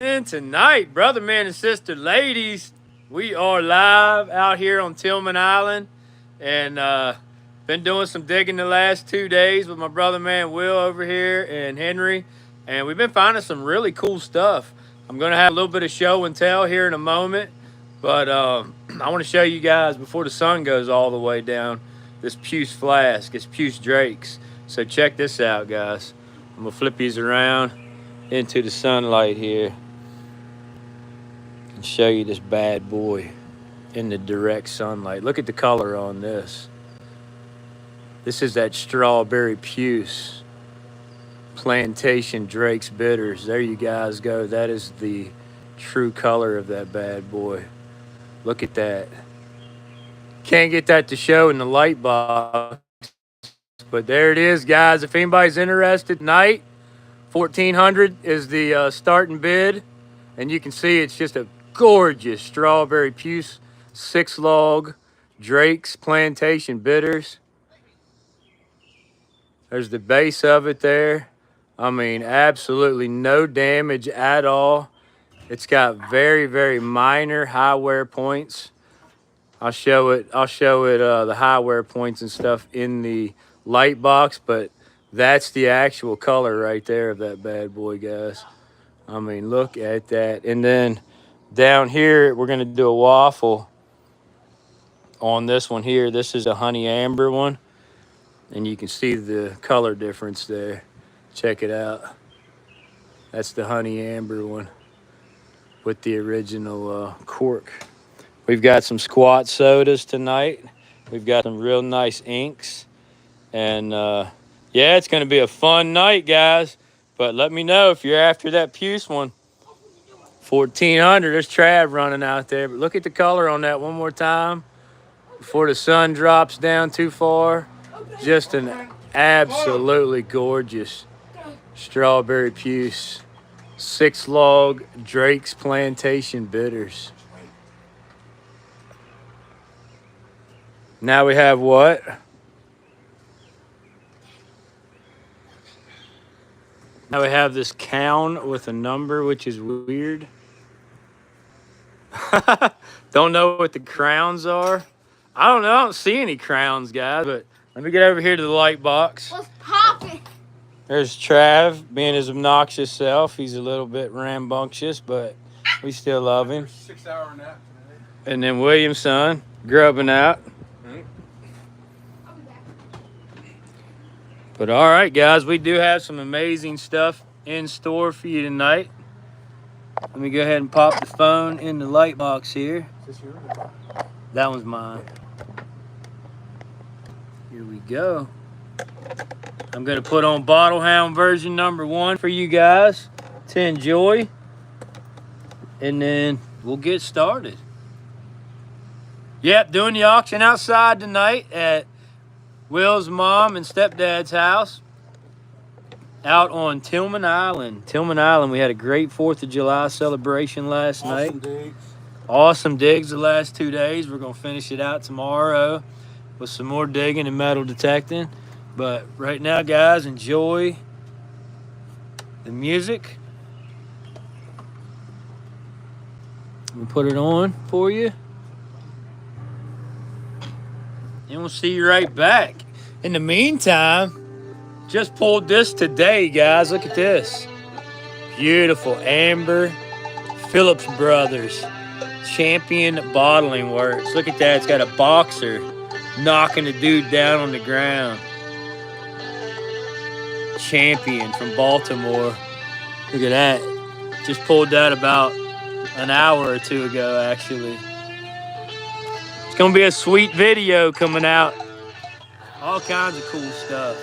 And tonight, brother, man, and sister, ladies, we are live out here on Tillman Island, and been doing some digging the last 2 days with my brother, man, Will over here and Henry, and we've been finding some really cool stuff. I'm gonna have a little bit of show and tell here in a moment, but I want to show you guys before the sun goes all the way down this puce flask. It's puce drakes. So check this out, guys. I'm gonna flip these around into the sunlight here and show you this bad boy in the direct sunlight. Look at the color on this. This is that strawberry puce plantation Drake's bitters. There you guys go. That is the true color of that bad boy. Look at that. Can't get that to show in the light box, but there it is, guys. If anybody's interested tonight, 1400 is the starting bid, and you can see it's just a gorgeous strawberry puce 6-log Drake's plantation bitters. There's the base of it there. I mean, absolutely no damage at all. It's got very, very minor high wear points. I'll show it the high wear points and stuff in the light box, but that's the actual color right there of that bad boy, guys. I mean, look at that. And then down here, we're going to do a waffle on this one here. This is a honey amber one, and you can see the color difference there. Check it out. That's the honey amber one with the original cork. We've got some squat sodas tonight. We've got some real nice inks. And yeah, it's going to be a fun night, guys. But let me know if you're after that puce one. 1400, there's Trav running out there. But look at the color on that one more time before the sun drops down too far. Just an absolutely gorgeous strawberry puce 6-log Drake's plantation bitters. Now we have what? Now we have this count with a number, which is weird. Don't know what the crowns are. I don't know. I don't see any crowns, guys. But let me get over here to the light box. What's poppin'? There's Trav being his obnoxious self. He's a little bit rambunctious, but we still love him. 6-hour nap today. And then William's son grubbing out. But all right, guys, we do have some amazing stuff in store for you tonight. Let me go ahead and pop the phone in the light box here. Is this yours? That one's mine. Here we go. I'm going to put on Bottle Hound version number 1 for you guys to enjoy. And then we'll get started. Yep, doing the auction outside tonight at Will's mom and stepdad's house out on Tillman Island. Tillman Island, we had a great 4th of July celebration last night. Awesome digs the last 2 days. We're going to finish it out tomorrow with some more digging and metal detecting. But right now, guys, enjoy the music. Let me put it on for you. And we'll see you right back. In the meantime, just pulled this today, guys. Look at this. Beautiful amber Phillips Brothers Champion Bottling Works. Look at that. It's got a boxer knocking the dude down on the ground. Champion from Baltimore. Look at that. Just pulled that about an hour or two ago, actually. It's going to be a sweet video coming out. All kinds of cool stuff.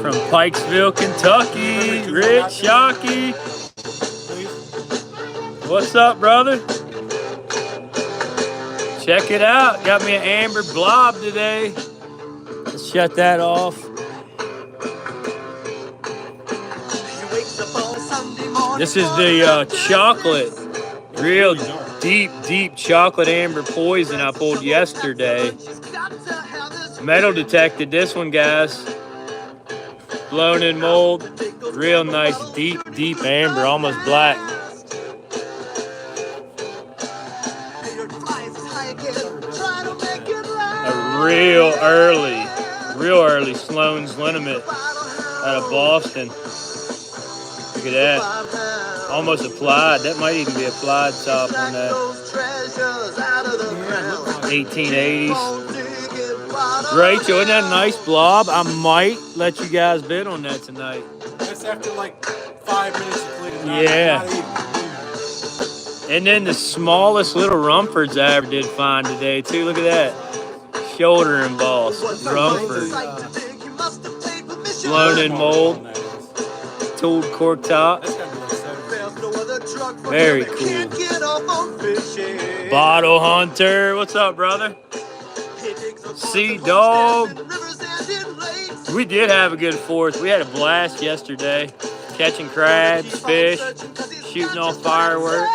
From Pikesville, Kentucky, Rich Shockey. What's up, brother? Check it out. Got me an amber blob today. Let's shut that off. This is the chocolate, real deep chocolate amber poison I pulled yesterday. Metal detected this one, guys. Blown in mold. Real nice, deep amber, almost black. A real early Sloan's Liniment out of Boston. Look at that. Almost applied. That might even be applied top on that. 1880s. Rachel, isn't that a nice blob? I might let you guys bid on that tonight. That's after like 5 minutes of cleaning. Yeah. And then the smallest little Rumfords I ever did find today, too. Look at that. Shoulder embossed. Rumford. Blown in mold. Tooled cork top. Very cool. Bottle Hunter. What's up, brother? Sea Dog. We did have a good 4th. We had a blast yesterday. Catching crabs, fish, shooting off fireworks.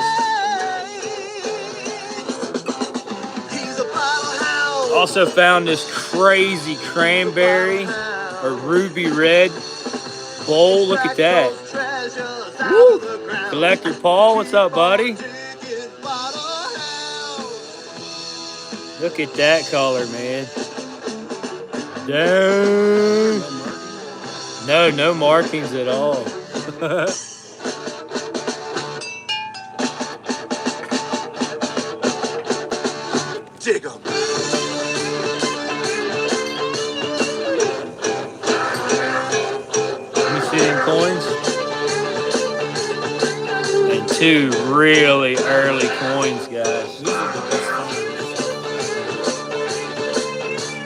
Also found this crazy cranberry or ruby red bowl. Look at that. Woo. Collector Paul, what's up, buddy? Look at that color, man. Dang. No markings at all. Dig 'em. Let me see them coins. And 2 really early coins, guys.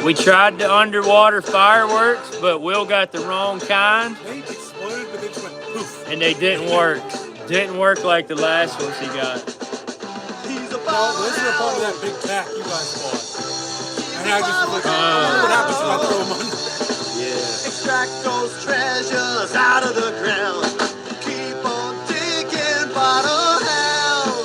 We tried the underwater fireworks, but Will got the wrong kind. They exploded, but they just went poof. And they didn't work. Didn't work like the last ones he got. No, those were part of that big pack you guys bought. And I just was like, what happens if I throw them under? Yeah. Extract those treasures out of the ground. Keep on digging, bottle hound.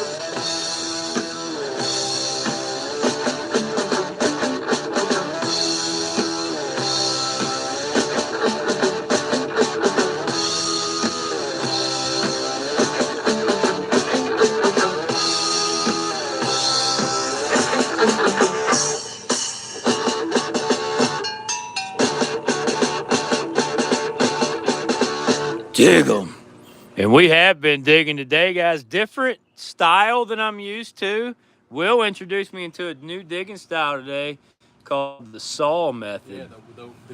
Dig 'em. And we have been digging today, guys. Different style than I'm used to. Will introduced me into a new digging style today called the saw method.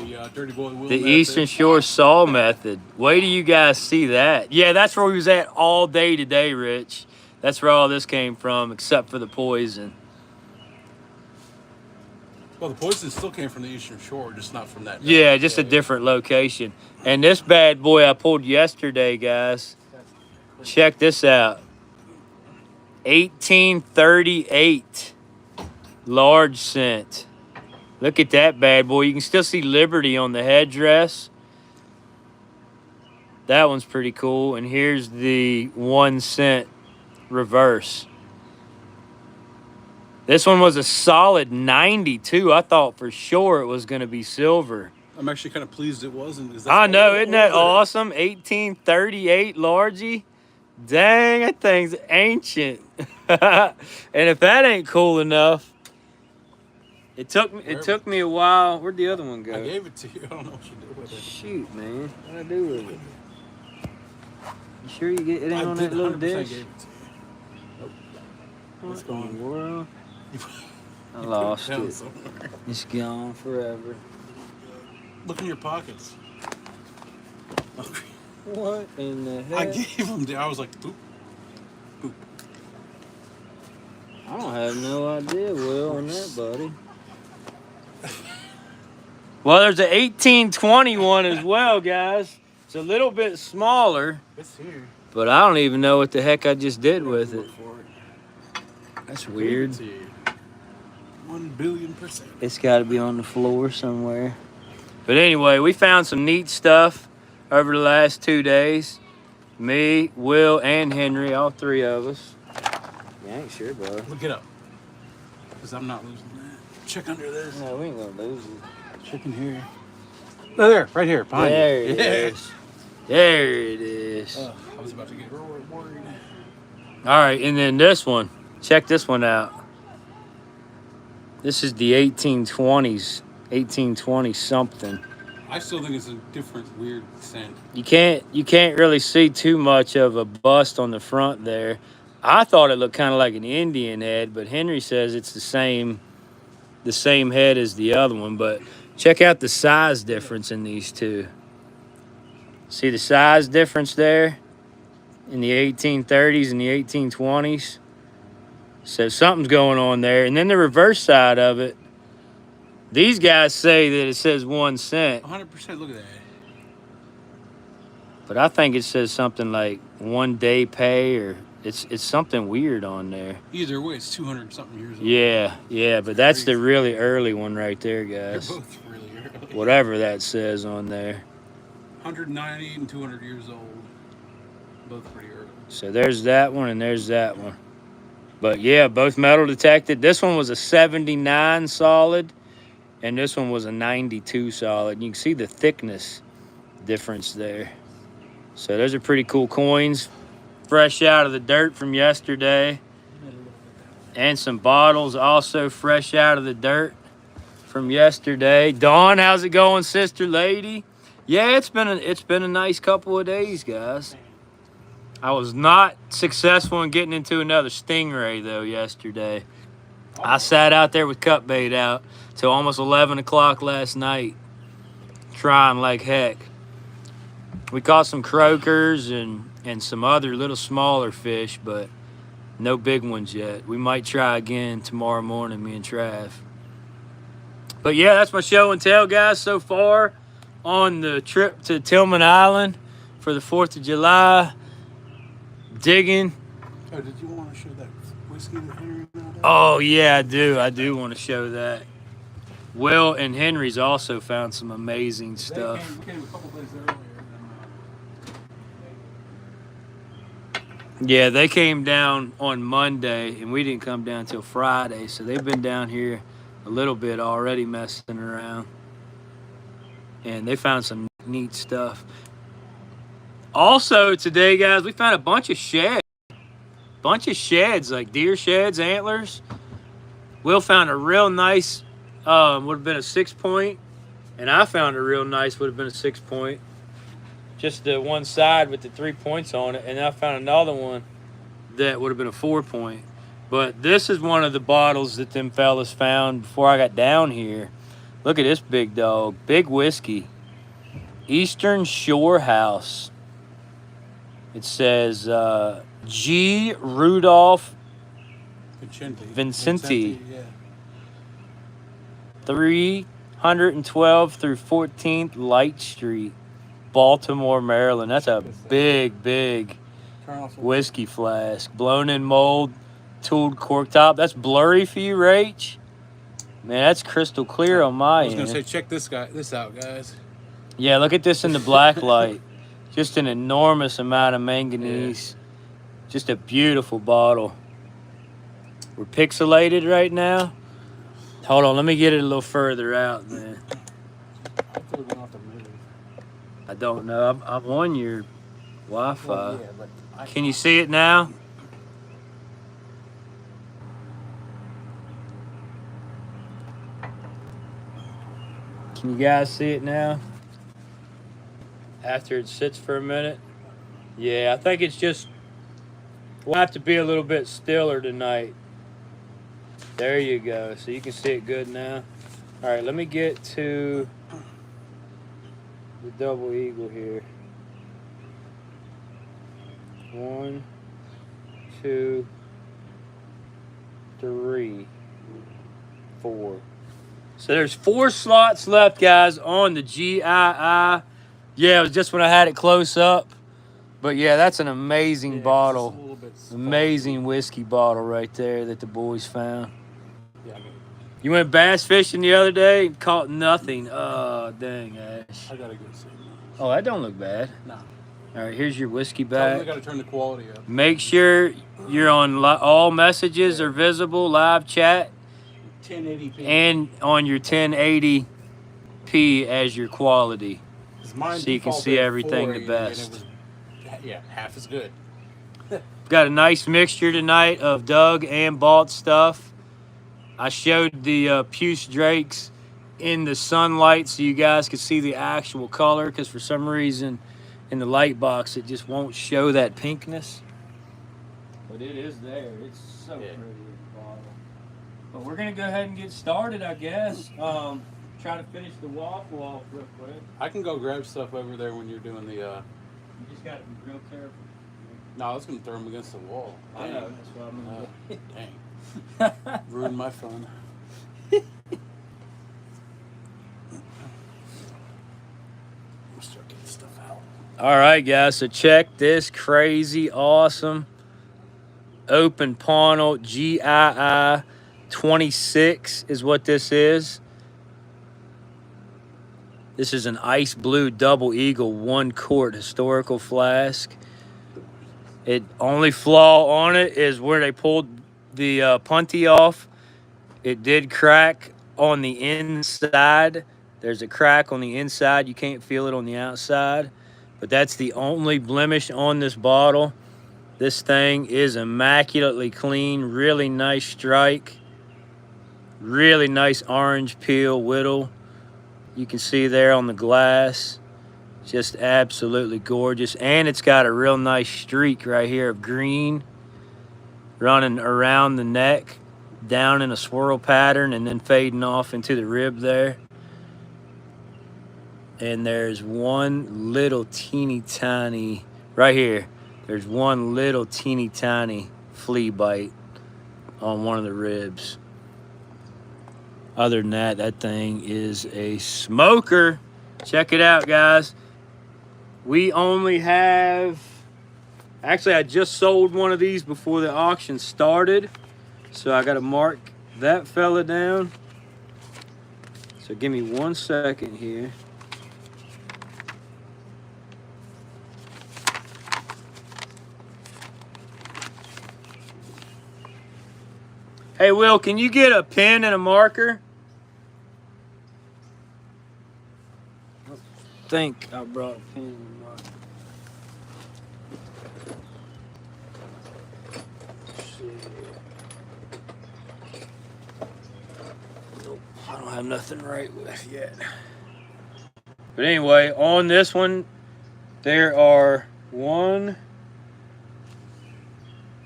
Yeah, the Dirty Boy Will The method. Eastern Shore saw method. Wait till you guys see that. Yeah, that's where we was at all day today, Rich. That's where all this came from, except for the poison. Well, the poison still came from the Eastern Shore, just not from that. Yeah, just a different location. And this bad boy I pulled yesterday, guys. Check this out. 1838. Large cent. Look at that bad boy. You can still see Liberty on the headdress. That one's pretty cool. And here's the 1 cent reverse. This one was a solid 92. I thought for sure it was going to be silver. I'm actually kind of pleased it wasn't. I know, isn't that awesome? 1838 largie. Dang, that thing's ancient. And if that ain't cool enough, it took me a while. Where'd the other one go? I gave it to you. I don't know what you did with it. Shoot, man. What'd I do with it? You sure you get it ain't on that little dish? Gave it to you. What It's gone. in the world? I lost Down it. somewhere. It's gone forever. Look in your pockets. What in the heck? I gave them to. I was like, boop, boop. I don't have no idea, Will, on that, buddy. Well, there's an 1821 as well, guys. It's a little bit smaller, It's here. but I don't even know what the heck I just did with it. Look for it. That's I gave weird. it to you. 1,000,000,000%. It's got to be on the floor somewhere. But anyway, we found some neat stuff over the last 2 days. Me, Will, and Henry, all 3 of us. You ain't sure, bro. Look it up. Because I'm not losing that. Check under this. No, we ain't gonna lose it. Check in here. Oh, there, right here, behind There you. it is. There it is. I was about to get worried. All right, and then this one. Check this one out. This is the 1820s, 1820 something. I still think it's a different weird scent. You can't really see too much of a bust on the front there. I thought it looked kind of like an Indian head, but Henry says it's the same head as the other one. But check out the size difference in these two. See the size difference there in the 1830s and the 1820s? So something's going on there. And then the reverse side of it, these guys say that it says 1 cent. 100%, look at that. But I think it says something like 1 day pay, or it's something weird on there. Either way, it's 200-something years old. Yeah, but that's the really early one right there, They're guys. both really early. Whatever that says on there. 190 and 200 years old. Both pretty early. So there's that one and there's that one. But yeah, both metal detected. This one was a 79 solid, and this one was a 92 solid. You can see the thickness difference there. So those are pretty cool coins. Fresh out of the dirt from yesterday. And some bottles also fresh out of the dirt from yesterday. Dawn, how's it going, sister lady? Yeah, it's been a nice couple of days, guys. I was not successful in getting into another stingray, though, yesterday. I sat out there with cut bait out till almost 11 o'clock last night, trying like heck. We caught some croakers and some other little smaller fish, but no big ones yet. We might try again tomorrow morning, me and Trav. But, yeah, that's my show and tell, guys, so far on the trip to Tillman Island for the 4th of July. Digging. Oh, did you want to show that whiskey that Henry got? Oh, yeah, I do. I do want to show that. Will and Henry's also found some amazing stuff. We came a couple days earlier. Yeah, they came down on Monday, and we didn't come down till Friday, so they've been down here a little bit already messing around. And they found some neat stuff. Also today, guys, we found a bunch of sheds. Like deer sheds, antlers. Will found a real nice, would have been a 6-point. And I found a real nice, would have been a 6-point. Just the one side with the 3 points on it. And I found another one that would have been a 4-point. But this is one of the bottles that them fellas found before I got down here. Look at this big dog. Big whiskey. Eastern Shore House. It says G. Rudolph Vincenti. Yeah. 312 through 14th Light Street, Baltimore, Maryland. That's a big whiskey flask. Blown in mold, tooled cork top. That's blurry for you, Rach? Man, that's crystal clear on my end. I was going to say, check this out, guys. Yeah, look at this in the black light. Just an enormous amount of manganese. Yeah. Just a beautiful bottle. We're pixelated right now. Hold on, let me get it a little further out, man. I don't know. I'm on your Wi-Fi. Well, yeah, can you see it now? Can you guys see it now? After it sits for a minute. Yeah, I think it's just, we'll have to be a little bit stiller tonight. There you go. So you can see it good now. All right, let me get to the double eagle here. 1, 2, 3, 4. So there's 4 slots left, guys, on the GII. Yeah, it was just when I had it close up. But yeah, that's an amazing bottle. Amazing whiskey bottle right there that the boys found. Yeah, you went bass fishing the other day and caught nothing. Oh, dang, Ash. I gotta go see. Oh, that don't look bad. Nah. All right, here's your whiskey Tell them they back. got to turn the quality up. Make sure you're on all messages are visible, live chat, 1080p. and on your 1080p as your quality. Mine So you can defaulted see at everything the 480, best. And it was, yeah, half as good. Got a nice mixture tonight of Doug and Balt stuff. I showed the puce drakes in the sunlight so you guys could see the actual color, because for some reason in the light box it just won't show that pinkness. But it is there. It's so pretty at the bottom. But we're gonna go ahead and get started, I guess. Try to finish the waffle off real quick. I can go grab stuff over there when you're doing the. You just gotta be real careful. No, I was gonna throw them against the wall. I know. That's what I'm gonna do. Dang. Ruined my fun. Start getting stuff out. All right, guys. So check this crazy, awesome open panel GII 26 is what this is. This is an ice blue double eagle 1 quart historical flask. It only flaw on it is where they pulled the punty off. It did crack on the inside. There's a crack on the inside. You can't feel it on the outside. But that's the only blemish on this bottle. This thing is immaculately clean. Really nice strike. Really nice orange peel whittle. You can see there on the glass. Just absolutely gorgeous. And it's got a real nice streak right here of green running around the neck, down in a swirl pattern, and then fading off into the rib there. And there's one little teeny tiny, right here, there's one little teeny tiny flea bite on one of the ribs. Other than that, that thing is a smoker. Check it out, guys. We only have, actually I just sold one of these before the auction started. So I got to mark that fella down. So give me 1 second here. Hey, Will, can you get a pen and a marker? I think I brought a pen and a marker. Let's see. Nope, I don't have nothing right with yet. But anyway, on this one, there are 1,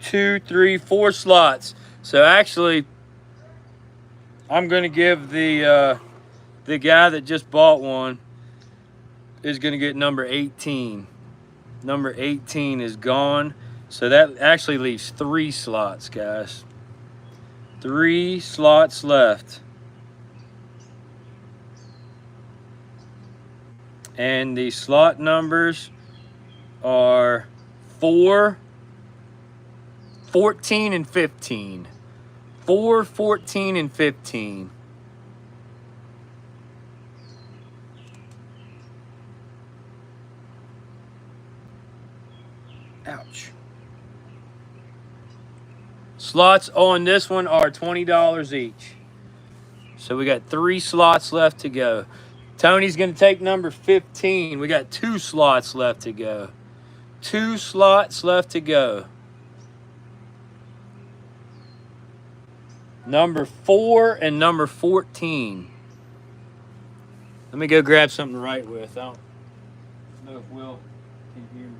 2, 3, 4 slots. So actually, I'm going to give the guy that just bought one is going to get number 18. Number 18 is gone. So that actually leaves 3 slots, guys. 3 slots left. And the slot numbers are 4, 14, and 15. 4, 14, and 15. Ouch. Slots on this one are $20 each. So we got 3 slots left to go. Tony's going to take number 15. We got 2 slots left to go. 2 slots left to go. Number 4 and number 14. Let me go grab something to write with. I don't know if Will can hear me.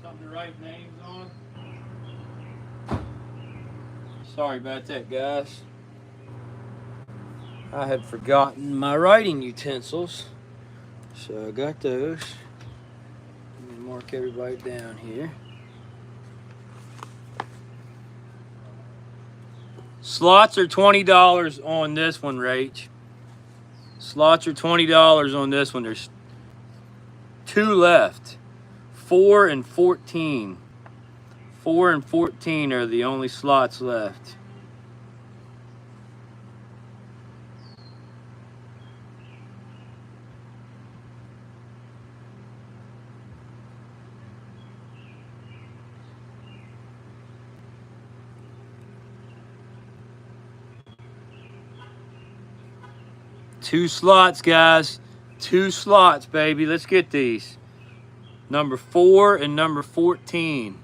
Something to write names on. Sorry about that, guys. I had forgotten my writing utensils, so I got those. Let me mark everybody down here. Slots are $20 on this one, Rach. Slots are $20 on this one. There's 2 left. 4 and 14. 4 and 14 are the only slots left. Two slots, guys. 2 slots, baby. Let's get these. Number 4 and number 14.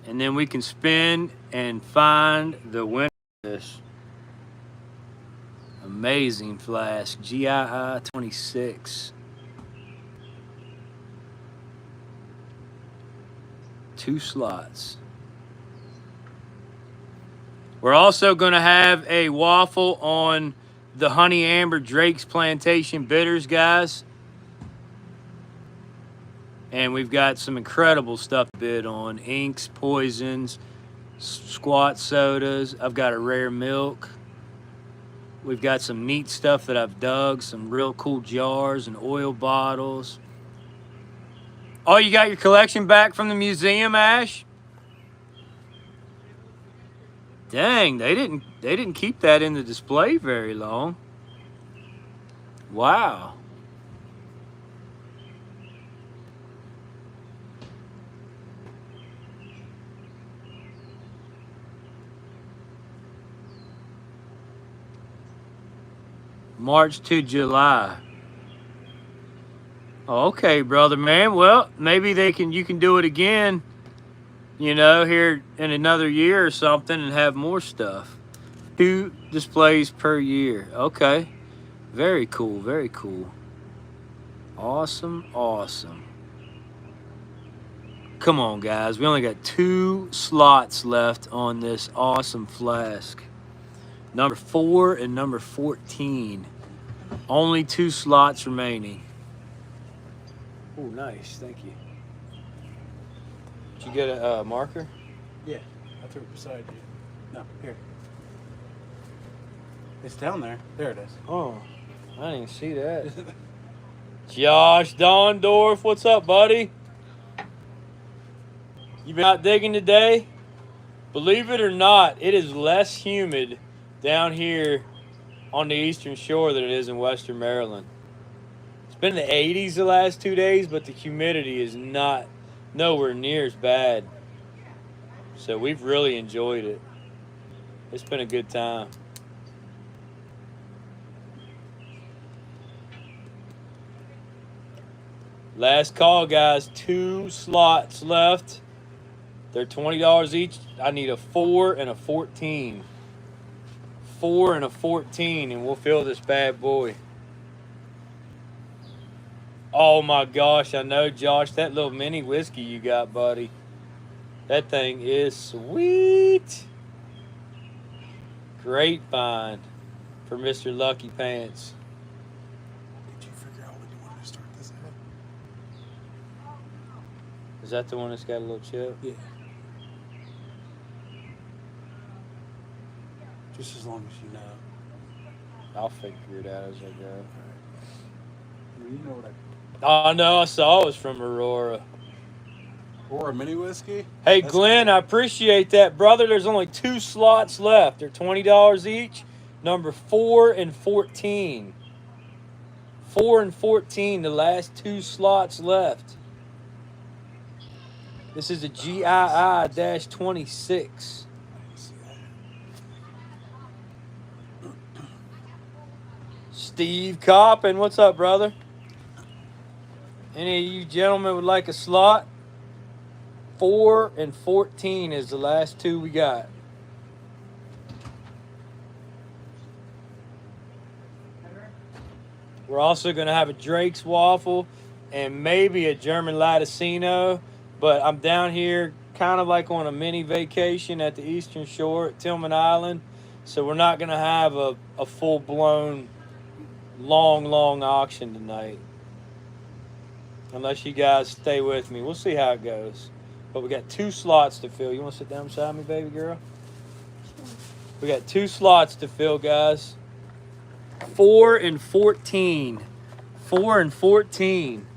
And then we can spin and find the winner of this amazing Flask. GII 26. 2 slots. We're also going to have a waffle on the Honey Amber Drake's Plantation Bitters, guys. And we've got some incredible stuff to bid on. Inks, poisons, squat sodas. I've got a rare milk. We've got some neat stuff that I've dug. Some real cool jars and oil bottles. Oh, you got your collection back from the museum, Ash? Dang, they didn't keep that in the display very long. Wow. March to July. Oh, okay, brother man. Well, maybe you can do it again, you know, here in another year or something and have more stuff. 2 displays per year. Okay. Very cool, very cool. Awesome, awesome. Come on, guys. We only got 2 slots left on this awesome Flask. Number 4 and number 14. Only 2 slots remaining. Oh, nice. Thank you. Did you get a marker? Yeah, I threw it beside you. No, here. It's down there. There it is. Oh, I didn't even see that. Josh Dondorf, what's up, buddy? You been out digging today? Believe it or not, it is less humid down here on the eastern shore than it is in western Maryland. It's been in the 80s the last 2 days, but the humidity is not nowhere near as bad. So we've really enjoyed it. It's been a good time. Last call, guys. 2 slots left. They're $20 each. I need a 4 and a 14. 4 and a 14, and we'll fill this bad boy. Oh my gosh, I know, Josh, that little mini whiskey you got, buddy. That thing is sweet. Great find for Mr. Lucky Pants. Did you figure out when you wanted to start this at? Is that the one that's got a little chip? Yeah. Just as long as you know. I'll figure it out as I go. Well, you know what Oh, no, I saw it was from Aurora. Or a mini whiskey? Hey, That's Glenn, good. I appreciate that, brother. There's only 2 slots left. They're $20 each. Number 4 and 14. 4 and 14, the last 2 slots left. This is a GII-26. Steve Coppin, what's up, brother? Any of you gentlemen would like a slot? 4 and 14 is the last 2 we got. We're also going to have a Drake's waffle and maybe a German Latticino, but I'm down here kind of like on a mini vacation at the Eastern Shore at Tillman Island. So we're not gonna have a full-blown long auction tonight. Unless you guys stay with me. We'll see how it goes. But we got 2 slots to fill. You want to sit down beside me, baby girl? We got 2 slots to fill, guys. 4 and 14. 4 and 14.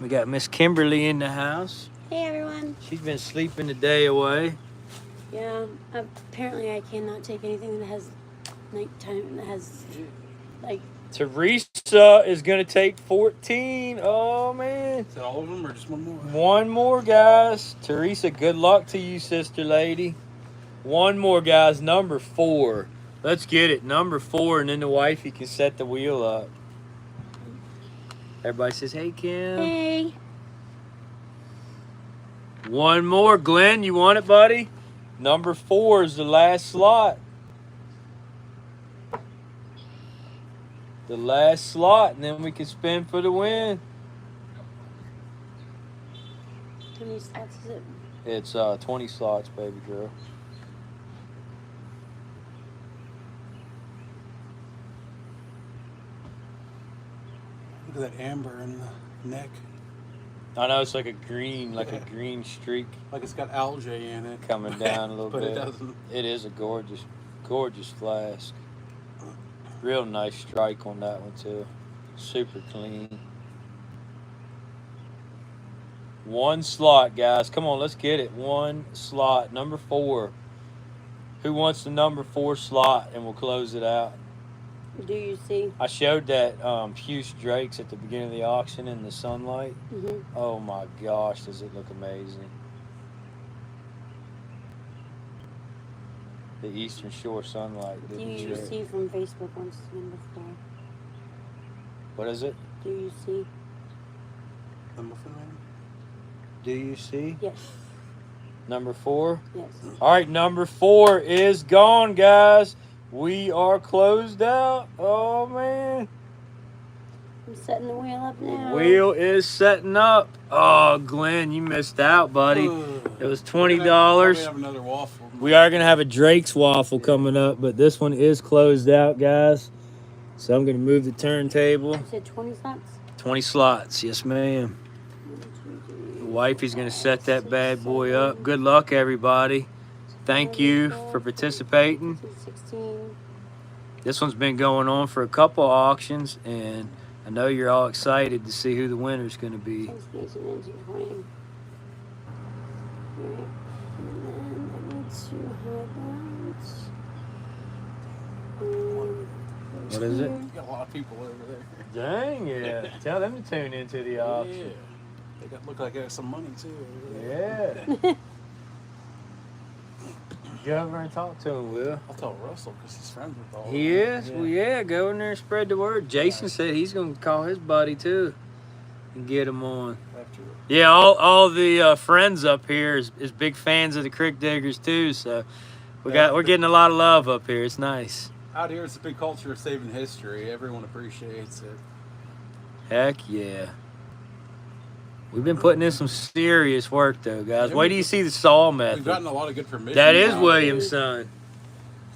We got Miss Kimberly in the house. Hey everyone. She's been sleeping the day away. Yeah, apparently I cannot take anything that has nighttime, that has, like... Teresa is going to take 14. Oh, man. Is that all of them or just one more? One more, guys. Teresa, good luck to you, sister lady. One more, guys. Number 4. Let's get it. Number 4, and then the wifey can set the wheel up. Everybody says, hey, Kim. Hey. One more. Glenn, you want it, buddy? Number 4 is the last slot. The last slot, and then we can spin for the win. How many slots is it? It's 20 slots, baby girl. Look at that amber in the neck. I know it's like a green, green streak Like it's got algae in it. coming down a little but bit. It doesn't. It is a gorgeous flask. Real nice strike on that one too. Super clean. 1 slot, guys. Come on, let's get it. 1 slot. Number 4. Who wants the number 4 slot? And we'll close it out. Do you see? I showed that puce drakes at the beginning of the auction in the sunlight. Mm-hmm. Oh my gosh, does it look amazing. The Eastern Shore sunlight. Do you see from Facebook on number 4? What is it? Do you see? The muffin man? Do you see? Yes. Number 4? Yes. All right, number 4 is gone, guys. We are closed out. Oh, man. I'm setting the wheel up now. The wheel is setting up. Oh, Glenn, you missed out, buddy. It was $20. Probably have another waffle. We are going to have a Drake's waffle coming up, but this one is closed out, guys. So I'm going to move the turntable. You said 20 slots? 20 slots. Yes, ma'am. The wifey's going to set that bad boy up. Good luck, everybody. Thank you for participating. 16. This one's been going on for a couple auctions, and I know you're all excited to see who the winner's going to be. 20. Alright. And then I need to have that. What is it? You got a lot of people over there. Dang, yeah. Tell them to tune into the auction. Yeah. They look like they got some money too. Yeah. Go over and talk to him, Will. I'll tell Russell because he's friends with all. He is? Yeah. Well, yeah, go in there and spread the word. Jason said he's going to call his buddy, too, and get him on. After. Yeah, all the friends up here is big fans of the Crick Diggers, too, so we're getting a lot of love up here. It's nice. Out here, it's a big culture of saving history. Everyone appreciates it. Heck yeah. We've been putting in some serious work, though, guys. Wait till you see the saw method. We've gotten a lot of good permissions. That is William's son.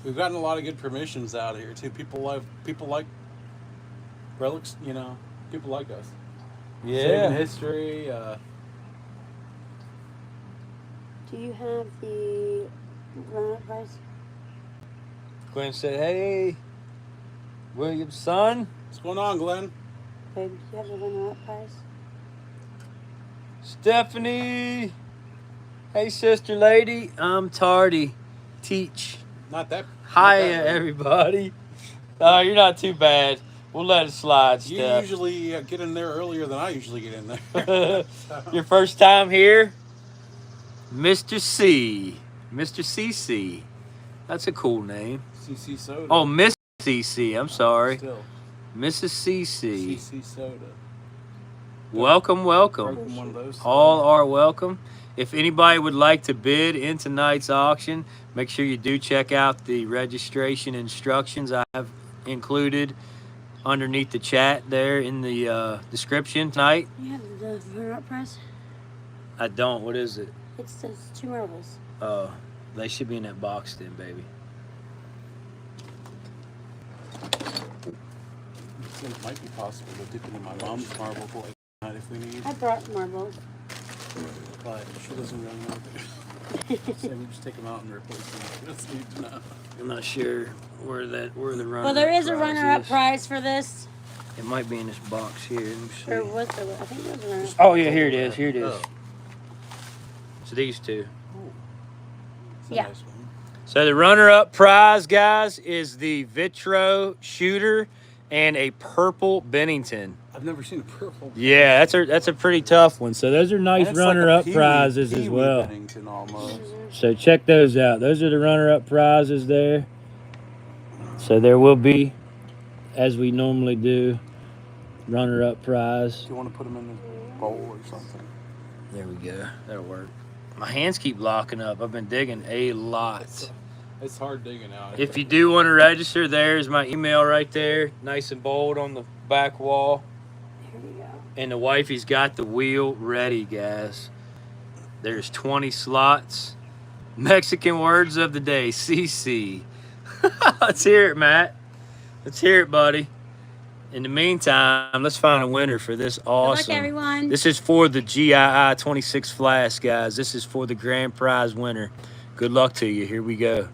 We've gotten a lot of good permissions out here too. People like relics, you know. People like us. Yeah. Saving history. Do you have the grown-up price? Glenn said, hey, William's son. What's going on, Glenn? Babe, do you have the grown-up price? Stephanie. Hey, sister lady. I'm tardy. Teach. Not that. Hiya, everybody. Oh, you're not too bad. We'll let it slide, You Steph. usually get in there earlier than I usually get in there. Your first time here? Mr. C. Mr. CC. That's a cool name. CC Soda. Oh, Miss CC. I'm sorry. Still. Mrs. CC. CC Soda. Welcome, welcome. Broken one of those. All are welcome. If anybody would like to bid in tonight's auction, make sure you do check out the registration instructions I have included underneath the chat there in the description tonight. You have the grown-up price? I don't. What is it? It's those 2 marbles. Oh, they should be in that box then, baby. It might be possible to dip into my mom's marble for like night if we need. I brought marbles. But she doesn't really know. So we just take them out and replace them. She doesn't need to know. I'm not sure where the runner. Well, there is a runner-up prize for this. It might be in this box here. Let me see. Or was there? I think there was a runner-up. Oh yeah, here it is. Here it is. Oh. So these two. It's a Yeah. nice one. So the runner-up prize, guys, is the Vitro shooter and a purple Bennington. I've never seen a purple. Yeah, that's a pretty tough one. So those are nice And it's like a runner-up peewee- prizes as peewee well. Bennington almost. So check those out. Those are the runner-up prizes there. So there will be, as we normally do, runner-up prize. Do you want to put them in the bowl or something? There we go. That'll work. My hands keep locking up. I've been digging a lot. It's hard digging out. If you do want to register, there's my email right there, nice and bold on the back wall. Here we go. And the wifey's got the wheel ready, guys. There's 20 slots. Mexican words of the day, CC. Let's hear it, Matt. Let's hear it, buddy. In the meantime, let's find a winner for this awesome. Good luck, everyone. This is for the GII 26 Flask, guys. This is for the grand prize winner. Good luck to you. Here we go.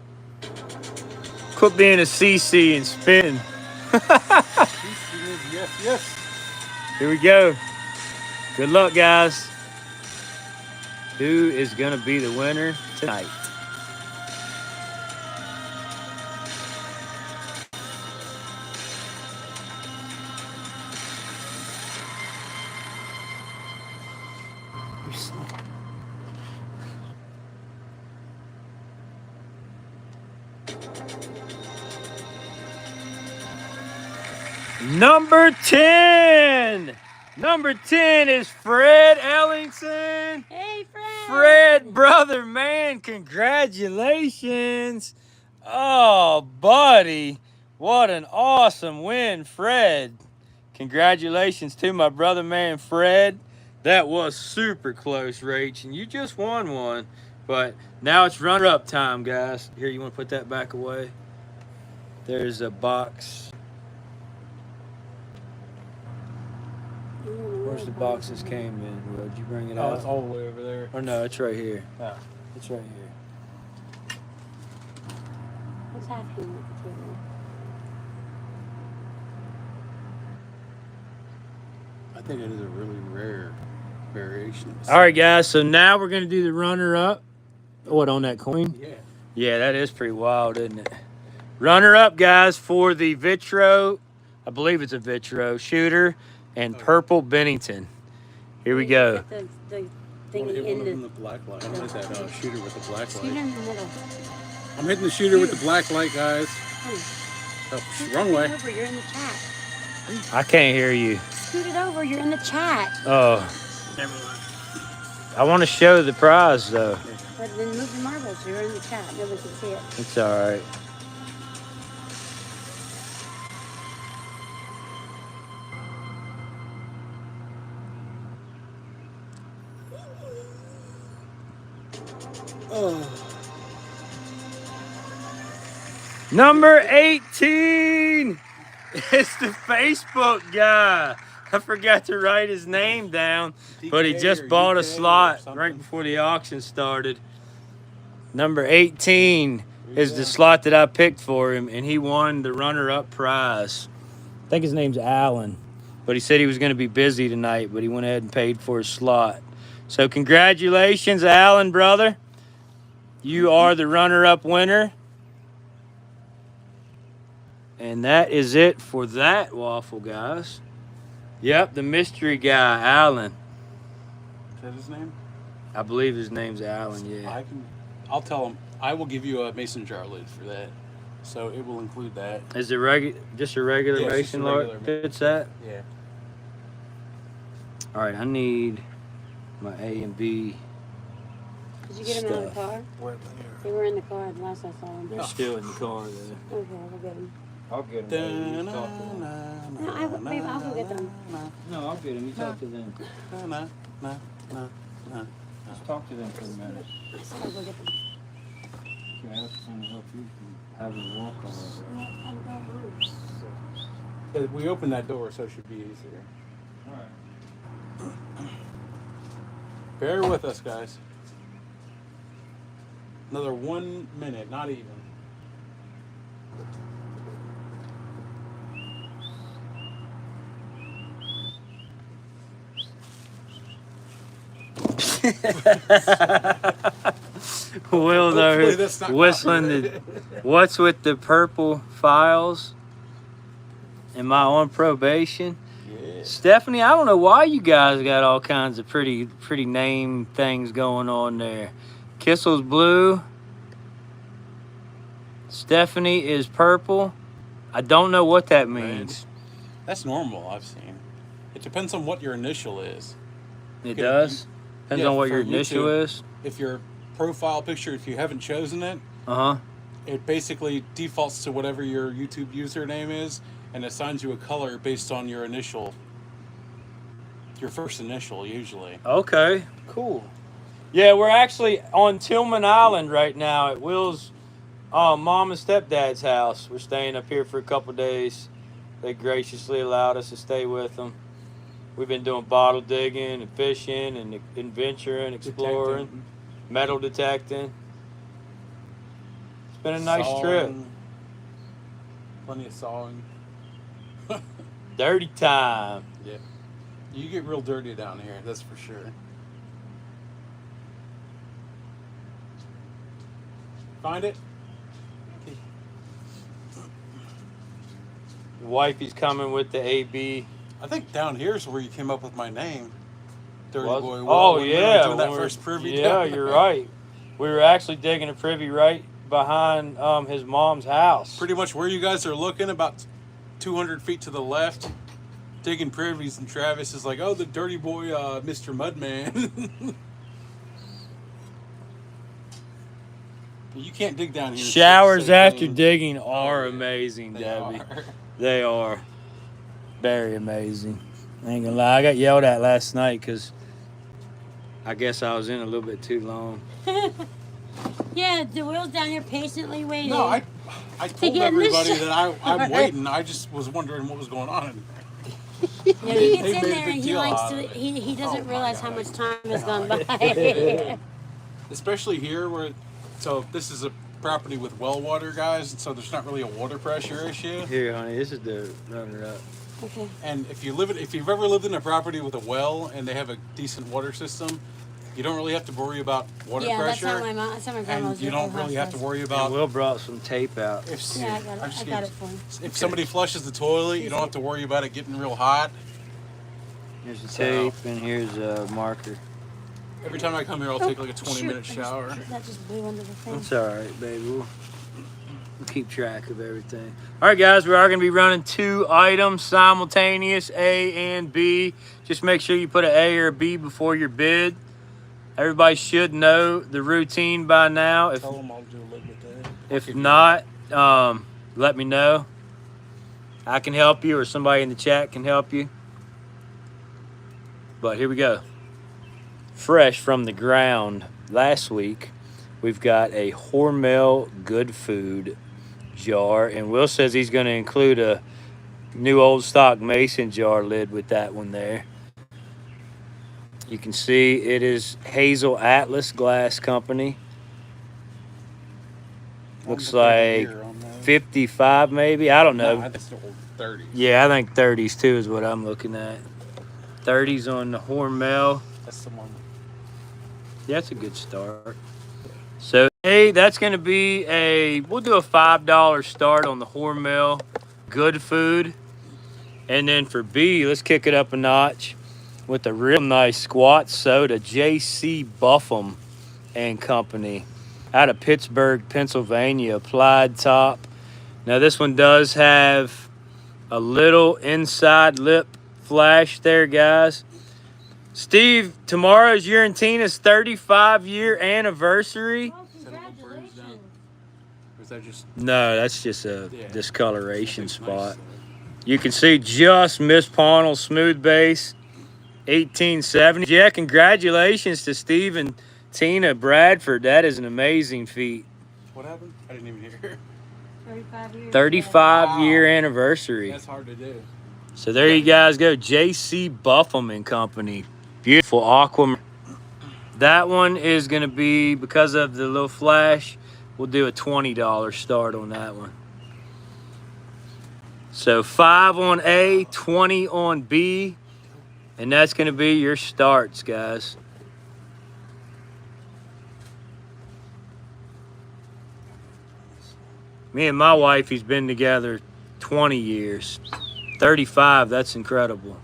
Quit being a CC and spin. Yes, yes. Here we go. Good luck, guys. Who is going to be the winner tonight? Number 10. Number 10 is Fred Ellington. Hey, Fred. Fred, brother, man, congratulations. Oh, buddy. What an awesome win, Fred. Congratulations to my brother, man, Fred. That was super close, Rach, and you just won one. But now it's runner-up time, guys. Here, you want to put that back away? There's a box. Where's the box this came in? Did you bring it out? Oh, it's all the way over there. Or no, it's right here. Oh. It's right here. What's happening with the table? I think it is a really rare variation. All right, guys. So now we're going to do the runner-up. What, on that coin? Yeah. Yeah, that is pretty wild, isn't it? Runner-up, guys, for the Vitro. I believe it's a Vitro shooter and purple Bennington. Here we go. The One thingy hit in one of them the... the black light. I'm hitting that shooter with the black Scoot light. in the middle. I'm hitting the shooter with the black light, guys. Oh, Oh, scoot wrong it way. over. You're in the chat. I can't hear you. Scoot it over. You're in the chat. Oh, I want to show the prize, though. But then move the marbles. You're in the chat. Nobody can see it. It's all right. Number 18 is the Facebook guy. I forgot to write his name down, but he just bought a slot right before the auction started. Number 18 is the slot that I picked for him, and he won the runner-up prize. I think his name's Alan, but he said he was going to be busy tonight, but he went ahead and paid for his slot. So congratulations, Alan, brother. You are the runner-up winner. And that is it for that waffle, guys. Yep, the mystery guy, Alan. Is that his name? I believe his name's Alan, yeah. I'll tell him. I will give you a mason jar lid for that. So it will include that. Is it just a regular Yeah, it's just a mason regular lord? Fits that? Yeah. All right, I need my A and B. Did you get them out of the car? They were in the car last I saw them. They're still in the car, though. Okay, we'll get them. I'll get them. No, babe, I'll go get them. No, I'll get them. You talk to them. Just talk to them for a minute. I said I'll go get them. Can I ask someone to help you from having to walk all over? No, I'm going home. Yeah, we opened that door, so it should be easier. All right. Bear with us, guys. Another 1 minute, not even. Will's Hopefully over that's not whistling the what's with the purple files. Am I on probation? Yeah. Stephanie, I don't know why you guys got all kinds of pretty name things going on there. Kissel's blue. Stephanie is purple. I don't know what that means. That's normal, I've seen. It depends on what your initial is. It does? Depends Yeah, on what your for initial YouTube. is. If your profile picture, if you haven't chosen it, Uh-huh. it basically defaults to whatever your YouTube username is and assigns you a color based on your initial. Your first initial, usually. Okay, cool. Yeah, we're actually on Tillman Island right now at Will's mom and stepdad's house. We're staying up here for a couple days. They graciously allowed us to stay with them. We've been doing bottle digging and fishing and adventuring, exploring, Detecting. metal detecting. It's been a nice Sawing. trip. Plenty of sawing. Dirty time. Yeah. You get real dirty down here, that's for sure. Find it? Wifey's coming with the AB. I think down here's where you came up with my name. Dirty Was- Boy Will. Oh, when we were yeah. doing that when we were- first privy yeah, down you're there. right. We were actually digging a privy right behind his mom's house. Pretty much where you guys are looking, about 200 feet to the left, digging privies, and Travis is like, oh, the dirty boy, Mr. Mudman. You can't dig down here. Showers Stay after clean. digging are Oh, yeah. amazing, They Debbie. are. They are very amazing. I ain't gonna lie, I got yelled at last night because I guess I was in a little bit too long. Yeah, the Will's down here patiently waiting. No, I told get in the everybody shower. that I'm waiting. I just was wondering what was going on. Yeah, he They gets in made a there big and he deal likes out to. of it. He doesn't Oh, my realize how God. much time has gone by. Especially here where, so this is a property with well water, guys, and so there's not really a water pressure issue. Here, honey, this is the runner up. Okay. And if you've ever lived in a property with a well and they have a decent water system, you don't really have to worry about water Yeah, that's pressure. how my mom. That's how my grandma's. And you don't really have to worry And about Will brought some tape out. if Yeah, I got it. I got it for him. if somebody flushes the toilet, you don't have to worry about it getting real hot. Here's the So- tape and here's a marker. Every time I come here, I'll take like a 20-minute shower. That just blew under the thing. It's all right, baby. We'll keep track of everything. All right, guys, we are going to be running 2 items simultaneous, A and B. Just make sure you put an A or a B before your bid. Everybody should know the routine by now. If Tell them I'll do a little bit there. if not, let me know. I can help you, or somebody in the chat can help you. But here we go. Fresh from the ground last week, we've got a Hormel Good Food jar, and Will says he's going to include a new old stock mason jar lid with that one there. You can see it is Hazel Atlas Glass Company. Looks like 55 maybe. I don't know. No, that's the old 30s. Yeah, I think 30s too is what I'm looking at. 30s on the Hormel. That's the one. Yeah, that's a good start. So, hey, that's going to be we'll do a $5 start on the Hormel Good Food. And then for B, let's kick it up a notch with a real nice squat soda, J.C. Buffum and Company out of Pittsburgh, Pennsylvania, applied top. Now, this one does have a little inside lip flash there, guys. Steve, tomorrow's your and Tina's 35-year anniversary. Oh, Is that what burns down? congratulations. Or is that just No, that's just a Yeah. discoloration Nice, spot. though. You can see just Miss Ponnell's smooth base 1870. Yeah, congratulations to Steve and Tina Bradford. That is an amazing feat. What happened? I didn't even hear. 35 years. 35-year Wow. anniversary. That's hard to do. So there you guys go. J.C. Buffum and Company. Beautiful aquamarine. That one is going to be, because of the little flash, we'll do a $20 start on that one. So 5 on A, 20 on B, and that's going to be your starts, guys. Me and my wife, he's been together 20 years. 35, that's incredible.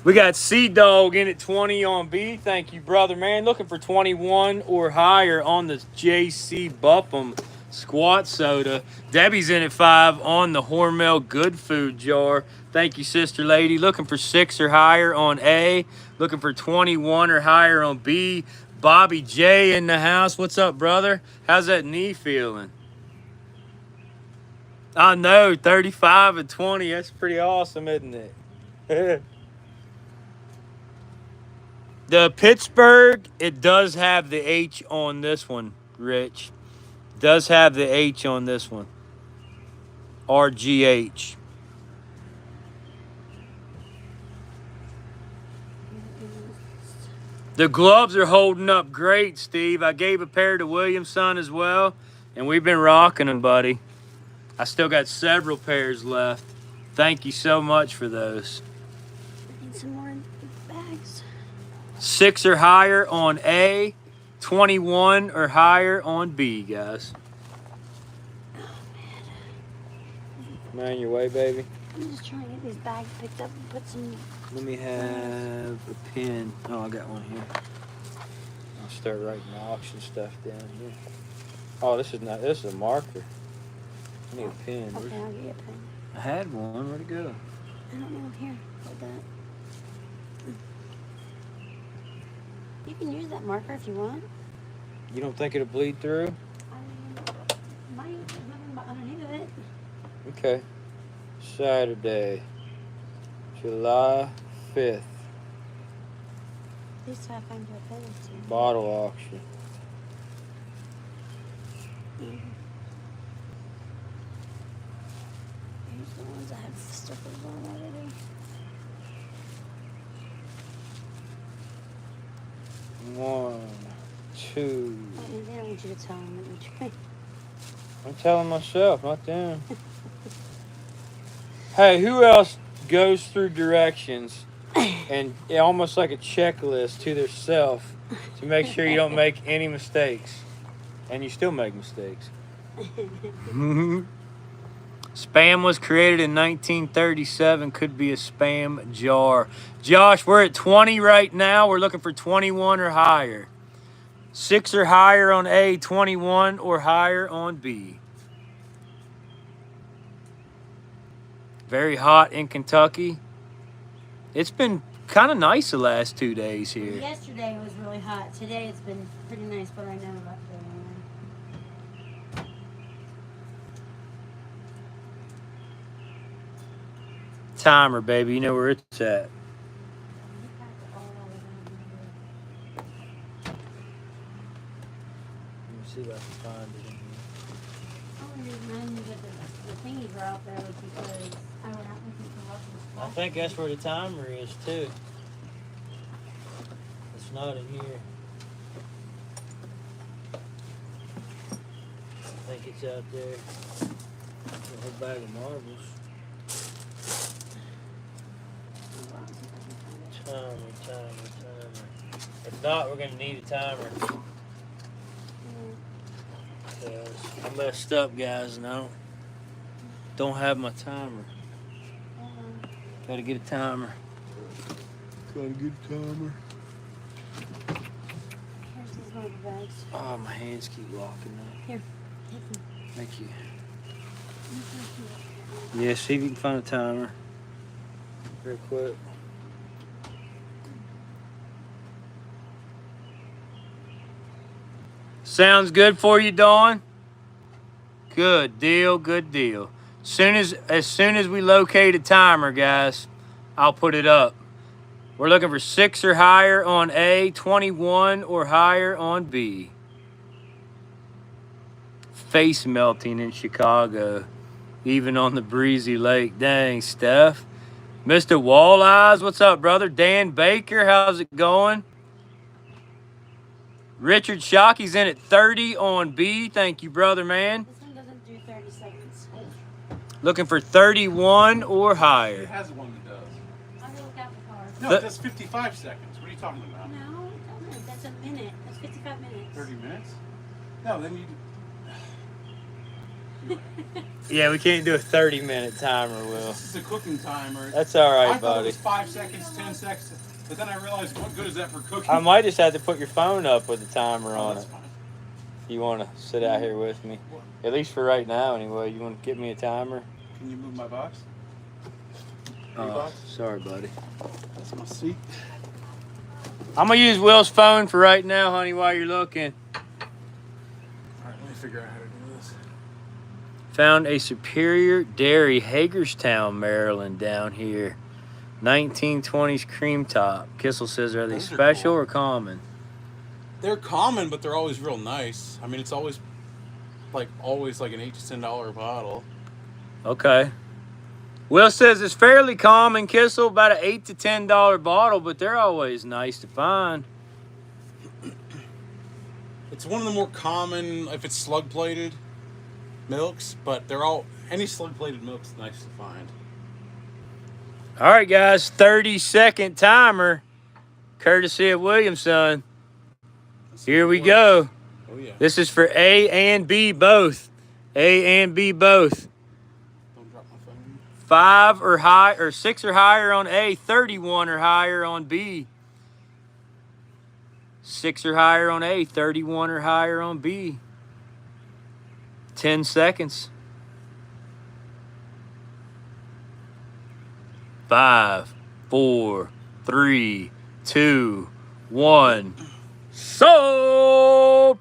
We got C-Dog in at 20 on B. Thank you, brother, man. Looking for 21 or higher on the J.C. Buffum squat soda. Debbie's in at 5 on the Hormel Good Food jar. Thank you, sister lady. Looking for 6 or higher on A. Looking for 21 or higher on B. Bobby J in the house. What's up, brother? How's that knee feeling? I know, 35 and 20. That's pretty awesome, isn't it? The Pittsburgh, it does have the H on this one, Rich. Does have the H on this one. RGH. The gloves are holding up great, Steve. I gave a pair to William's son as well, and we've been rocking them, buddy. I still got several pairs left. Thank you so much for those. I need some more bags. 6 or higher on A, 21 or higher on B, guys. Mind your way, baby. I'm just trying to get these bags picked up and put some. Let me have a pen. Oh, I got one here. I'll start writing the auction stuff down here. Oh, this is a marker. I need a pen. Okay, I'll get you a pen. I had one. Where'd it go? I don't know. Here, hold that. You can use that marker if you want. You don't think it'll bleed through? Might. There's nothing underneath of it. Okay. Saturday, July 5th. At least I find your pen too. Bottle auction. Here's the ones I have stickers on already. One, two. They don't want you to tell them that you're trying. I'm telling myself, not them. Hey, who else goes through directions and almost like a checklist to their self to make sure you don't make any mistakes? And you still make mistakes. Spam was created in 1937. Could be a spam jar. Josh, we're at 20 right now. We're looking for 21 or higher. 6 or higher on A, 21 or higher on B. Very hot in Kentucky. It's been kind of nice the last 2 days here. Yesterday was really hot. Today it's been pretty nice, but I know about today. Timer, baby. You know where it's at. Let me see if I can find it in here. The only reason I knew that the thingies were out there was because I went out looking for weapons. I think that's where the timer is, too. It's not in here. I think it's out there. A whole bag of marbles. Timer. If not, we're going to need a timer. Because I messed up, guys, and I don't have my timer. Gotta get a timer. Here's these rubber bags. Oh, my hands keep locking up. Here. Thank you. Yeah, see if you can find a timer. Real quick. Sounds good for you, Dawn? Good deal, good deal. As soon as we locate a timer, guys, I'll put it up. We're looking for 6 or higher on A, 21 or higher on B. Face melting in Chicago, even on the breezy lake. Dang, Steph. Mr. Walleyes, what's up, brother? Dan Baker, how's it going? Richard Shockey's in at 30 on B. Thank you, brother, man. This one doesn't do 30 seconds. Looking for 31 or It higher. has one that does. I'll go look out the car. No, it does 55 seconds. What are you talking about? No, it doesn't. That's a minute. That's 55 minutes. 30 minutes? No, then you. Yeah, we can't do a 30-minute timer, Will. This is a cooking timer. That's all I right, thought it buddy. was 5 seconds, 10 seconds, but then I realized what good is that for cooking? I might just have to put your phone up with the timer Oh, on that's it. fine. You want to sit out here with me? At least for right now, anyway. You want to get me a timer? Can you move my box? Oh, sorry, buddy. That's my seat. I'm going to use Will's phone for right now, honey, while you're looking. All right, let me figure out how to do this. Found a Superior Dairy, Hagerstown, Maryland, down here. 1920s cream top. Kissel says, are they Those are special cool. or common? They're common, but they're always real nice. I mean, it's always like an $8 to $10 bottle. Okay. Will says it's fairly common, Kissel, about an $8 to $10 bottle, but they're always nice to find. It's one of the more common, if it's slug plated milks, but any slug plated milk's nice to find. All right, guys, 30-second timer, courtesy of Williamson. Here we go. Oh, yeah. This is for A and B both. A and B both. Don't drop my phone. 5 or high, or 6 or higher on A, 31 or higher on B. 6 or higher on A, 31 or higher on B. 10 seconds. 5, 4, 3, 2, 1. Sold!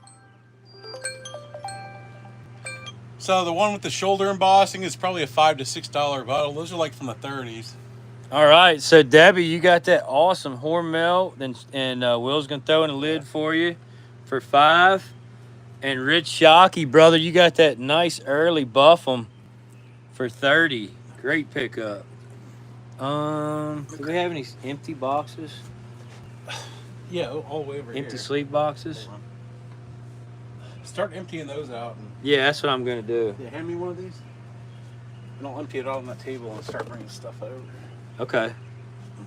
So the one with the shoulder embossing is probably a $5 to $6 bottle. Those are like from the 30s. All right, so Debbie, you got that awesome Hormel, and Will's gonna throw in a lid for you for 5. And Rich Shockey, brother, you got that nice early Buffum for 30. Great pickup. Do we have any empty boxes? Yeah, all the way over here. Empty sleep boxes? Hold on. Start emptying those out. And, Yeah, that's what I'm gonna do. yeah, hand me one of these. And I'll empty it all on that table and start bringing stuff over. Okay.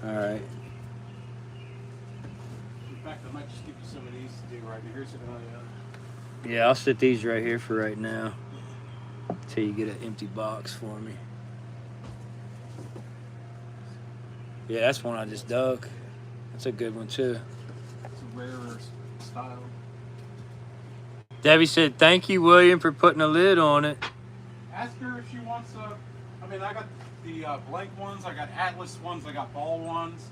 All right. In fact, I might just give you some of these to do right now. Here's another. Yeah, I'll sit these right here for right now until you get an empty box for me. Yeah, that's one I just dug. That's a good one too. It's a rarer style. Debbie said, thank you, William, for putting a lid on it. Ask her if she wants I got the blank ones, I got Atlas ones, I got ball ones.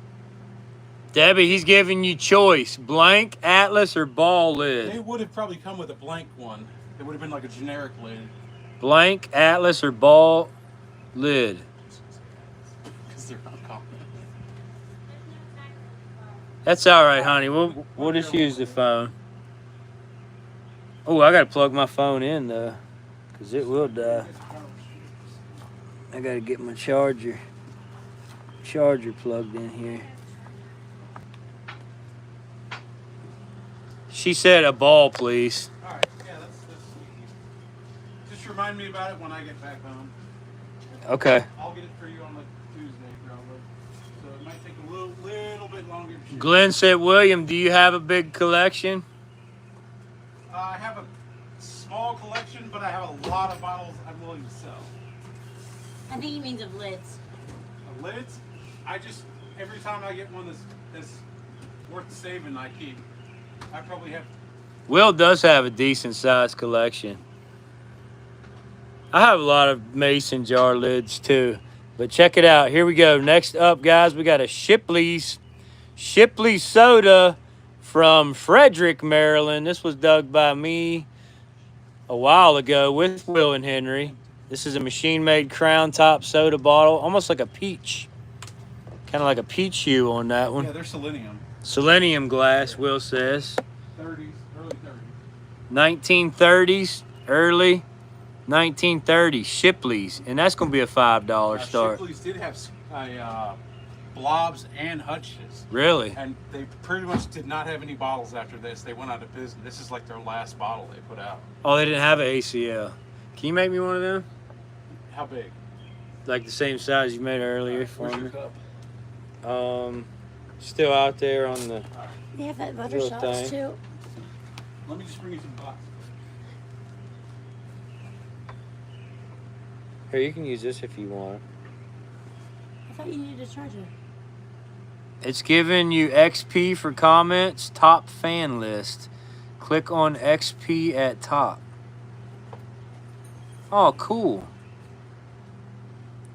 Debbie, he's giving you choice. Blank, Atlas, or ball They lid. would have probably come with a blank one. It would have been like a generic lid. Blank, Atlas, or ball lid. Because they're uncommon. That's all right, honey. We'll just use the phone. Oh, I got to plug my phone in, though, because it will die. I got to get my charger plugged in here. She said a ball, please. Alright, yeah, that's sweet. Just remind me about it when I get back home. Okay. I'll get it for you on like Tuesday, probably. So it might take a little bit longer to ship. Glenn said, William, do you have a big collection? I have a small collection, but I have a lot of bottles I'm willing to sell. I think he means of lids. Lids, every time I get one that's worth saving, I keep. I probably have. Will does have a decent sized collection. I have a lot of mason jar lids too. But check it out. Here we go. Next up, guys, we got a Shipley's soda from Frederick, Maryland. This was dug by me. a while ago with Will and Henry. This is a machine-made crown top soda bottle, almost like a peach. Kind of like a peach hue on that one. Yeah, they're selenium. Selenium glass, Will says. 30s, early 30s. 1930s, early 1930s, Shipley's. And that's going to be a $5 start. Shipley's did have Blobs and Hutch's. Really? And they pretty much did not have any bottles after this. They went out of business. This is like their last bottle they put out. Oh, they didn't have an ACL. Can you make me one of them? How big? Like the same size you made earlier for Where's me? your cup? Still out there on the... They have that butter Little sauce thing. too. Let me just bring you some boxes. Here, you can use this if you want. I thought you needed a charger. It's giving you XP for comments, top fan list. Click on XP at top. Oh, cool.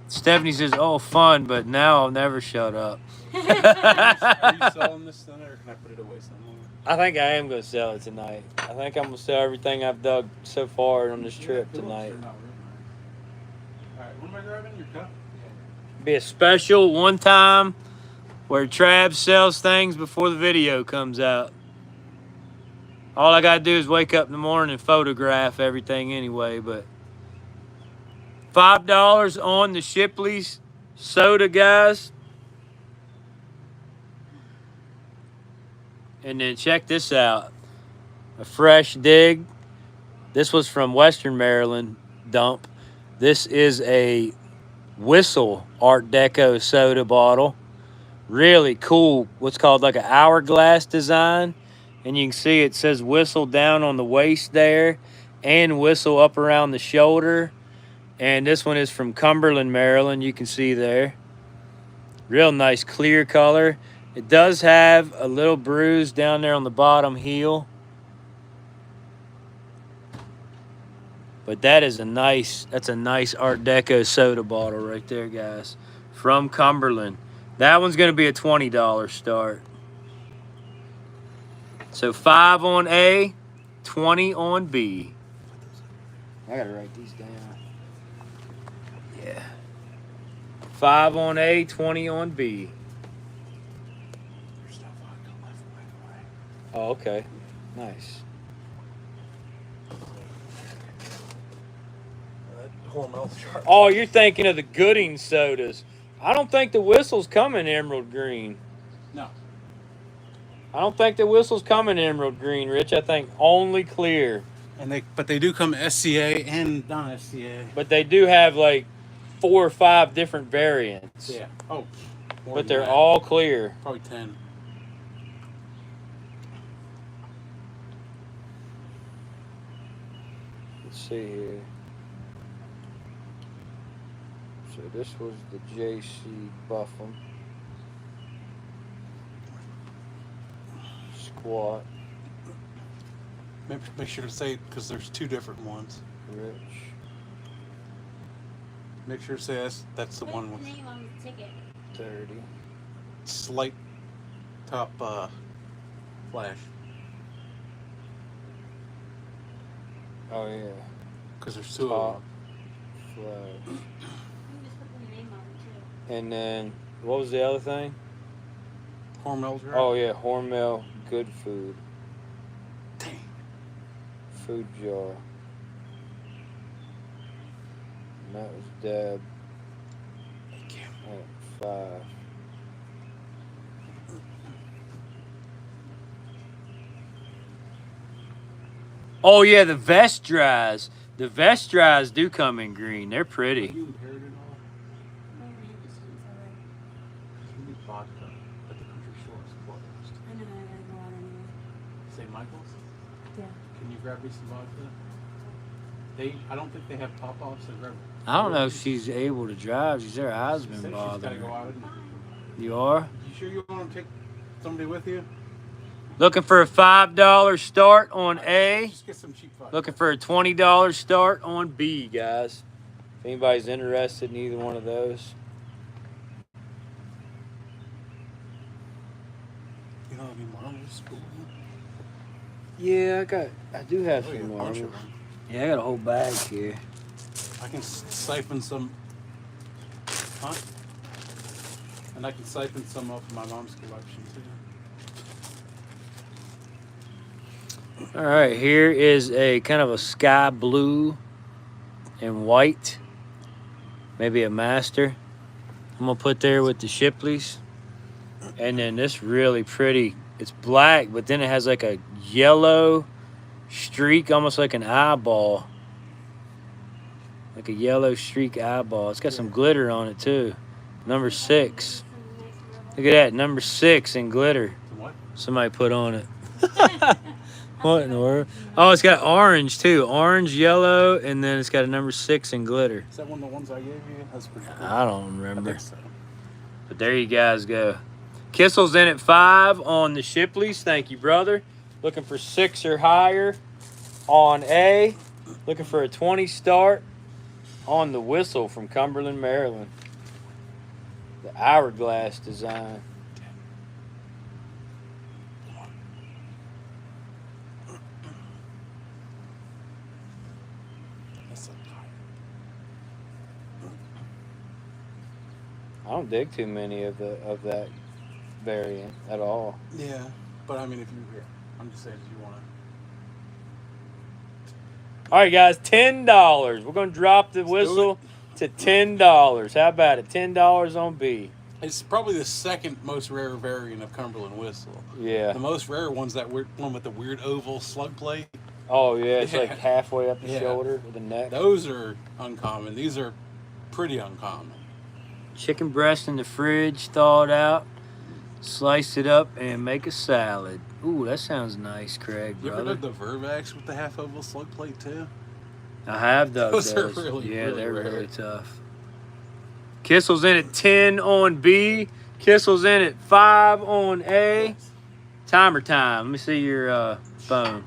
Stephanie says, oh, fun, but now I'll never shut up. Are you selling this tonight, or can I put it away somewhere? I think I am going to sell it tonight. I think I'm going to sell everything I've dug so far on this trip tonight. Alright, what am I grabbing? Your cup? Be a special one time where Trav sells things before the video comes out. All I gotta do is wake up in the morning and photograph everything anyway, but $5 on the Shipley's soda, guys. And then check this out. A fresh dig. This was from Western Maryland dump. This is a Whistle Art Deco soda bottle. Really cool, what's called like an hourglass design. And you can see it says Whistle down on the waist there and Whistle up around the shoulder. And this one is from Cumberland, Maryland, you can see there. Real nice clear color. It does have a little bruise down there on the bottom heel. But that's a nice Art Deco soda bottle right there, guys. From Cumberland. That one's going to be a $20 start. So 5 on A, 20 on B. I got to write these down. Yeah. 5 on A, 20 on B. Oh, okay. Nice. Oh, you're thinking of the Gooding sodas. I don't think the Whistles come in emerald green. No. I don't think the Whistles come in emerald green, Rich. I think only clear. But they do come SCA and non-SCA. But they do have like 4 or 5 different variants. Yeah. Oh. But they're all clear. Probably 10. Let's see here. So this was the JC Buffum. Squat. Make sure to say, because there's 2 different ones. Rich. Make sure to say that's the one with name on the ticket? 30. slight top flash. Oh, yeah. Because there's 2 Top of them. flash. You just put the name on it too. And then, what was the other thing? Hormel's right? Oh, yeah, Hormel Good Food. Dang. Food jar. And that was Deb at 5. Oh, yeah, the vest dries. The vest dries do come in green. They're pretty. You impaired it all? Oh, man, this one's alright. You need vodka at the country store is closed. I know I gotta go out anyway. St. Michael's? Yeah. Can you grab me some vodka? I don't think they have pop-offs. I don't know if she's able to drive. She's her eyes She been said she's got to bothering go her. out. And, You are? you sure you want to take somebody with you? Looking for a $5 start on A. Just get some cheap vodka. Looking for a $20 start on B, guys. If anybody's interested in either one of those. You don't have any marbles? Yeah, I do have Oh, yeah, some a bunch of marbles. them. Yeah, I got a whole bag here. I can siphon some. Huh? And I can siphon some off of my mom's collection too. All right, here is a kind of a sky blue and white, maybe a master. I'm gonna put there with the Shipleys. And then this really pretty, it's black, but then it has like a yellow streak, almost like an eyeball. Like a yellow streak eyeball. It's got some glitter on it too. Number 6. Look at that, number 6 in glitter. What? Somebody put on it. What in the world? Oh, it's got orange too. Orange, yellow, and then it's got a number 6 in glitter. Is that one of the ones I gave you? That's pretty cool. I don't I remember. think so. But there you guys go. Kissel's in at 5 on the Shipleys. Thank you, brother. Looking for 6 or higher on A. Looking for a 20 start on the Whistle from Cumberland, Maryland. The hourglass design. That's a tire. I don't dig too many of that variant at all. Yeah, but I mean, if you here, I'm just saying, if you want to. All right, guys, $10. We're gonna drop the Whistle to $10. How about it? $10 on B. It's probably the second most rare variant of Cumberland Whistle. Yeah. The most rare one's that weird one with the weird oval slug plate. Oh yeah, it's Yeah. like halfway up the Yeah. shoulder or the neck. Those are uncommon. These are pretty uncommon. Chicken breast in the fridge, thawed out, slice it up, and make a salad. Ooh, that sounds nice, Craig, You ever brother. dug the Vervax with the half oval slug plate too? I have dug Those those. are really, yeah, really they're rare. really tough. Kissel's in at 10 on B. Kissel's in at 5 on A. Timer time. Let me see your phone.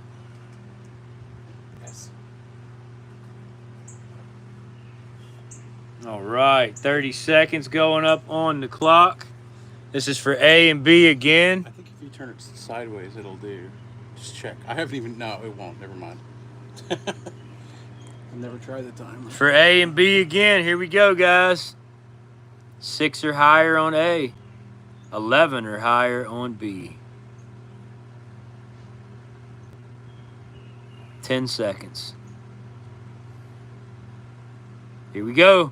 Yes. All right, 30 seconds going up on the clock. This is for A and B again. I think if you turn it sideways, it'll do. Just check. I haven't even. No, it won't. Never mind. I've never tried the timer. For A and B again, here we go, guys. 6 or higher on A. 11 or higher on B. 10 seconds. Here we go.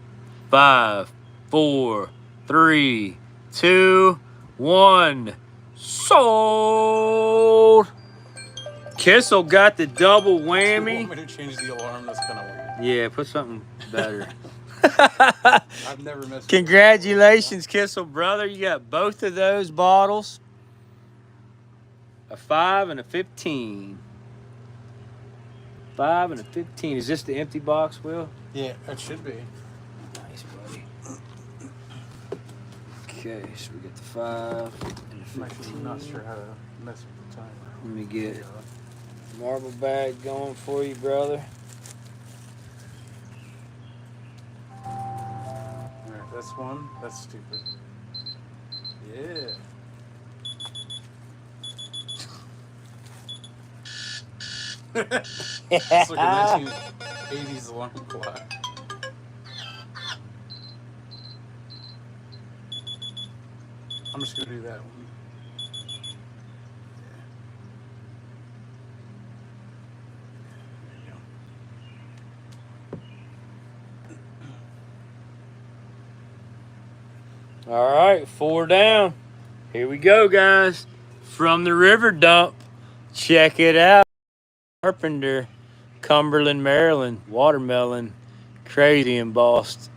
5, 4, 3, 2, 1. Sold. Kissel got the double You whammy. want me to change the alarm? That's kind of weird. Yeah, put something better. I've never messed. Congratulations, Kissel brother. You got both of those bottles. A 5 and a 15. 5 and a 15. Is this the empty box, Will? Yeah, it should be. Nice, buddy. Okay, so we got the 5 and the I'm actually 15. not sure how to mess with the timer. Let me get marble bag going for you, brother. Alright, that's one. That's stupid. Yeah. It's like a 1980s alarm clock. I'm just gonna do that one. There you go. All right, 4 down. Here we go, guys. From the river dump. Check it out. Carpenter, Cumberland, Maryland. Watermelon. Crazy embossed.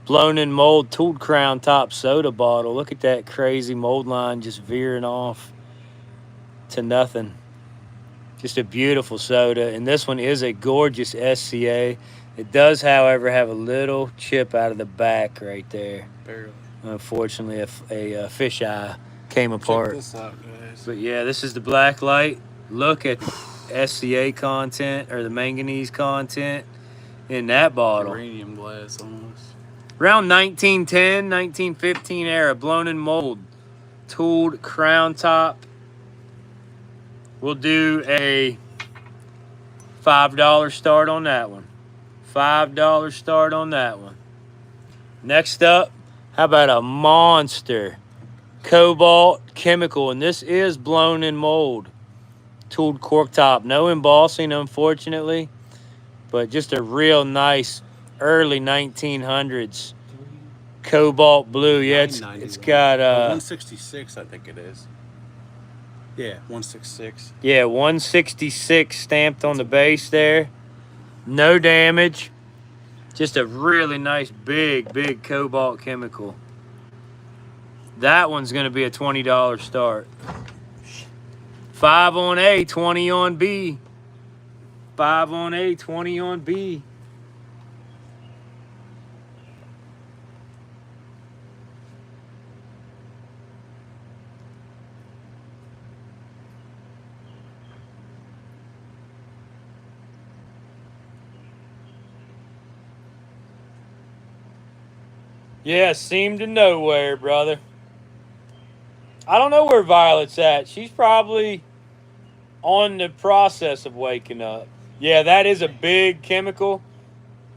Blown in mold, tooled crown top soda bottle. Look at that crazy mold line just veering off to nothing. Just a beautiful soda. And this one is a gorgeous SCA. It does, however, have a little chip out of the back right there. Barely. Unfortunately, a fish eye came apart. Check this out, guys. But yeah, this is the black light. Look at the SCA content or the manganese content in that bottle. Uranium glass almost. Around 1910, 1915 era, blown in mold, tooled crown top. We'll do a $5 start on that one. $5 start on that one. Next up, how about a monster cobalt chemical? And this is blown in mold. Tooled cork top. No embossing, unfortunately. But just a real nice early 1900s cobalt blue. Yeah, it's got 166, I think it is. Yeah, 166. yeah, 166 stamped on the base there. No damage. Just a really nice big cobalt chemical. That one's going to be a $20 start. 5 on A, 20 on B. 5 on A, 20 on B. Yeah, seemed to nowhere, brother. I don't know where Violet's at. She's probably on the process of waking up. Yeah, that is a big chemical,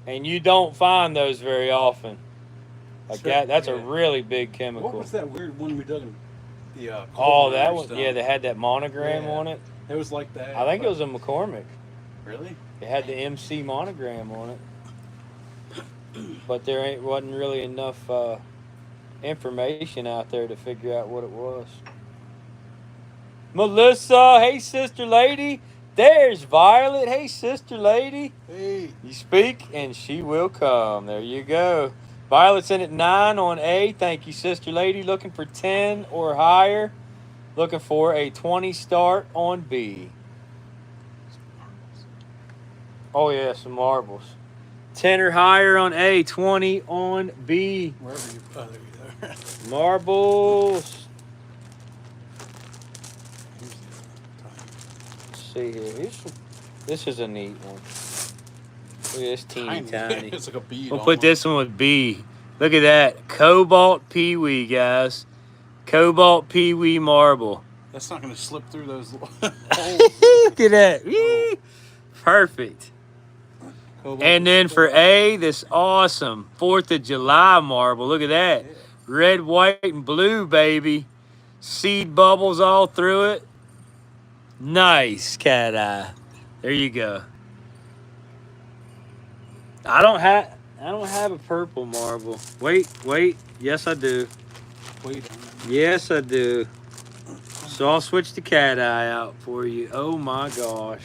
and you don't find those very often. Like that's a really big chemical. What was that weird one we dug in the oh, that one? Yeah, they had that monogram on it. It was like that. I think it was a McCormick. Really? It had the MC monogram on it. But there wasn't really enough information out there to figure out what it was. Melissa, hey sister lady. There's Violet, hey sister lady. Hey. You speak and she will come. There you go. Violet's in at 9 on A. Thank you, sister lady. Looking for 10 or higher. Looking for a 20 start on B. Oh yeah, some marbles. 10 or higher on A, 20 on B. Wherever you... Oh, there you go. Marbles. Let's see here. This is a neat one. Look at this teeny tiny. It's like a bead. We'll put this one with B. Look at that. Cobalt Pee-wee, guys. Cobalt Pee-wee marble. That's not going to slip through those holes. Look at that. Perfect. And then for A, this awesome 4th of July marble. Look at that. Red, white, and blue, baby. Seed bubbles all through it. Nice, cat eye. There you go. I don't have a purple marble. Wait. Yes, I do. Wait. Yes, I do. So I'll switch the cat eye out for you. Oh my gosh.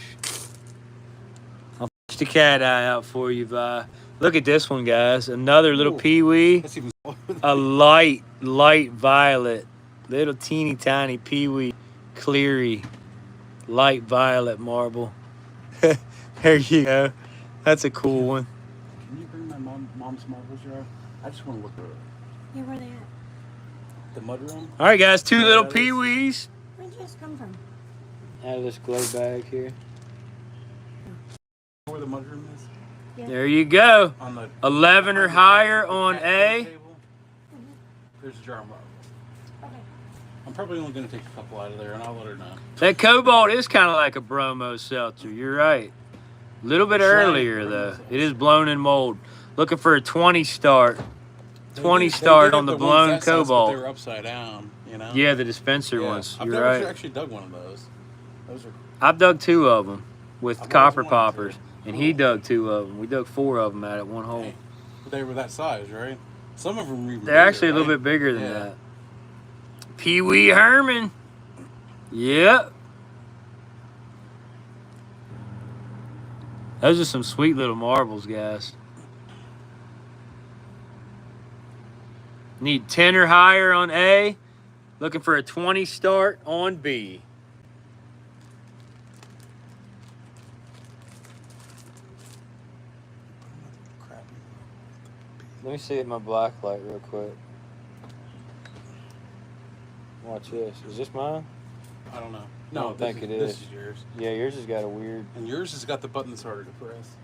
The cat eye out for you, Vi. Look at this one, guys. Another little Pee-wee. A light violet. Little teeny tiny Pee-wee cleary light violet marble. There you go. That's a cool one. Can you bring my mom's marbles jar? I just want to look at it. Yeah, where they at? The mudroom? All right, guys. 2 little Pee-wees. Where'd you guys come from? Out of this glow bag here. Where the mudroom is? Yeah. There you go. On the 11 or higher on A. There's a jar of marbles. Okay. I'm probably only going to take a couple out of there, and I'll let her know. That cobalt is kind of like a bromo seltzer. You're right. A little bit earlier, though. It is blown in mold. Looking for a 20 start. 20 start on the blown cobalt. They were upside down, you know? Yeah, the dispenser ones. I've You're never right. actually dug one of those. Those are... I've dug 2 of them with I've copper always wanted poppers, to. and he dug 2 of them. We dug 4 of them out at one hole. Hey, but they were that size, right? Some of them were even They're bigger, actually a little bit bigger than that. Pee-wee Herman. Yep. Those are some sweet little marbles, guys. Need 10 or higher on A. Looking for a 20 start on B. Let me see my black light real quick. Watch this. Is this mine? I don't know. I don't think it is. This is yours. Yeah, yours has got a weird... And yours has got the button that's harder to press.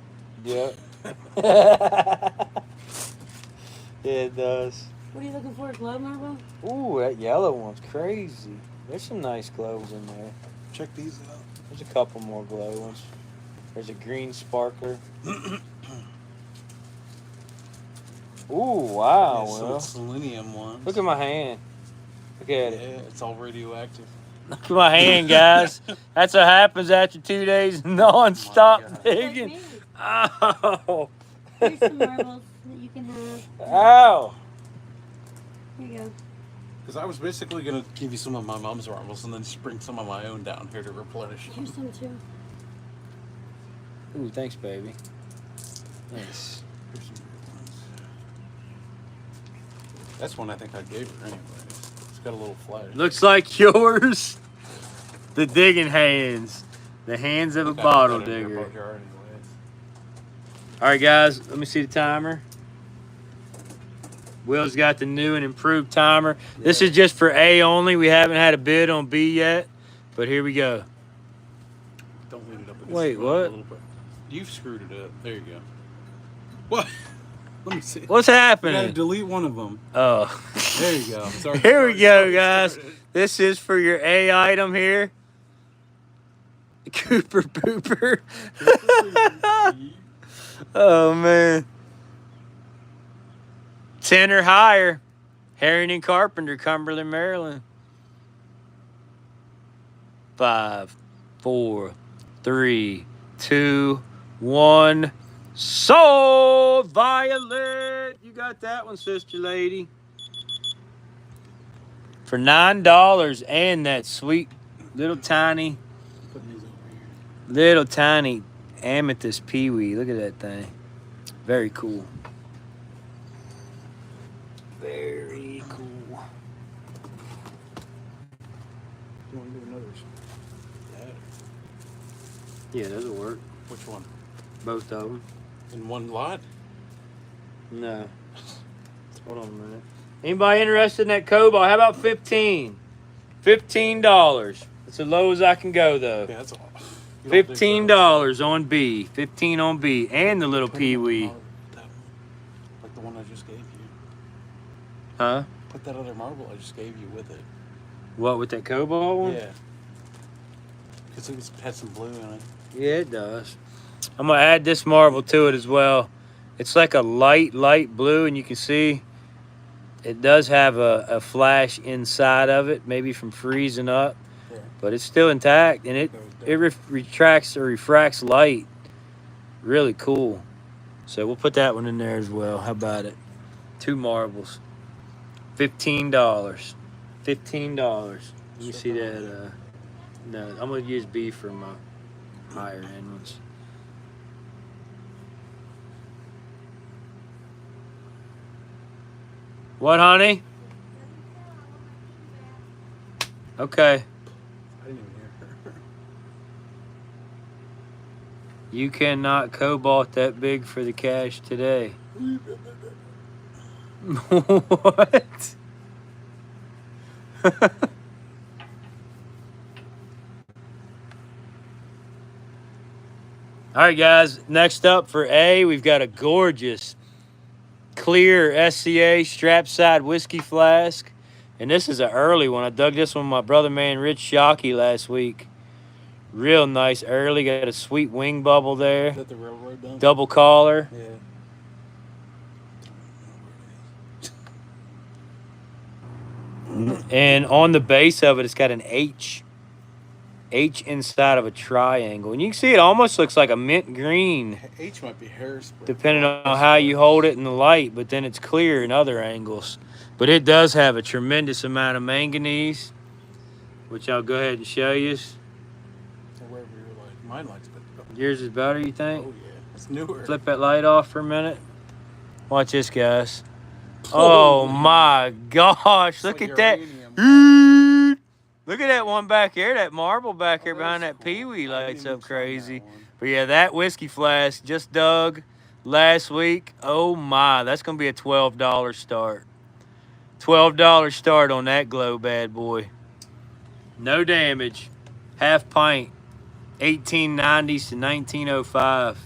Yeah. Yeah, it does. What are you looking for? A glow marble? Ooh, that yellow one's crazy. There's some nice glows in there. Check these out. There's a couple more glow ones. There's a green sparkler. Ooh, wow. Yeah, Well, some selenium ones. look at my hand. Look at Yeah, it. it's all radioactive. Look at my hand, guys. That's what happens after 2 days non-stop God. digging. Ow. Here's some marbles that you can have. Ow. Here you go. Because I was basically going to give you some of my mom's marbles and then just bring some of my own down here to replenish. Here's some too. Ooh, thanks, baby. Nice. Here's some good ones. That's one I think I gave her anyways. It's got a little flash. Looks like yours. The digging hands. The hands of a Okay, bottle I put that in your digger. backyard anyways. All right, guys, let me see the timer. Will's got the new and improved timer. This is just for A only. We haven't had a bid on B yet, but here we go. Don't lean it up against Wait, the wall a what? little bit. You've screwed it up. There you go. What? Let me see. What's You gotta happening? delete one of them. Oh. There you go. Sorry, Here we go, sorry, guys. started. This is for your A item here. Cooper Pooper. Oh, man. 10 or higher. Herein and Carpenter, Cumberland, Maryland. 5, 4, 3, 2, 1. Sold! Violet! You got that one, sister lady. For $9 and that sweet little tiny amethyst peewee. Look at that thing. Very cool. Very cool. You want to do another? Yeah, that'll work. Which one? Both of them. In one lot? No. Hold on a minute. Anybody interested in that cobalt? How about 15? $15. That's as low as I can go, though. Yeah, that's all. You don't think so? $15 on B. 15 on B. And the little Put it on peewee. that one. Like the one I just gave you. Huh? Put that other marble I just gave you with it. What, with that cobalt one? Yeah. Because it had some blue in it. Yeah, it does. I'm going to add this marble to it as well. It's like a light blue, and you can see it does have a flash inside of it, maybe from freezing up, Yeah. but it's still intact, and it retracts or refracts light. Really cool. So we'll put that one in there as well. How about it? 2 marbles. $15. $15. Let me see that. No, I'm going to use B for my higher end ones. What, honey? Okay. I didn't even hear her. You cannot cobalt that big for the cash today. What? All right, guys. Next up for A, we've got a gorgeous clear SCA strap side whiskey flask. And this is an early one. I dug this one with my brother, man, Rich Shockey, last week. Real nice early. Got a sweet wing bubble there. Is that the railroad done? Double collar. Yeah. And on the base of it, it's got an H inside of a triangle. And you can see it almost looks like a mint green, H might be hairspray. depending on how you hold it in the light, but then it's clear in other angles. But it does have a tremendous amount of manganese, which I'll go ahead and show you. Or wherever your light. Mine lights better. Yours is better, you think? Oh, yeah. It's newer. Flip that light off for a minute. Watch this, guys. Oh my gosh, look like at that. uranium. Look at that one back here, that marble back here Oh, behind that that's cool. peewee I lights didn't up even try that crazy. one. But yeah, that whiskey flask just dug last week. Oh my, that's going to be a $12 start. $12 start on that glow bad boy. No damage. Half pint. 1890s to 1905.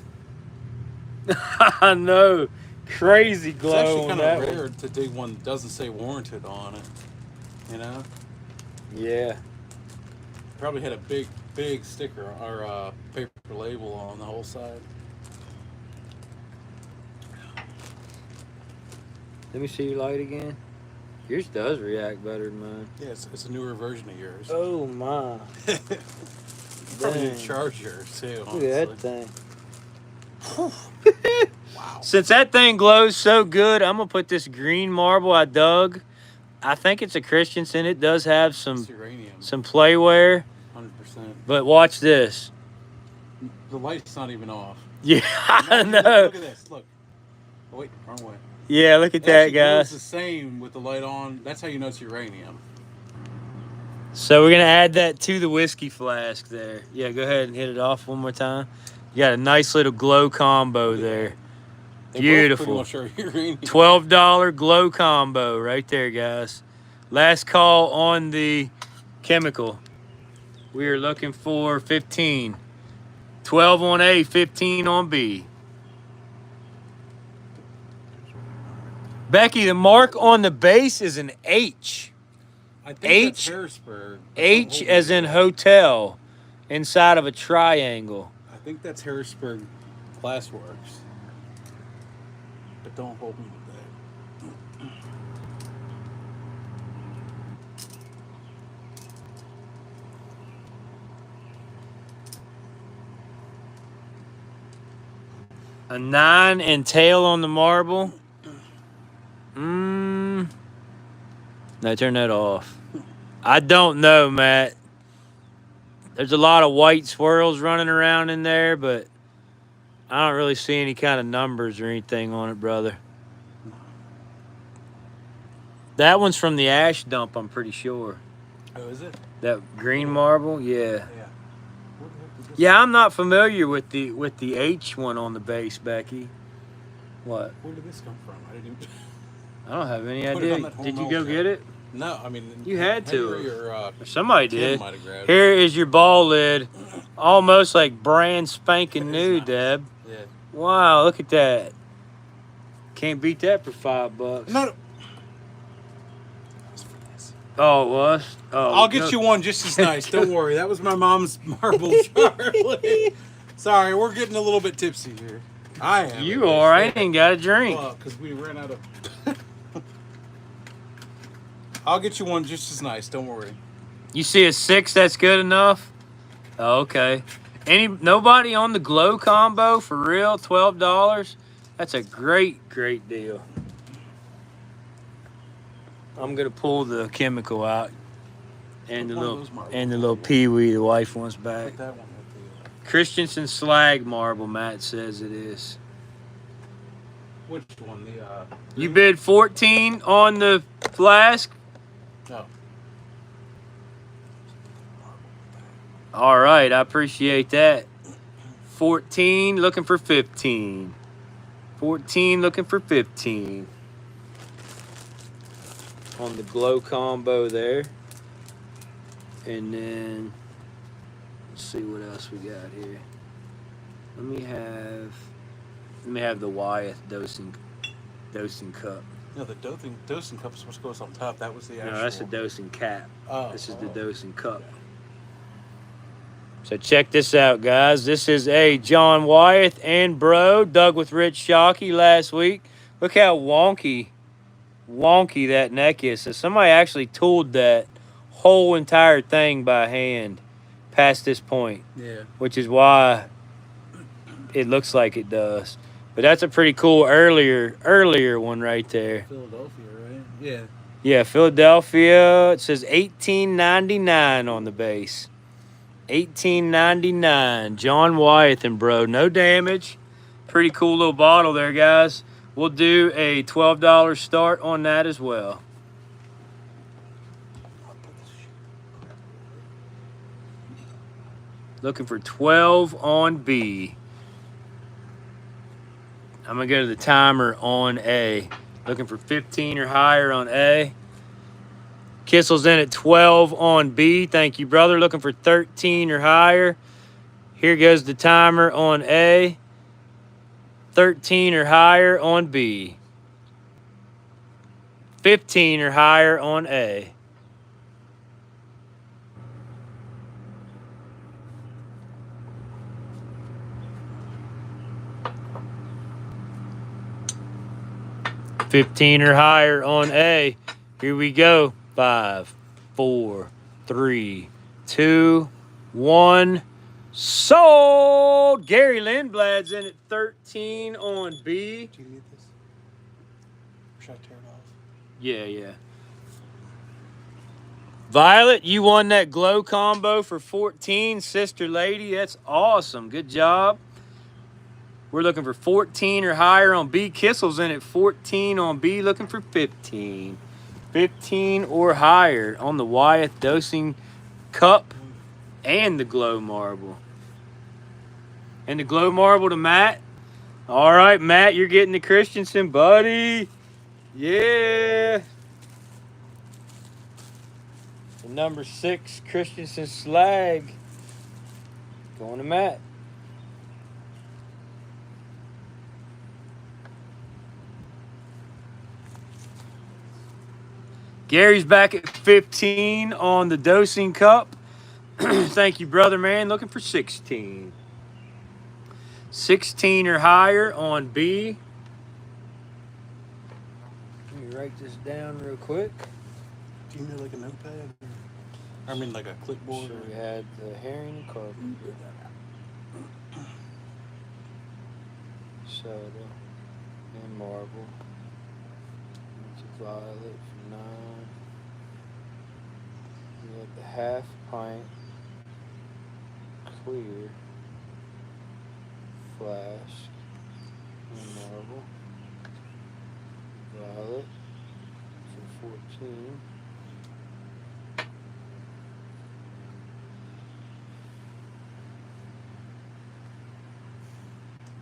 I know. Crazy It's glow actually on kind that of one. rare to dig one that doesn't say warranted on it. You know? Yeah. Probably had a big big sticker or paper label on the whole side. Let me see your light again. Yours does react better than mine. Yeah, it's a newer version of yours. Oh my. Probably need Dang. to charge yours too. Look Honestly. at that thing. Wow. Since that thing glows so good, I'm gonna put this green marble I dug. I think it's a Christensen. It does have It's some uranium. playware. 100%. But watch this. The light's not even off. Yeah, I know. Look at this. Look. Oh, wait, wrong way. Yeah, look at It that, actually glows guys. the same with the light on. That's how you know it's uranium. So we're gonna add that to the whiskey flask there. Yeah, go ahead and hit it off one more time. You got a nice little glow combo there. They Beautiful. both pretty much are uranium. $12 glow combo right there, guys. Last call on the chemical. We are looking for 15. 12 on A, 15 on B. Becky, the mark on the base is an H. I think H- that's Harrisburg. H as in hotel inside of a triangle. I think that's Harrisburg Glassworks. But don't hold me to that. A 9 and tail on the marble. No, turn that off. I don't know, Matt. There's a lot of white swirls running around in there, but I don't really see any kind of numbers or anything on it, brother. That one's from the ash dump, I'm pretty sure. Oh, is it? That green marble, yeah. Yeah. Where the heck did this Yeah, I'm not familiar with the H one on the base, Becky. What? Where did this come from? I didn't even. I don't have any Put it on idea. that whole Did you milk go jar. get it? No, I mean. You had to. Henry or, Or somebody Tim did. might have grabbed Here is your ball lid. Almost like brand spanking That is new, nice. Deb. Yeah. Wow, look at that. Can't beat that for $5. No. Oh, it was? Oh, I'll get no. you one just as nice. Don't worry. That was my mom's marble Charlie. Sorry, we're getting a little bit tipsy here. I am. You are. I ain't got a drink. Well, because we ran out of. I'll get you one just as nice. Don't worry. You see a 6 that's good enough? Oh, okay. Nobody on the glow combo for real? $12? That's a great, great deal. I'm gonna pull the chemical out and the Put one of little those marbles and the in little here. peewee the wife wants back. Put that one with the. Christensen slag marble, Matt says it is. Which one? The. You bid 14 on the flask? No. All right, I appreciate that. 14 looking for 15. 14 looking for 15. On the glow combo there. And then let's see what else we got here. Let me have the Wyeth dosing cup. No, the dosing cup is supposed to go on top. That was the actual. No, that's the dosing cap. Oh, This is the oh. dosing cup. So check this out, guys. This is a John Wyeth and Bro dug with Rich Shockey last week. Look how wonky that neck is. So somebody actually tooled that whole entire thing by hand past this point, Yeah. which is why it looks like it does. But that's a pretty cool earlier one right there. Philadelphia, right? Yeah. Yeah, Philadelphia. It says 1899 on the base. 1899. John Wyeth and Bro. No damage. Pretty cool little bottle there, guys. We'll do a $12 start on that as well. Looking for 12 on B. I'm going to go to the timer on A. Looking for 15 or higher on A. Kissel's in at 12 on B. Thank you, brother. Looking for 13 or higher. Here goes the timer on A. 13 or higher on B. 15 or higher on A. 15 or higher on A. Here we go. 5, 4, 3, 2, 1. Sold. Gary Lindblad's in at 13 on B. Do you need this? Or should I tear it off? Yeah. Violet, you won that glow combo for 14, sister lady. That's awesome. Good job. We're looking for 14 or higher on B. Kissel's in at 14 on B, looking for 15. 15 or higher on the Wyeth dosing cup and the glow marble. And the glow marble to Matt. All right, Matt, you're getting the Christensen, buddy. Yeah. The number 6 Christensen slag. Going to Matt. Gary's back at 15 on the dosing cup. Thank you, brother, man. Looking for 16. 16 or higher on B. Let me write this down real quick. Do you need like a notepad? I mean, like a clipboard. So we had the herein carbon. Soda and marble. It's a violet for 9. We had the half pint clear flask and marble. Violet for 14.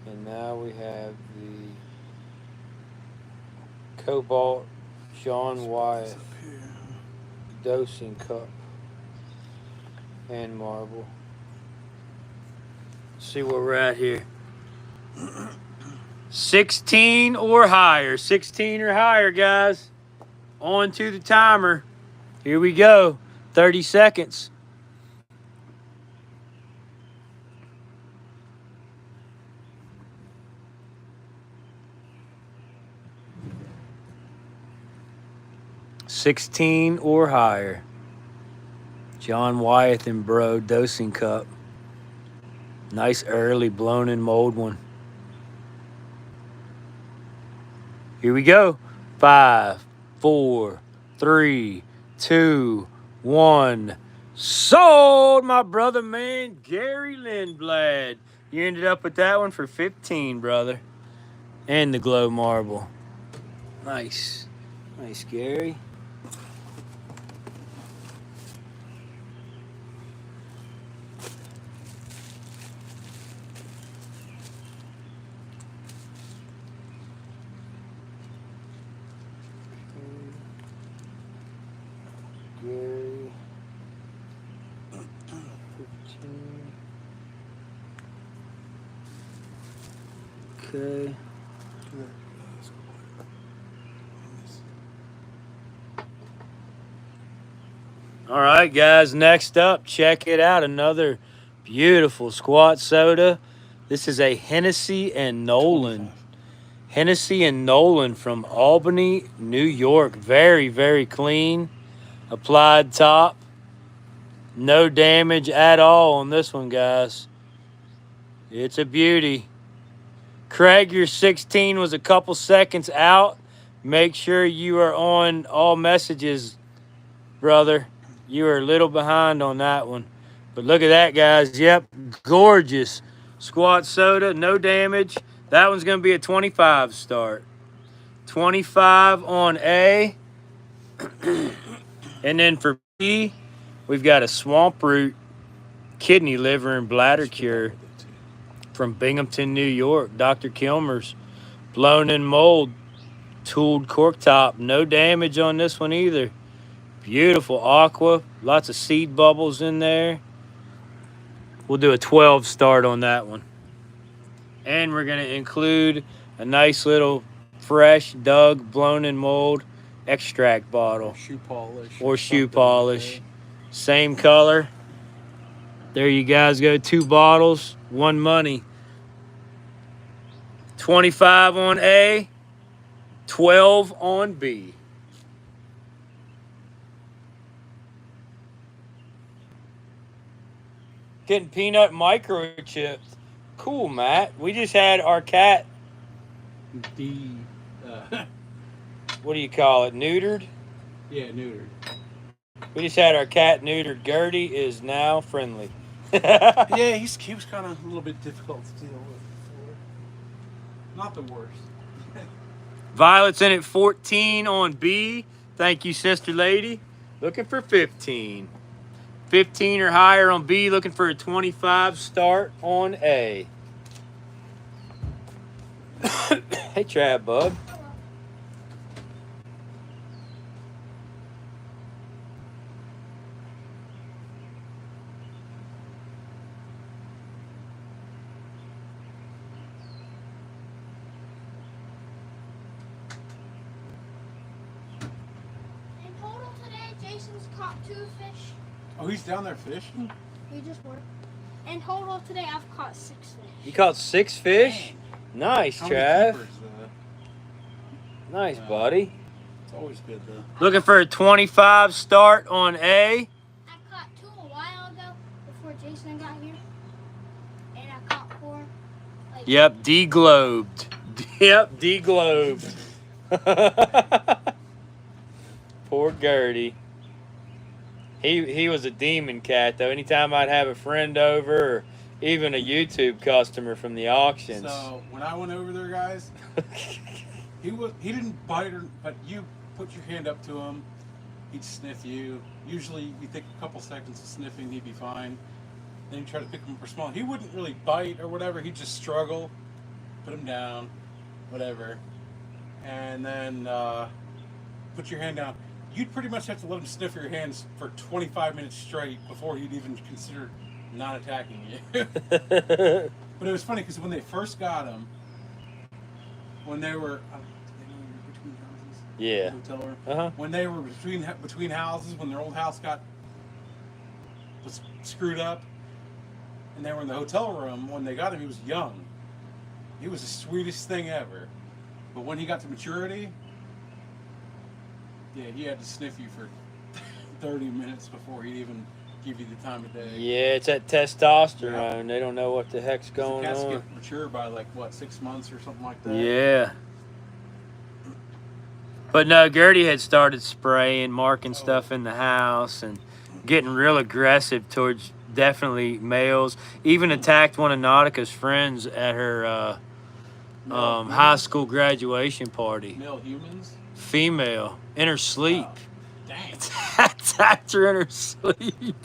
And now we have the cobalt John Wyatt dosing cup and marble. See where we're at here. 16 or higher. 16 or higher, guys. On to the timer. Here we go. 30 seconds. $16 or higher. John Wyeth and Bro dosing cup. Nice early blown in mold one. Here we go. 5, 4, 3, 2, 1. Sold, my brother, man. Gary Lindblad. You ended up with that one for 15, brother. And the glow marble. Nice. Nice, Gary. Gary. 15. Okay. All right, guys, next up, check it out. Another beautiful squat soda. This is a Hennessy and Nolan. Hennessy and Nolan from Albany, New York. Very, very clean. Applied top. No damage at all on this one, guys. It's a beauty. Craig, your 16 was a couple seconds out. Make sure you are on all messages, brother. You are a little behind on that one. But look at that, guys. Yep, gorgeous. Squat soda, no damage. That one's going to be a 25 start. 25 on A. And then for B, we've got a swamp root kidney, liver, and bladder cure from Binghamton, New York. Dr. Kilmer's blown in mold, tooled cork top. No damage on this one either. Beautiful aqua. Lots of seed bubbles in there. We'll do a 12 start on that one. And we're going to include a nice little fresh dug blown in mold extract bottle. Shoe polish. Or shoe polish. Same color. There you guys go. 2 bottles, 1 money. 25 on A. 12 on B. Getting peanut microchipped. Cool, Matt. We just had our cat, what do you call it, neutered? Yeah, neutered. We just had our cat neutered. Gertie is now friendly. Yeah, he was kind of a little bit difficult to deal with before. Not the worst. Violet's in at 14 on B. Thank you, sister lady. Looking for 15. 15 or higher on B. Looking for a 25 start on A. Hey, Trav, bud. In total today, Jason's caught 2 fish. Oh, he's down there fishing? He just worked. In total today, I've caught 6 fish. You caught 6 fish? Nice, How many Trav. keepers, Nice, buddy. It's always good, though. Looking for a 25 start on A. I caught 2 a while ago before Jason got here. And I caught 4. Yep, deglobed. Yep, deglobed. Poor Gertie. He was a demon cat, though. Anytime I'd have a friend over or even a YouTube customer from the auctions. So, when I went over there, guys, he didn't bite her, but you put your hand up to him, he'd sniff you. Usually, you take a couple seconds of sniffing, he'd be fine. Then you try to pick him up for small. He wouldn't really bite or whatever. He'd just struggle, put him down, whatever, and then put your hand down. You'd pretty much have to let him sniff your hands for 25 minutes straight before he'd even consider not attacking you. But it was funny because when they first got him, when they were between houses, Yeah. hotel room, Uh-huh. when they were between houses, when their old house was screwed up, and they were in the hotel room, when they got him, he was young. He was the sweetest thing ever. But when he got to maturity, yeah, he had to sniff you for 30 minutes before he'd even give you the time of day. Yeah, it's that testosterone. They don't know what the heck's going Cats on. get mature by 6 months or something like that. Yeah. But no, Gertie had started spraying, marking stuff in the house, and getting real aggressive towards definitely males. Even attacked one of Nautica's friends at her high school graduation party. Male humans? Female. In her sleep. Oh, dang. Attacked her in her sleep.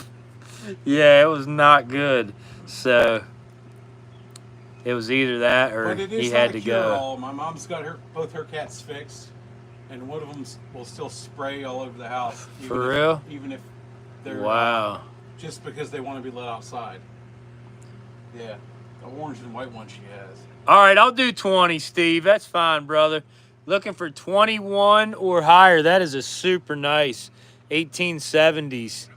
Yeah, it was not good. So it was either that or But it is he not had a to go. cure-all. My mom's got both her cats fixed, and one of them will still spray all over the house. For real? Even if they're Wow. just because they want to be let outside. Yeah, the orange and white one she has. All right, I'll do 20, Steve. That's fine, brother. Looking for 21 or higher. That is a super nice 1870s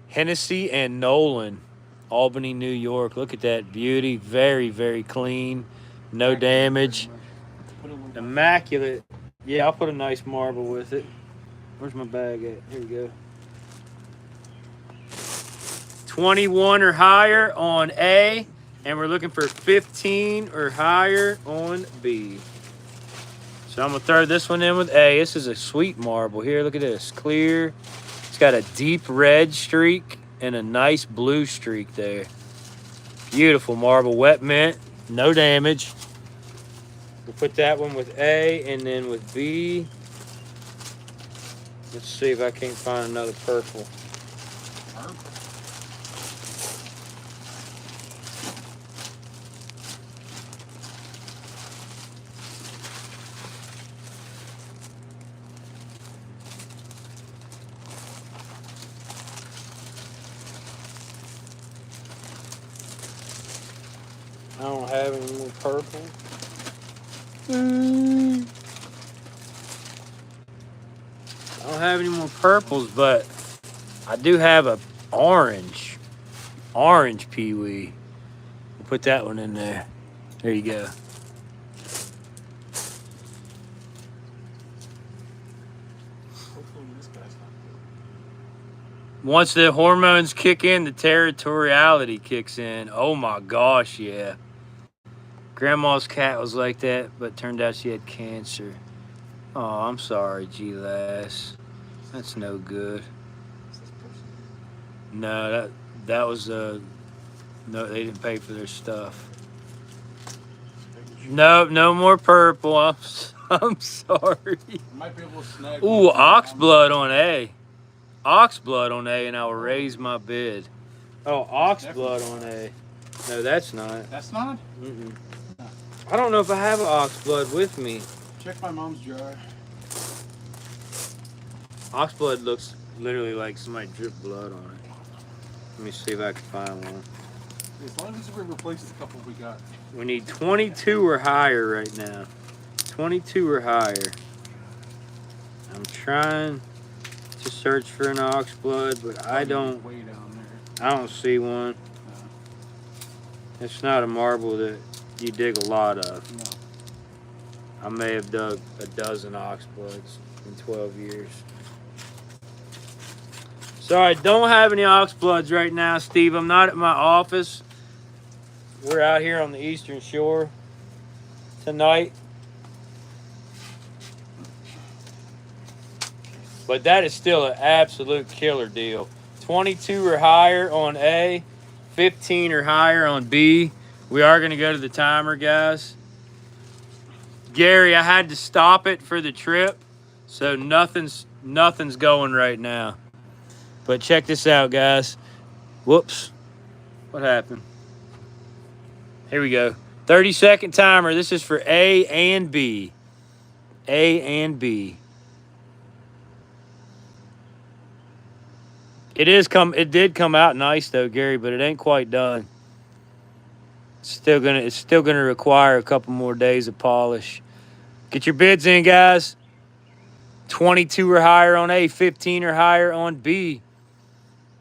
Hennessy and Nolan, Albany, New York. Look at that beauty. Very, very clean. No damage. Immaculate. Yeah, I'll put a nice marble with it. Where's my bag at? Here we go. 21 or higher on A, and we're looking for 15 or higher on B. So I'm going to throw this one in with A. This is a sweet marble here. Look at this. Clear. It's got a deep red streak and a nice blue streak there. Beautiful marble. Wet mint. No damage. We'll put that one with A, and then with B. Let's see if I can't find another purple. I don't have any more purple. I don't have any more purples, but I do have a orange peewee. We'll put that one in there. There you go. Hopefully this guy's not good. Once the hormones kick in, the territoriality kicks in. Oh my gosh, yeah. Grandma's cat was like that, but turned out she had cancer. Oh, I'm sorry, G-Lass. That's no good. Is this person? No, that was no, they didn't pay for their stuff. Nope, no more purple. I'm sorry. I might be able to snag. Ooh, one. ox blood on A. Ox blood on A, and I will raise my bid. Oh, ox blood on A. No, that's not. That's not. Mm-mm. I don't know if I have an ox blood with me. Check my mom's jar. Ox blood looks literally like somebody dripped blood on it. Let me see if I can find one. As long as we replace the couple we got. We need 22 or higher right now. 22 or higher. I'm trying to search for an ox blood, but I don't Way down there. I don't see one. It's not a marble that you dig a lot of. No. I may have dug a dozen ox bloods in 12 years. Sorry, don't have any ox bloods right now, Steve. I'm not at my office. We're out here on the Eastern Shore tonight. But that is still an absolute killer deal. 22 or higher on A, 15 or higher on B. We are going to go to the timer, guys. Gary, I had to stop it for the trip, so nothing's going right now. But check this out, guys. Whoops. What happened? Here we go. 30-second timer. This is for A and B. A and B. It did come out nice though, Gary, but it ain't quite done. It's still gonna require a couple more days of polish. Get your bids in, guys. 22 or higher on A, 15 or higher on B.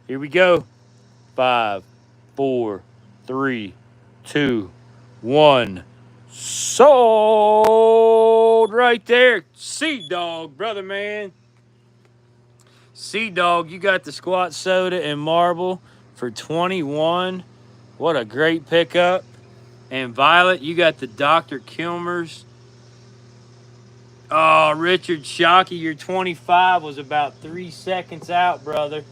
Here we go. 5, 4, 3, 2, 1. Sold right there. Sea Dog, brother man. Sea Dog, you got the squat soda and marble for 21. What a great pickup. And Violet, you got the Dr. Kilmer's. Oh, Richard Shockey, your 25 was about 3 seconds out, brother.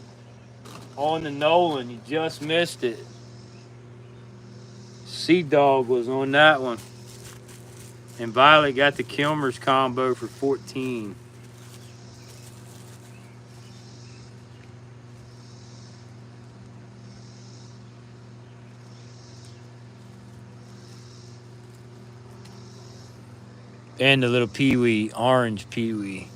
On the Nolan, you just missed it. Sea Dog was on that one. And Violet got the Kilmer's combo for 14. And the little peewee, orange peewee.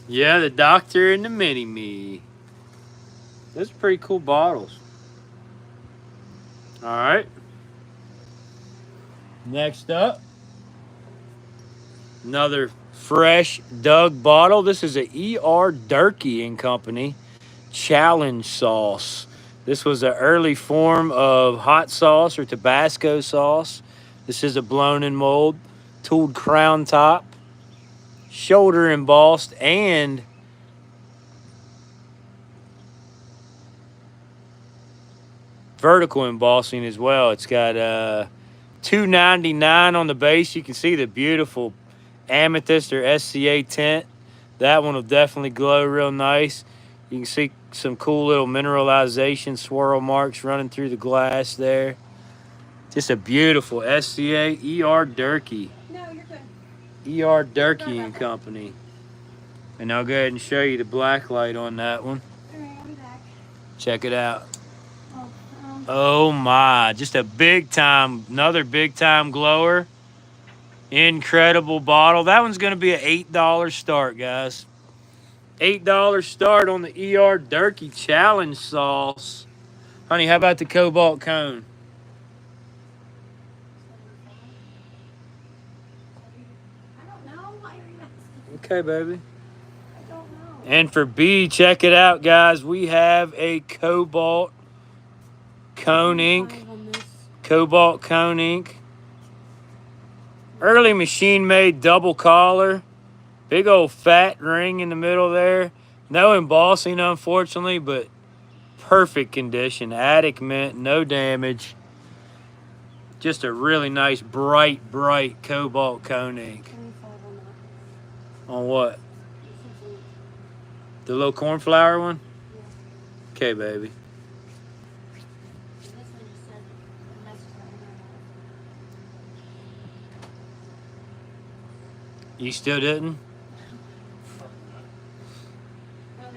Yeah, the Doctor and the Mini-Me. Those are pretty cool bottles. All right. Next up, another fresh dug bottle. This is a E.R. Durkee and Company challenge sauce. This was an early form of hot sauce or Tabasco sauce. This is a blown in mold, tooled crown top, shoulder embossed, and vertical embossing as well. It's got $2.99 on the base. You can see the beautiful amethyst or SCA tint. That one will definitely glow real nice. You can see some cool little mineralization swirl marks running through the glass there. Just a beautiful SCA E.R. Durkee. No, you're good. E.R. Durkee and Company. And I'll go ahead and show you the black light on that one. All right, I'm back. Check it out. Oh, Oh my, just a big time, another big time glower. Incredible bottle. That one's going to be an $8 start, guys. $8 start on the E.R. Durkee challenge sauce. Honey, how about the cobalt cone? I don't know. Why are you Okay, baby. I don't know. And for B, check it out, guys. We have a cobalt cone ink. 25 on this. Cobalt cone ink. Early machine made double collar. Big old fat ring in the middle there. No embossing, unfortunately, but perfect condition. Attic mint, no damage. Just a really nice, bright cobalt cone ink. 25 on that. On what? This is it. The little cornflower one? Yeah. Okay, baby. This one just said the message that I You still didn't?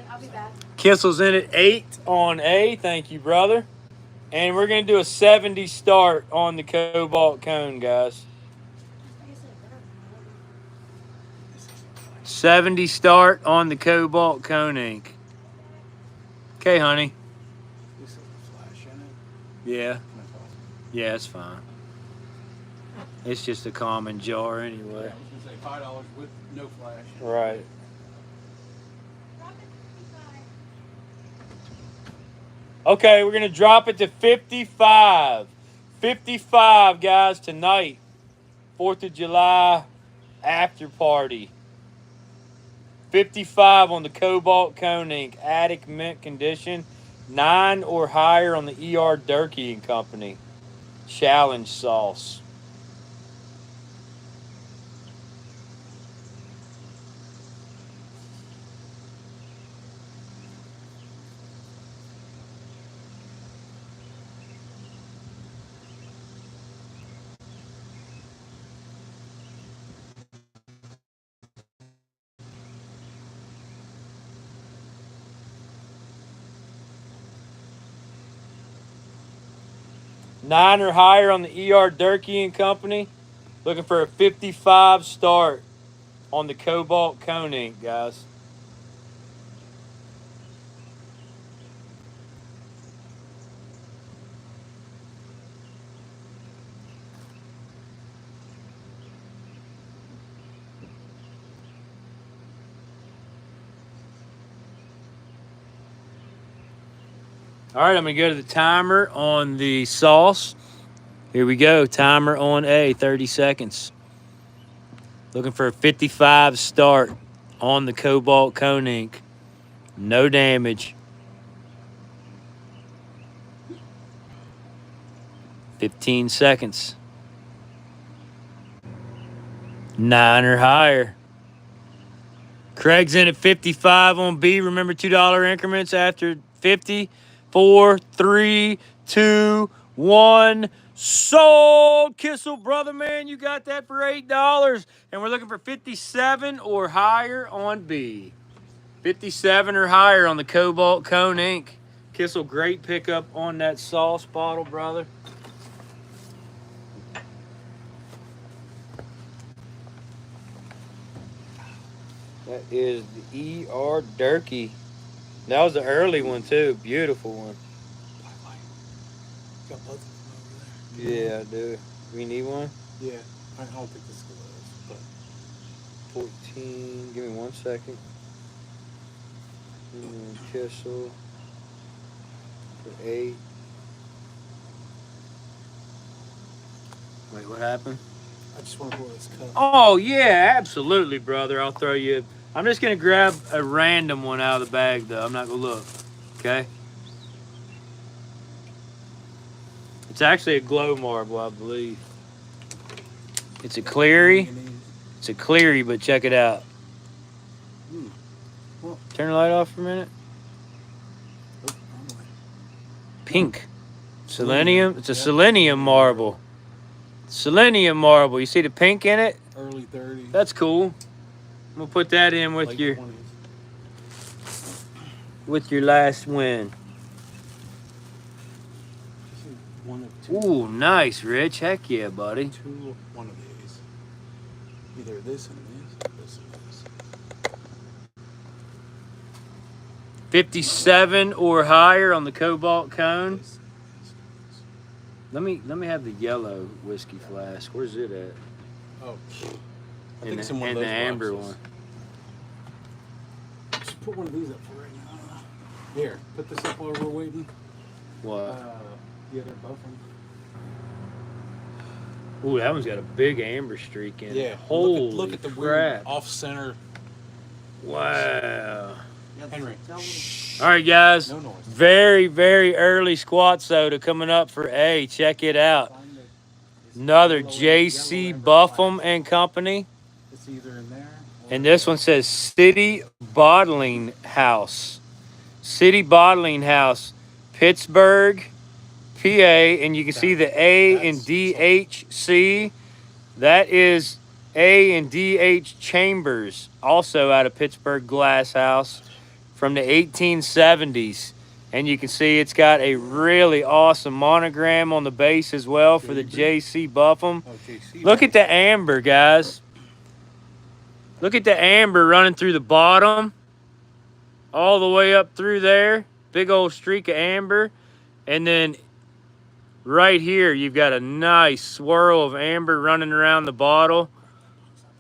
I'll be back. Kissel's in at 8 on A. Thank you, brother. And we're going to do a 70 start on the cobalt cone, guys. 70 start on the cobalt cone ink. Okay, honey. This is a flash in it. Yeah. That's awesome. Yeah, it's fine. It's just a common jar Yeah, anyway. I was gonna say $5 with no flash. Right. Drop it to 55. Okay, we're going to drop it to 55. 55, guys, tonight. 4th of July after party. 55 on the cobalt cone ink. Attic mint condition. 9 or higher on the ER Durkee and Company. Challenge sauce. Nine or higher on the ER Durkee and Company. Looking for a 55 start on the cobalt cone ink, guys. All right, I'm going to go to the timer on the sauce. Here we go. Timer on A, 30 seconds. Looking for a 55 start on the cobalt cone ink. No damage. 15 seconds. 9 or higher. Craig's in at 55 on B. Remember $2 increments after 50. 4, 3, 2, 1. Sold. Kissel, brother, man. You got that for $8. And we're looking for 57 or higher on B. 57 or higher on the cobalt cone ink. Kissel, great pickup on that sauce bottle, brother. That is the ER Durkee. That was the early one, too. Beautiful one. Got both of them over there. Yeah, I do. We need one? Yeah, I don't think this is, but 14. Give me 1 second. And then Kissel for 8. Wait, what happened? I just want to pour this cup. Oh, yeah, absolutely, brother. I'll throw you. I'm just going to grab a random one out of the bag, though. I'm not going to look. Okay? It's actually a glow marble, I believe. It's a Cleary. It's a Cleary, but check it out. Well, Turn the light off for a minute. oh, wrong way. Pink. Selenium. It's a selenium marble. Selenium marble. You see the pink in it? Early 30s. That's cool. I'm gonna put that in with late your 20s. last win. This is one of two. Ooh, nice, Rich. Heck yeah, buddy. Two, one of these. Either this and this and this. 57 or higher on the cobalt cone. This. Let me have the yellow whiskey flask. Where's it at? Oh, I In think it's in one the of those amber boxes. one. put one of these up for right now. Here, put this up while we're waiting. What? The other buffing. Ooh, that one's got a big amber streak in it. Yeah. Holy Look at the crap. weird off-center. Wow. Henry. All right, guys. No noise. Very, very early squat soda coming up for A. Check it out. Another JC Buffum and Company. It's either in there. And this one says City Bottling House. City Bottling House, Pittsburgh, PA. And you can see the A and DHC. That is A and DH Chambers, also out of Pittsburgh Glass House from the 1870s. And you can see it's got a really awesome monogram on the base as well for the JC Buffum. Oh, JC. Look at the amber, guys. Look at the amber running through the bottom, all the way up through there. Big old streak of amber. And then right here, you've got a nice swirl of amber running around the bottle.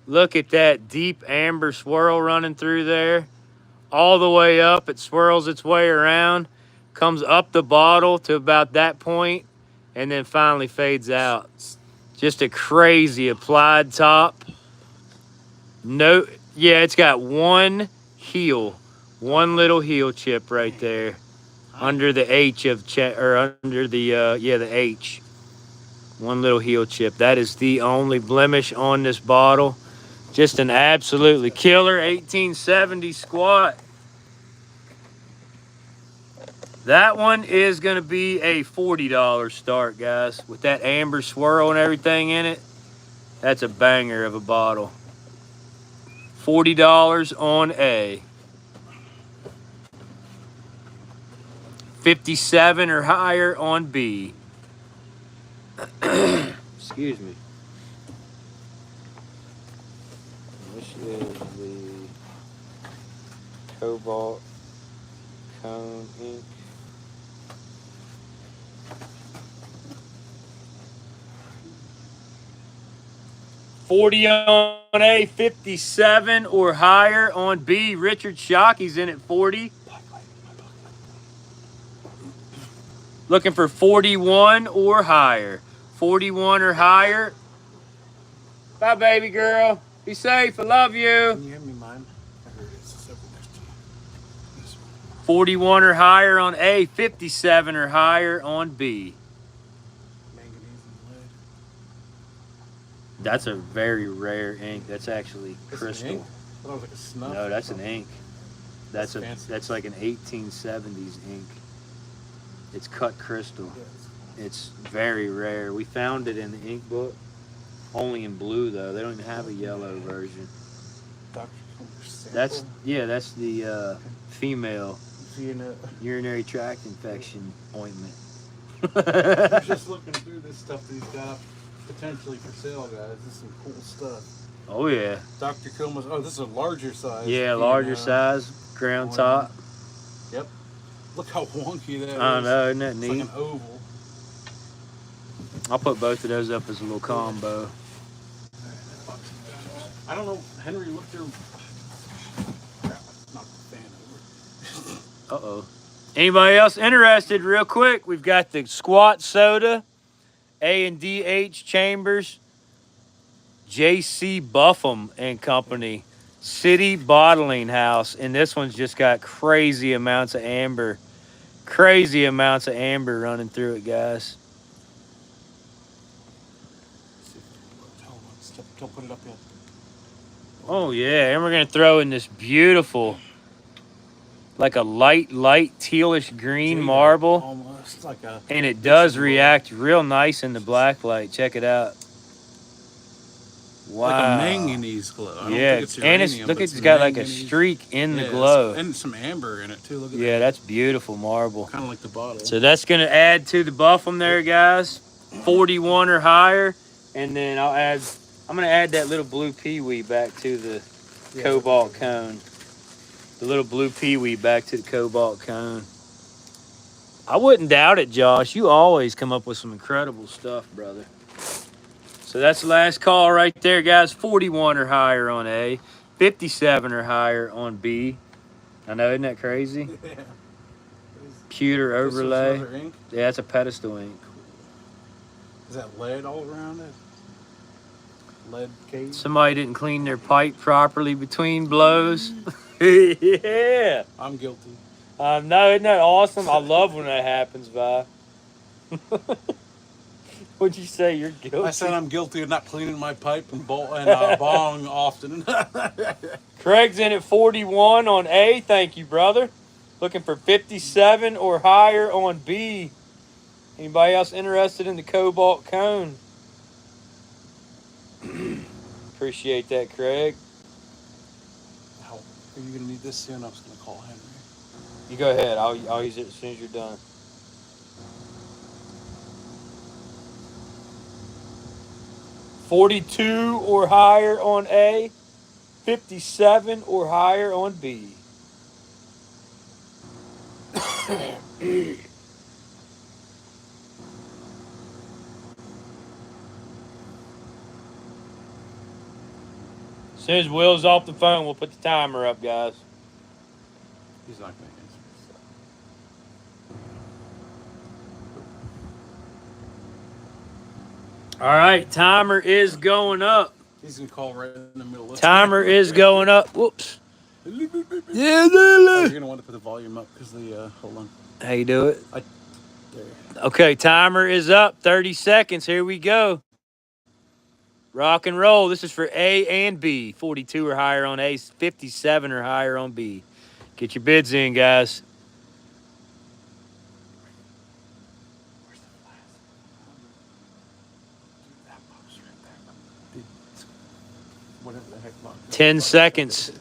Look at that deep amber swirl running through there. All the way up, it swirls its way around, comes up the bottle to about that point, and then finally fades out. Just a crazy applied top. No, yeah, it's got one heel, one little heel chip right there, under the H of under the the H. One little heel chip. That is the only blemish on this bottle. Just an absolutely killer 1870 squat. That one is going to be a $40 start, guys. With that amber swirl and everything in it, that's a banger of a bottle. $40 on A. 57 or higher on B. Excuse me. This is the Cobalt Cone Ink. $40 on A, 57 or higher on B. Richard Shockey's in at 40. Looking for 41 or higher. 41 or higher. Bye, baby girl. Be safe. I love you. Can you hand me mine? I heard it's over next to you. This one. 41 or higher on A, 57 or higher on B. Manganese and lead. That's a very rare ink. That's actually It's an crystal. ink? I thought it was like a snuff. No, or that's an something. ink. That's fancy. like an 1870s ink. It's cut crystal. Yeah, It's very rare. We found it in the ink book. Only in blue though. They don't even have a yellow version. Dr. Comer's sample. That's the female Seeing it. urinary tract infection ointment. I was just looking through this stuff that he's got potentially for sale, guys. This is some cool stuff. Oh yeah. Dr. Comer's. Oh, this is a larger size. Yeah, You larger know. size, ground top. Yep. Look how wonky that is. I know, isn't that It's neat? like an oval. I'll put both of those up as a little combo. I don't know. Henry looked through. Crap, I knocked the fan over. Uh-oh. Anybody else interested? Real quick, we've got the squat soda, A&DH Chambers, JC Buffum and Company, City Bottling House, and this one's just got crazy amounts of amber. Crazy amounts of amber running through it, guys. Don't put it up yet. Oh, yeah, and we're going to throw in this beautiful, like a light tealish green Jade, marble. Almost like a. And it does react real nice in the black light. Check it out. Wow. Like a manganese glow. I don't Yeah, think it's and it's uranium, look, but it's got like a manganese. streak in the Yeah, glow. and some amber in it too. Look at Yeah, that. that's beautiful marble. Kind of like the bottle. So that's gonna add to the Buffum there, guys. 41 or higher, and then I'm gonna add that little blue peewee back to the cobalt cone. The little blue peewee back to the cobalt cone. I wouldn't doubt it, Josh. You always come up with some incredible stuff, brother. So that's the last call right there, guys. 41 or higher on A, 57 or higher on B. I know, isn't that crazy? Yeah. Pewter This was overlay. another ink. Yeah, it's a pedestal ink. Is that lead all around it? Lead cage? Somebody didn't clean their pipe properly between blows. Yeah. I'm guilty. No, isn't that awesome? I love when that happens, Vi. What'd you say? You're guilty? I said I'm guilty of not cleaning my pipe and bong often. Craig's in at 41 on A. Thank you, brother. Looking for 57 or higher on B. Anybody else interested in the cobalt cone? Appreciate that, Craig. How are you gonna need this soon? I was gonna call Henry. You go ahead. I'll use it as soon as you're done. $42 or higher on A. 57 or higher on B. As soon as Will's off the phone, we'll put the timer up, guys. He's not gonna answer. All right, timer is going up. He's gonna call right in the middle. Timer is going up. Whoops. Yeah, you're gonna want to put the volume up because the hold on. How you do it? There. Okay, timer is up. 30 seconds. Here we go. Rock and roll. This is for A and B. 42 or higher on A. 57 or higher on B. Get your bids in, guys. Where's the flask? That box right there. Whatever the heck box. 10 seconds.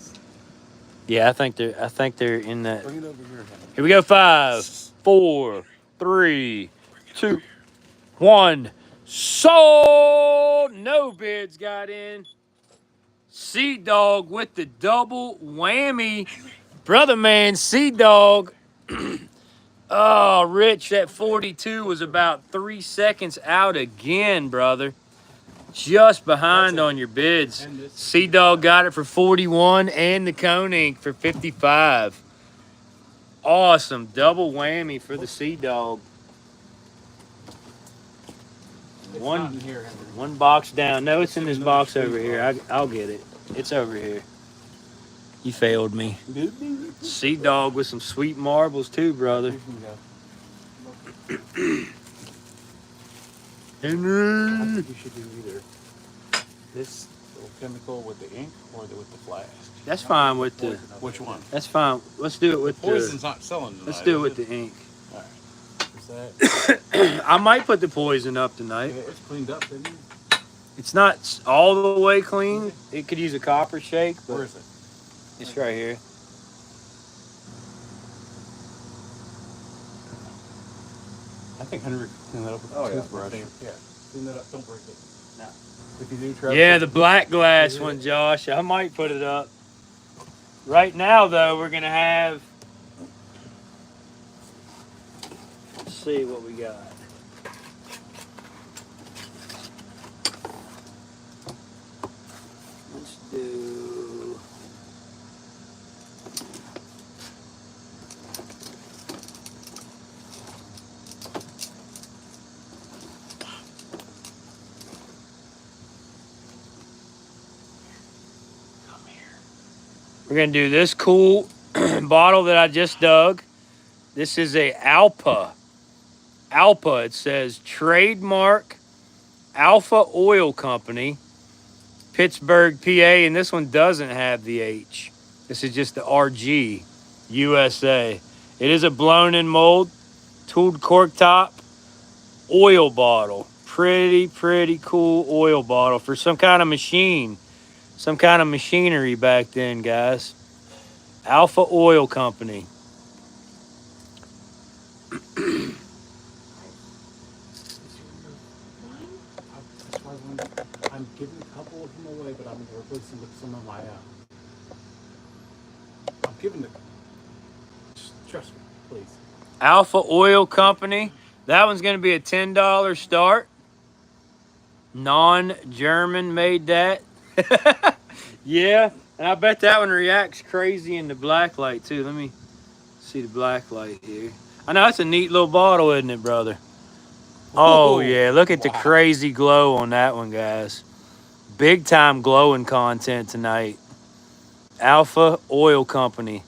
Yeah, I think they're in that. Bring it over here. Henry. Here we go. 5, 4, 3, 2, 1. Sold. No bids got in. Sea Dog with the double whammy. Brother man, Sea Dog. Oh, Rich, that 42 was about 3 seconds out again, brother. Just behind on your bids. Sea Dog got it for 41 and the cone ink for 55. Awesome. Double whammy for the Sea Dog. It's not in here, Henry. One box down. No, it's in this box over here. I'll get it. It's over here. You failed me. Sea Dog with some sweet marbles too, brother. Henry. I think we should do either this little chemical with the ink or with the flask. That's fine with the. Which one? That's fine. Let's do it with Poison's the. not selling tonight. Let's do it is with the ink. All right. Is that? I might put the poison up tonight. Yeah, it's cleaned up, isn't it? It's not all the way clean. It could use a copper shake, but Where is it? it's right here. I think Henry could clean that up with a toothbrush. Yeah. Clean that up. Don't break it. No. If you do, Travis. Yeah, the black glass one, Josh. I might put it up. Right now, though, we're gonna have. Let's see what we got. Let's do. We're gonna do this cool bottle that I just dug. This is a Alpha. Alpha, it says trademark Alpha Oil Company, Pittsburgh, PA, and this one doesn't have the H. This is just the RG, USA. It is a blown-in mold, tooled cork top, oil bottle. Pretty cool oil bottle for some kind of machine. Some kind of machinery back then, guys. Alpha Oil Company. I'm giving a couple of them away, but I'm going to replace them with some of my I'm giving them. Trust me, please. Alpha Oil Company. That one's going to be a $10 start. Non-German made that. Yeah, And I bet that one reacts crazy in the black light too. Let me see the black light here. I know that's a neat little bottle, isn't it, brother? Oh Whoa, yeah, look at the wow. crazy glow on that one, guys. Big time glowing content tonight. Alpha Oil Company.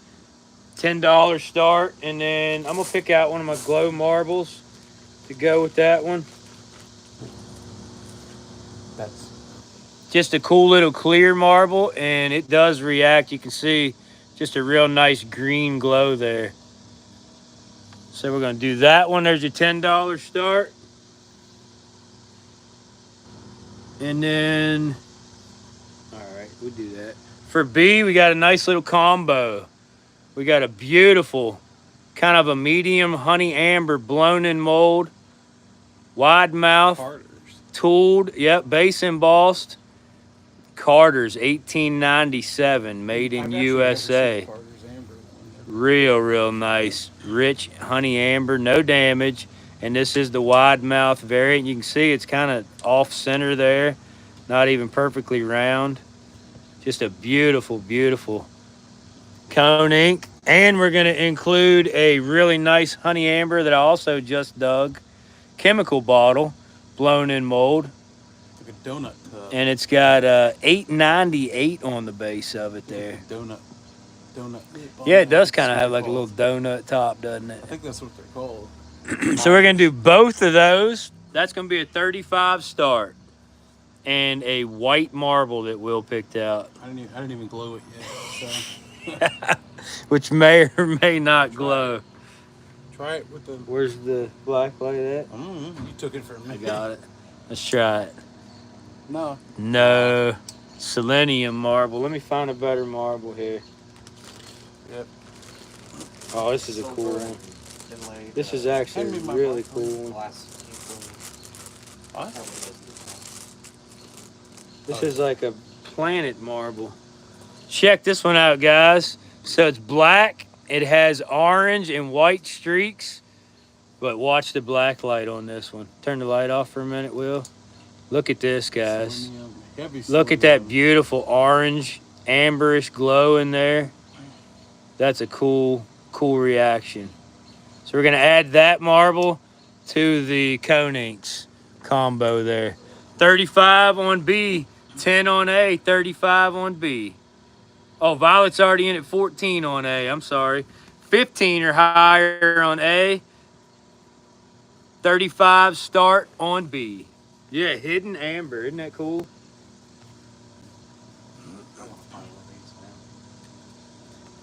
$10 start, and then I'm gonna pick out one of my glow marbles to go with that one. That's Just a cool little clear marble, and it does react. You can see just a real nice green glow there. So we're gonna do that one. There's your $10 start. And then, all right, we'll do that. For B, we got a nice little combo. We got a beautiful, kind of a medium honey amber blown in mold, wide mouth, Carter's. tooled, yep, base embossed. Carter's 1897, made in I've actually never USA. seen Carter's amber one. Real nice, rich honey amber, no damage. And this is the wide mouth variant. You can see it's kind of off center there, not even perfectly round. Just a beautiful cone ink. And we're gonna include a really nice honey amber that I also just dug. Chemical bottle, blown in mold. Like a donut cup. And it's got 898 on the base of it there. Donut. Lip on Yeah, it that. does That's kind of what have they're like a little called. donut top, doesn't it? I think that's what they're called. So we're gonna do both of those. That's gonna be a 35 start, and a white marble that Will picked out, I didn't even glow it yet. So which may or may not glow. try it with the. Where's the black light at? You took it from me. I got it. Let's try it. No. No, selenium marble. Let me find a better marble here. Yep. Oh, this is a cool one. This is actually Hand me a my really mark, cool please. one. What? This is like a planet marble. Check this one out, guys. So it's black. It has orange and white streaks. But watch the black light on this one. Turn the light off for a minute, Will. Look at this, guys. Selenium. Heavy Look at that selenium. beautiful orange, amberish glow in there. That's a cool reaction. So we're going to add that marble to the cone inks combo there. 35 on B, 10 on A, 35 on B. Oh, Violet's already in at 14 on A. I'm sorry. 15 or higher on A. 35 start on B. Yeah, hidden amber. Isn't that cool?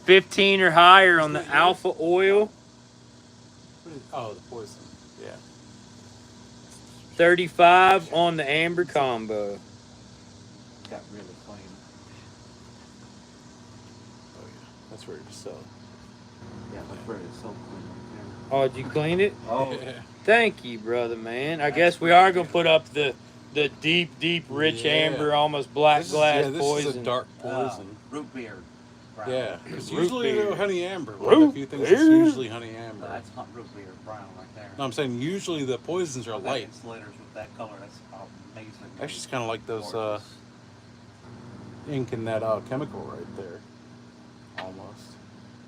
15 or higher on the alpha oil. Oh, the poison. Yeah. 35 on the amber combo. Got really clean. Oh yeah. That's ready to sell. Yeah, that's where it's so clean right Oh, did you clean it? there. Oh, Yeah. Thank you, brother, man. I guess we are gonna put up the deep, rich Yeah. amber, almost black glass this poison. is a dark poison. root beer. Brown. Yeah, it's Root usually beer. honey amber. One of Root the few things beer? that's usually honey amber. That's not root beer brown right there. No, I'm saying usually the poisons are That light. insulators with that color, that's amazing. Actually, it's kind of like those Gorgeous. ink in that chemical right there, almost.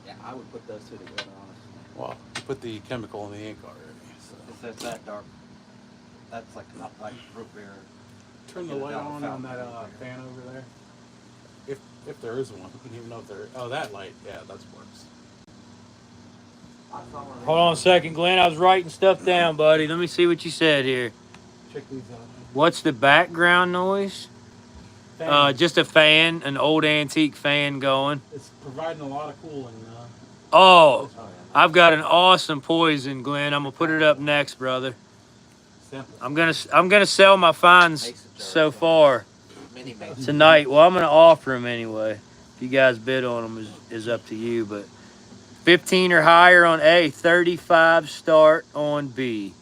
Yeah, I would put those two together, honestly. Well, you put the chemical in the ink already. So. If it's that dark, that's like not like root beer. Turn the Get it light down on fountain that over there. fan over there. If there is one, I don't even know if there. Oh, that light. Yeah, that works. Hold on a second, Glenn. I was writing stuff down, buddy. Let me see what you said here. Check these out. What's the background noise? Fan. Just a fan, an old antique fan going. It's providing a lot of cooling. Oh, I've got an awesome poison, Glenn. I'm gonna put it up next, brother. Simple. I'm gonna sell my finds so far Mini mason. tonight. Well, I'm gonna offer them anyway. If you guys bid on them, is up to you. But 15 or higher on A, 35 start on B.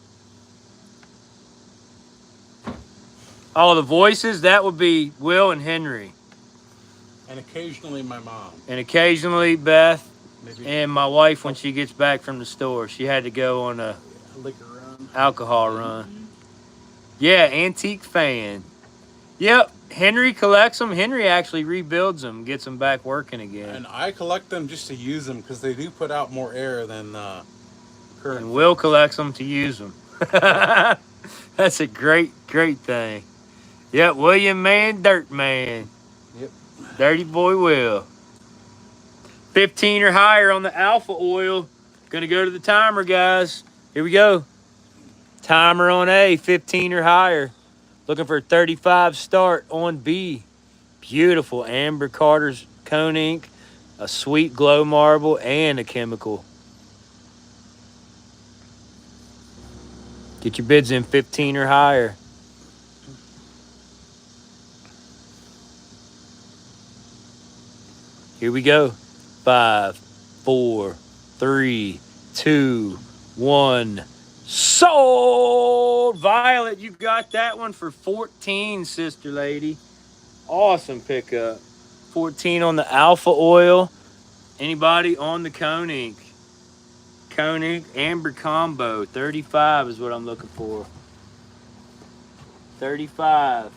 All the voices, that would be Will and Henry, And occasionally my mom. and occasionally Beth Maybe and my wife when she gets back from the store. She had to go on a a liquor run. alcohol run. Yeah, antique fan. Yep, Henry collects them. Henry actually rebuilds them, gets them back working again. And I collect them just to use them because they do put out more air than current. And Will fans. collects them to use them. That's a great thing. Yep, William Man, Dirt Man. Yep. Dirty Boy Will. 15 or higher on the alpha oil. Gonna go to the timer, guys. Here we go. Timer on A, 15 or higher. Looking for a 35 start on B. Beautiful Amber Carter's cone ink, a sweet glow marble, and a chemical. Get your bids in 15 or higher. Here we go. 5, 4, 3, 2, 1. Sold! Violet, you got that one for 14, sister lady. Awesome pickup. 14 on the alpha oil. Anybody on the cone ink? Cone ink amber combo. 35 is what I'm looking for. 35.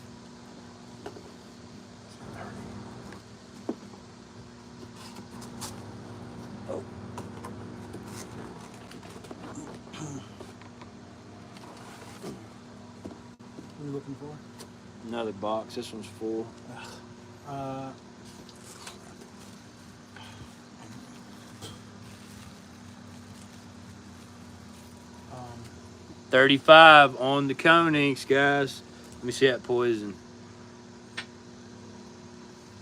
What are you looking for? Another box. This one's full. Uh, 35 on the cone inks, guys. Let me see that poison.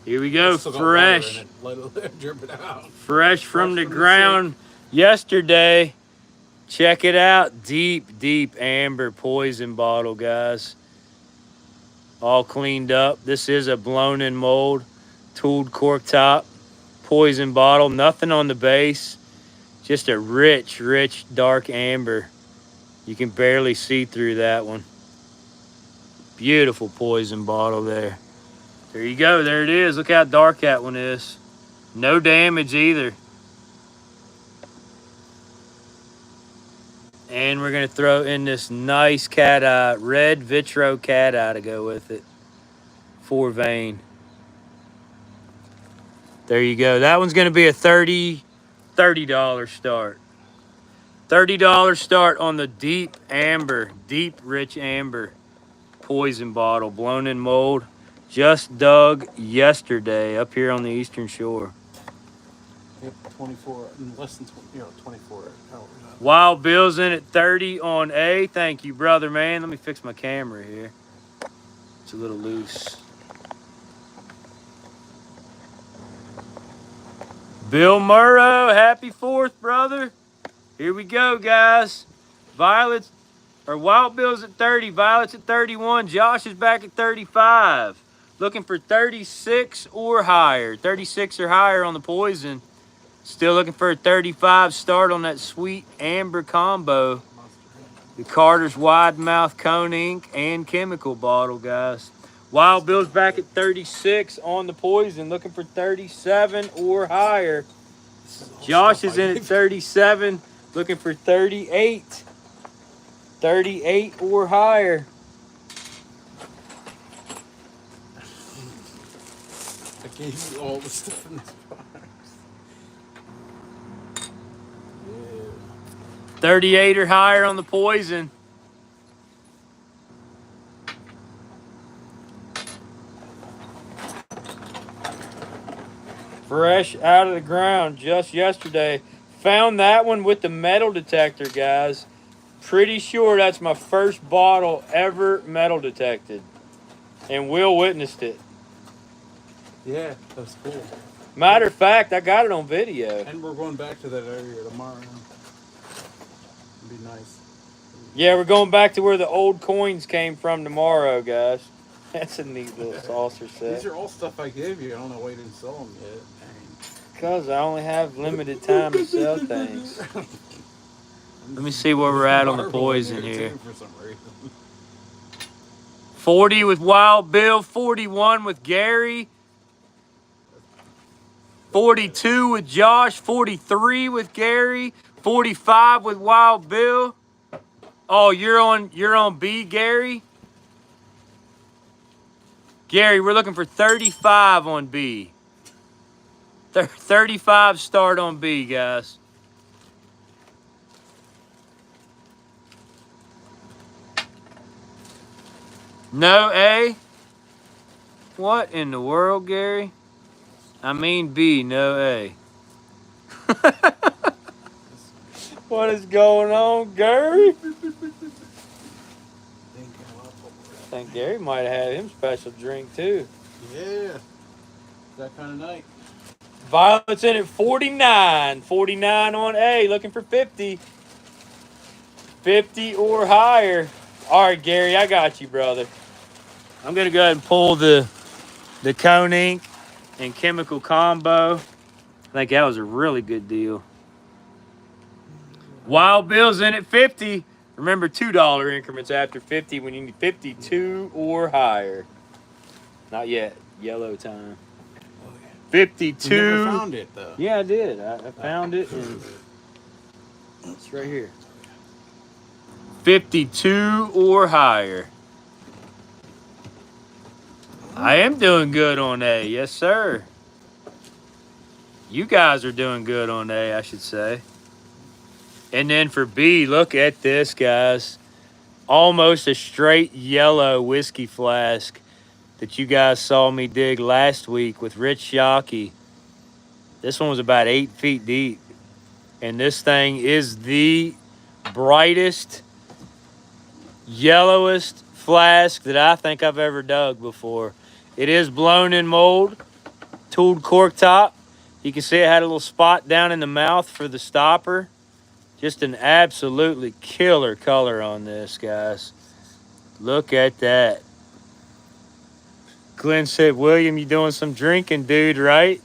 Here we go. still got water in Fresh. it. Let it drip it out. Fresh from the ground yesterday. Check it out. Deep amber poison bottle, guys. All cleaned up. This is a blown in mold, tooled cork top, poison bottle. Nothing on the base. Just a rich dark amber. You can barely see through that one. Beautiful poison bottle there. There you go. There it is. Look how dark that one is. No damage either. And we're going to throw in this nice cat eye, red vitro cat eye to go with it. 4 vein. There you go. That one's going to be a $30 start. $30 start on the deep rich amber poison bottle, blown in mold. Just dug yesterday up here on the Eastern Shore. Yep, 24, less than 24 hours. Wild Bill's in at 30 on A. Thank you, brother, man. Let me fix my camera here. It's a little loose. Bill Murrow, happy 4th, brother. Here we go, guys. Wild Bill's at 30. Violet's at 31. Josh is back at 35. Looking for 36 or higher. 36 or higher on the poison. Still looking for a 35 start on that sweet amber combo. The Carter's wide mouth cone ink and chemical bottle, guys. Wild Bill's back at 36 on the poison. Looking for 37 or higher. Josh is in at 37. Looking for 38. 38 or higher. I gave you all the stuff in this box. Yeah. 38 or higher on the poison. Fresh out of the ground just yesterday. Found that one with the metal detector, guys. Pretty sure that's my first bottle ever metal detected. And Will witnessed it. Yeah, that's cool. Matter of fact, I got it on video. And we're going back to that area tomorrow. It'd be nice. Yeah, we're going back to where the old coins came from tomorrow, guys. That's a neat little saucer set. These are all stuff I gave you. I don't know why you didn't sell them yet. Because I only have limited time to sell things. Let me see where we're at on the poison here. For some reason. 40 with Wild Bill, 41 with Gary, 42 with Josh, 43 with Gary, 45 with Wild Bill. Oh, you're on B, Gary? Gary, we're looking for 35 on B. 35 start on B, guys. No A? What in the world, Gary? I mean B, no A. What is going on, Gary? I think Gary might have had him special drink too. Yeah. That kind of night. Violet's in at 49. 49 on A, looking for 50. 50 or higher. All right, Gary, I got you, brother. I'm going to go ahead and pull the Cone Ink and Chemical Combo. I think that was a really good deal. Wild Bill's in at 50. Remember, $2 increments after 50 when you need 52 or higher. Not yet. Yellow time. 52. You never found it, though. Yeah, I did. I found it, and it's right here. 52 or higher. I am doing good on A. Yes, sir. You guys are doing good on A, I should say. And then for B, look at this, guys. Almost a straight yellow whiskey flask that you guys saw me dig last week with Rich Shockey. This one was about 8 feet deep. And this thing is the brightest, yellowest flask that I think I've ever dug before. It is blown in mold, tooled cork top. You can see it had a little spot down in the mouth for the stopper. Just an absolutely killer color on this, guys. Look at that. Glenn said, William, you doing some drinking, dude, right?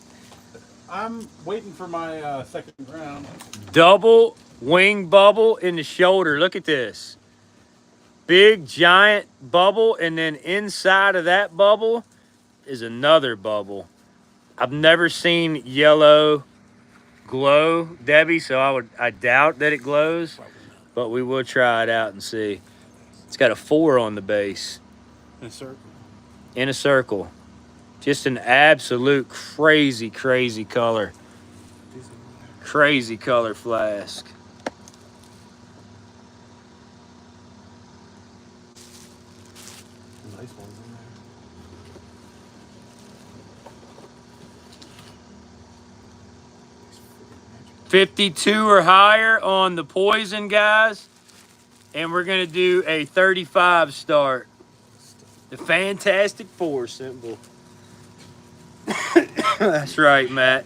I'm waiting for my second round. Double wing bubble in the shoulder. Look at this. Big, giant bubble, and then inside of that bubble is another bubble. I've never seen yellow glow, Debbie, so I doubt that it glows, but we will try it out and see. It's got a 4 on the base. In a circle. In a circle. Just an absolute crazy, crazy color. Crazy color flask. Nice ones in there. 52 or higher on the poison, guys. And we're going to do a 35 start. The Fantastic Four symbol. That's right, Matt.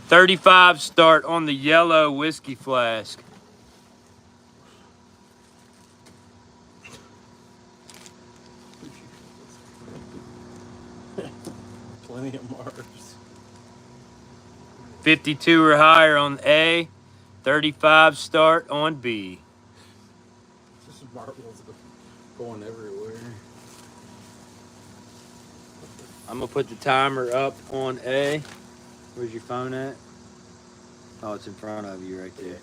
35 start on the yellow whiskey flask. Plenty of Mars. 52 or higher on A. 35 start on B. Just marbles going everywhere. I'm going to put the timer up on A. Where's your phone at? Oh, it's in front of you right there.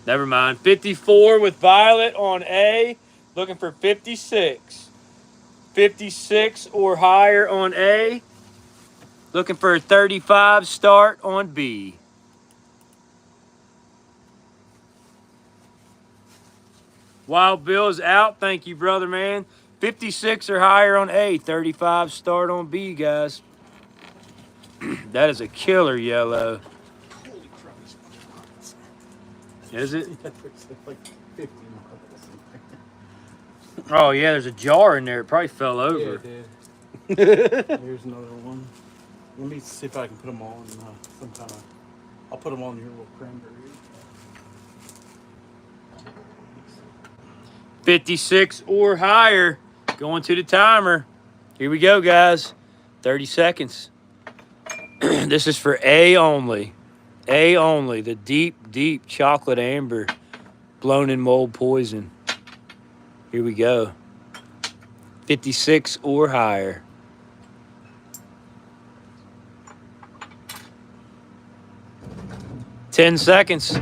Never mind. 54 with Violet on A. Looking for 56. 56 or higher on A. Looking for a 35 start on B. Wild Bill's out. Thank you, brother, man. 56 or higher on A. 35 start on B, guys. That is a killer yellow. Holy crap, there's a bunch of marbles. Is it? Yeah, there's like 50 marbles in there. Oh, yeah, there's a jar in there. It probably fell Yeah, over. it did. Here's another one. Let me see if I can put them all in some kind of... I'll put them all in your little cranberry. 56 or higher. Going to the timer. Here we go, guys. 30 seconds. This is for A only. A only. The deep, deep chocolate amber blown in mold poison. Here we go. 56 or higher. Ten seconds.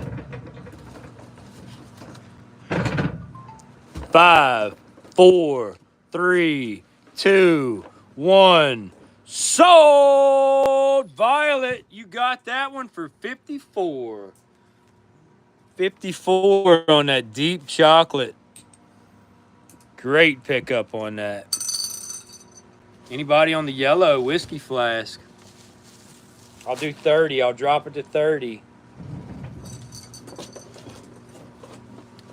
5, 4, 3, 2, 1. Sold! Violet, you got that one for 54. 54 on that deep chocolate. Great pickup on that. Anybody on the yellow whiskey flask? I'll do 30. I'll drop it to 30.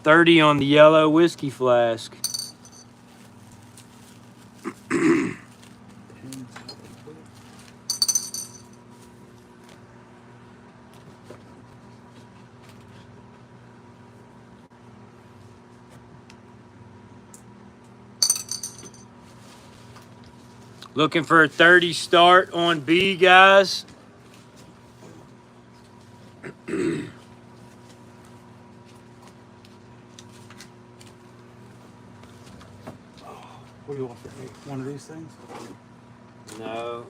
30 on the yellow whiskey flask. Looking for a 30 start on B, guys. What do you want for me? One of these things? No.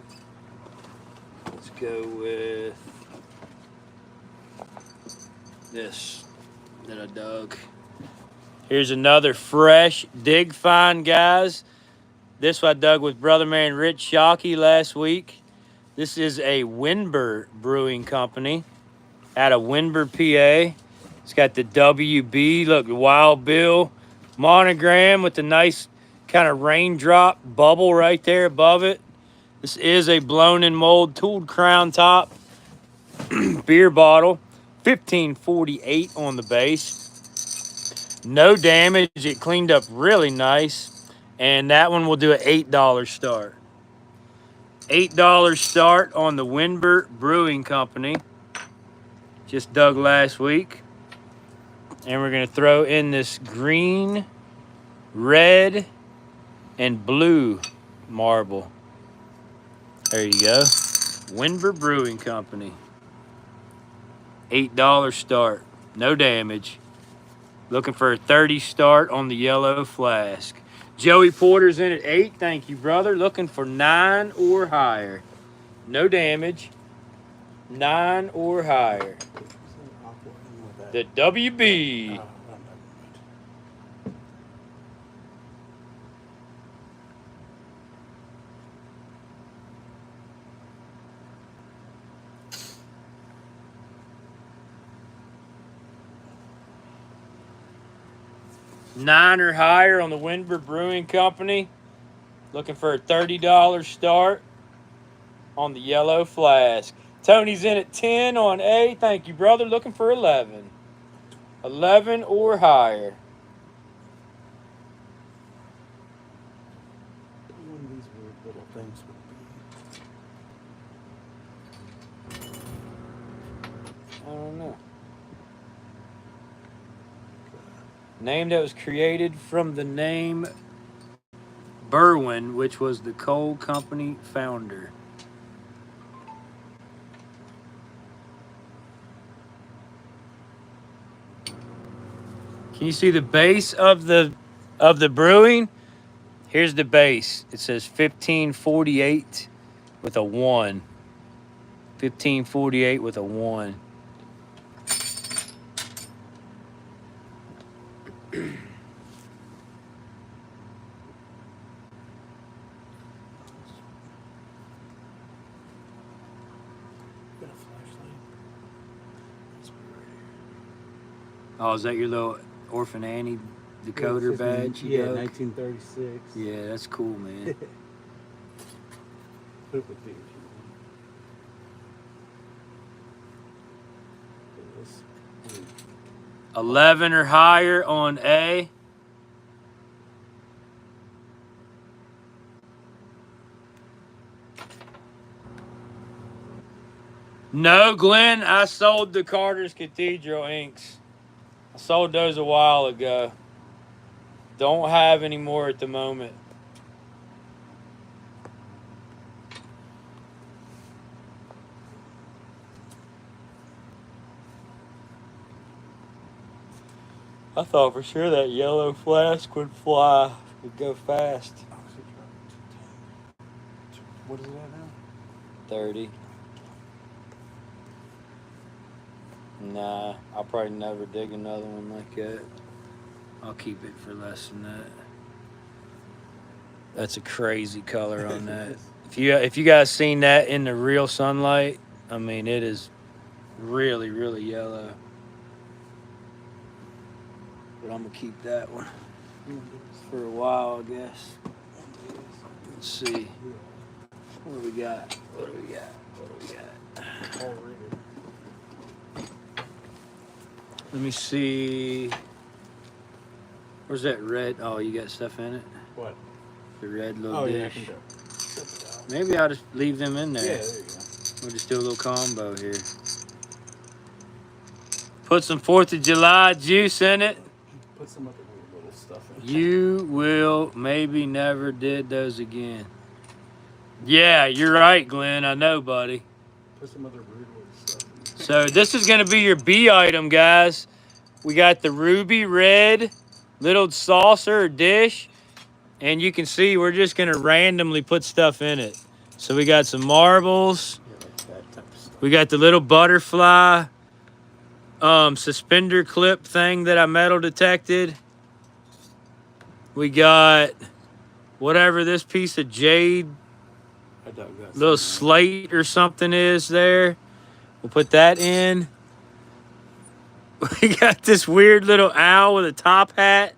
Let's go with this that I dug. Here's another fresh dig find, guys. This one I dug with Brother Man Rich Shockey last week. This is a Winber Brewing Company out of Winber, PA. It's got the WB, look, the Wild Bill monogram with the nice kind of raindrop bubble right there above it. This is a blown in mold tooled crown top beer bottle. 1548 on the base. No damage. It cleaned up really nice. And that one will do an $8 start. $8 start on the Winber Brewing Company. Just dug last week. And we're going to throw in this green, red, and blue marble. There you go. Winber Brewing Company. $8 start. No damage. Looking for a 30 start on the yellow flask. Joey Porter's in at 8. Thank you, brother. Looking for 9 or higher. No damage. 9 or higher. The WB. Nine or higher on the Winber Brewing Company. Looking for a $30 start on the yellow flask. Tony's in at 10 on A. Thank you, brother. Looking for 11. 11 or higher. One of these weird little things would be. I don't know. Name that was created from the name Berwin, which was the coal company founder. Can you see the base of the brewing? Here's the base. It says 1548 with a 1. 1548 with a 1. Oh, is that your little Orphan Annie decoder badge? Yeah, dug? 1936. Yeah, that's cool, man. Put it with these. 11 or higher on A. No, Glenn, I sold the Carter's Cathedral inks. I sold those a while ago. Don't have any more at the moment. I thought for sure that yellow flask would fly, would go fast. What is it at now? 30. Nah, I'll probably never dig another one like that. I'll keep it for less than that. That's a crazy color on that. If you guys seen that in the real sunlight, I mean, it is really, really yellow. But I'm gonna keep that one for a while, I guess. Let's see. What do we got? What do we got? What do we got? Let me see. Where's that red? Oh, you got stuff in it? What? The red little Oh, dish. yeah, I can go. Maybe I'll just leave them in there. Yeah, there you go. We'll just do a little combo here. Put some 4th of July juice in it. Put some other weird little stuff in. You will maybe never did those again. Yeah, you're right, Glenn. I know, buddy. Put some other weird little stuff in. So this is going to be your B item, guys. We got the ruby red little saucer or dish. And you can see we're just going to randomly put stuff in it. So we got some marbles. Yeah, like that type of stuff. We got the little butterfly suspender clip thing that I metal detected. We got whatever this piece of jade, I dug that. little slate or something is there. We'll put that in. We got this weird little owl with a top hat.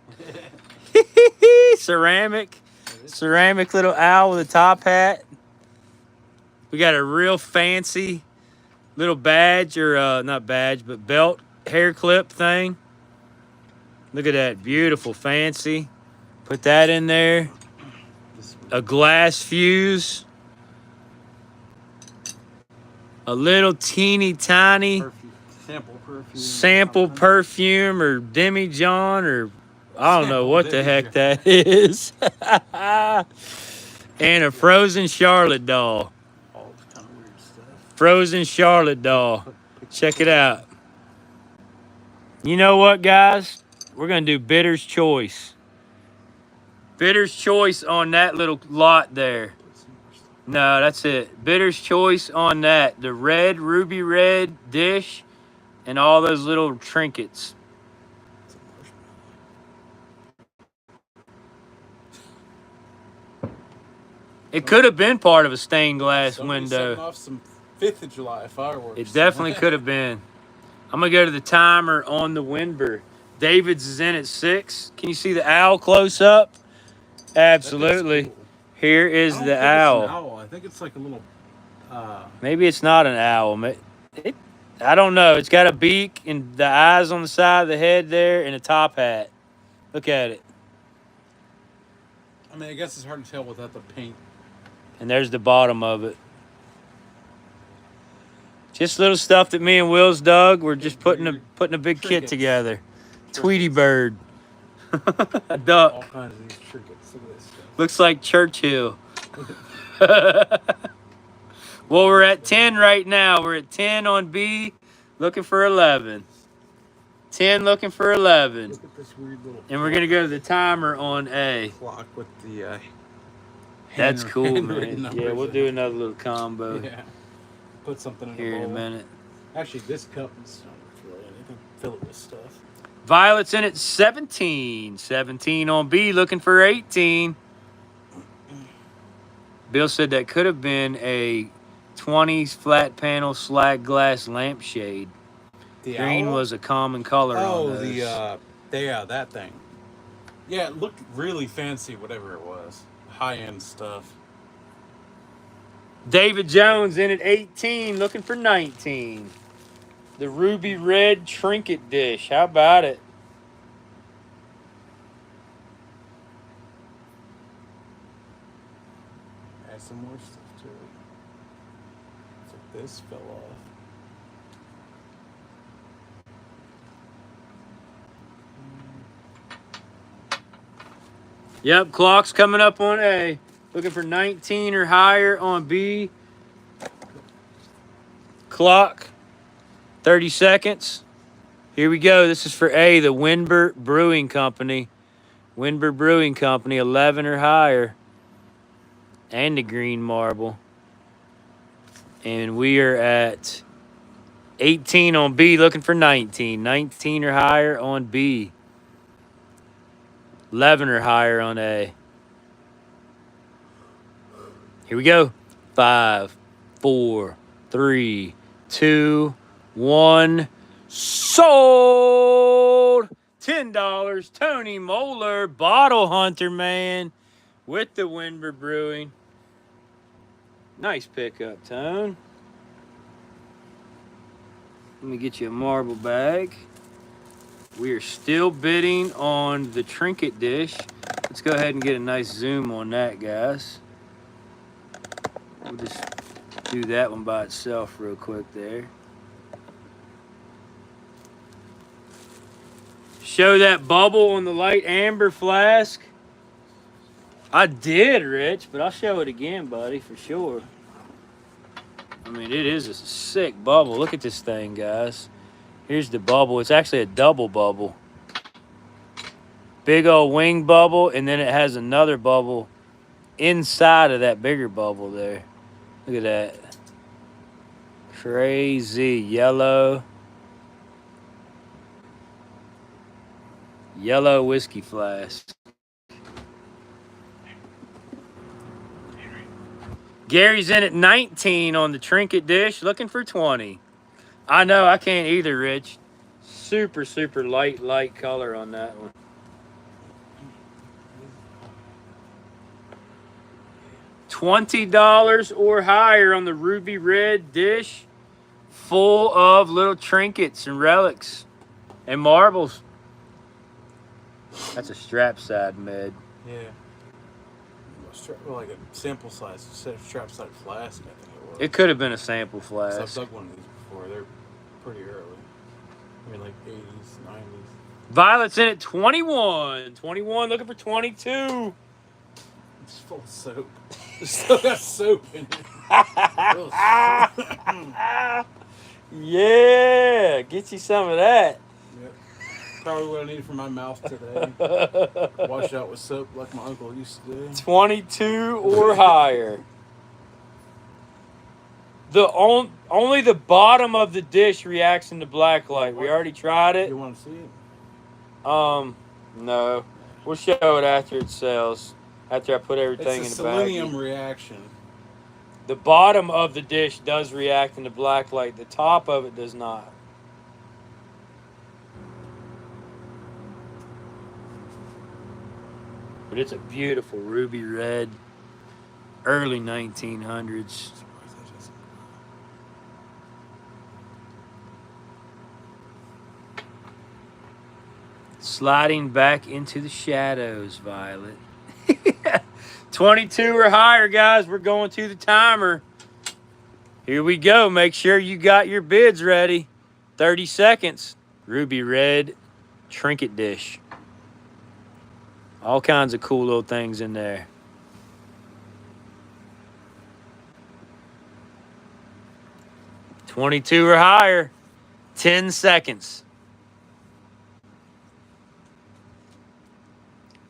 Ceramic little owl with a top hat. We got a real fancy little badge, or not badge, but belt hair clip thing. Look at that, beautiful, fancy. Put that in there. A glass fuse. A little teeny tiny sample perfume or demijohn, or I don't know what the heck that is. And a frozen Charlotte doll. All kind of weird stuff. Frozen Charlotte doll. Check it out. You know what, guys? We're going to do Bidder's Choice. Bidder's Choice on that little lot there. No, that's it. Bidder's Choice on that. The red, ruby red dish and all those little trinkets. It could have been part of a stained glass Somebody window. setting off some 5th of July fireworks. It definitely could have been. I'm going to go to the timer on the Winber. David's is in at 6. Can you see the owl close up? Absolutely. Cool. Here is I don't the think owl. It's an owl. I think it's like a little. Maybe it's not an owl. I don't know. It's got a beak and the eyes on the side of the head there and a top hat. Look at it. I mean, I guess it's hard to tell without the paint. And there's the bottom of it. Just little stuff that me and Will's dug. We're just putting a big kit Trinkets. together. Tweety bird. A All duck. kinds of these trinkets. Look at this stuff. Looks like Churchill. Well, we're at 10 right now. We're at 10 on B, looking for 11. 10 looking for 11. Look at this weird little. And we're going to go to the timer on A. Clock with the. That's cool, handwritten man. Yeah, numbers we'll in do it. another little combo Yeah. Put something in here the in a bowl. minute. Actually, this cup is not really anything. Fill it with stuff. Violet's in at 17. 17 on B, looking for 18. Bill said that could have been a 20s flat panel slag glass lampshade. The Green owl? was a common color on Oh, those. that thing. Yeah, it looked really fancy, whatever it was. High-end stuff. David Jones in at 18, looking for 19. The ruby red trinket dish. How about it? Add some more stuff to it. Looks like this fell off. Yep, clock's coming up on A. Looking for 19 or higher on B. Clock, 30 seconds. Here we go. This is for A, the Winber Brewing Company. Winber Brewing Company, 11 or higher. And the green marble. And we are at 18 on B, looking for 19. 19 or higher on B. 11 or higher on A. Here we go. 5, 4, 3, 2, 1. Sold. $10. Tony Moeller, Bottle Hunter, man, with the Winber Brewing. Nice pickup, Tone. Let me get you a marble bag. We are still bidding on the trinket dish. Let's go ahead and get a nice zoom on that, guys. We'll just do that one by itself real quick there. Show that bubble on the light amber flask. I did, Rich, but I'll show it again, buddy, for sure. I mean, it is a sick bubble. Look at this thing, guys. Here's the bubble. It's actually a double bubble. Big old wing bubble, and then it has another bubble inside of that bigger bubble there. Look at that. Crazy yellow. Yellow whiskey flask. Gary's in at 19 on the trinket dish, looking for 20. I know, I can't either, Rich. Super, super light color on that one. $20 or higher on the ruby red dish, full of little trinkets and relics and marbles. That's a strap side med. Yeah. Well, like a sample size instead of strap side flask, I think it was. It could have been a sample flask. So I've dug one of these before. They're pretty early. I mean, like 80s, 90s. Violet's in at 21. 21 looking for 22. It's full of soap. It's still got soap in it. Yeah, get you some of that. Yep. Probably what I need for my mouth today. Wash out with soap like my uncle used to do. 22 or higher. Only the bottom of the dish reacts in the black light. We already tried it. You want to see it? No. We'll show it after it sells. After I put everything It's in the bag. a selenium reaction. The bottom of the dish does react in the black light. The top of it does not. But it's a beautiful ruby red, early 1900s. Sliding back into the shadows, Violet. 22 or higher, guys. We're going to the timer. Here we go. Make sure you got your bids ready. 30 seconds. Ruby red trinket dish. All kinds of cool little things in there. $22 or higher. 10 seconds.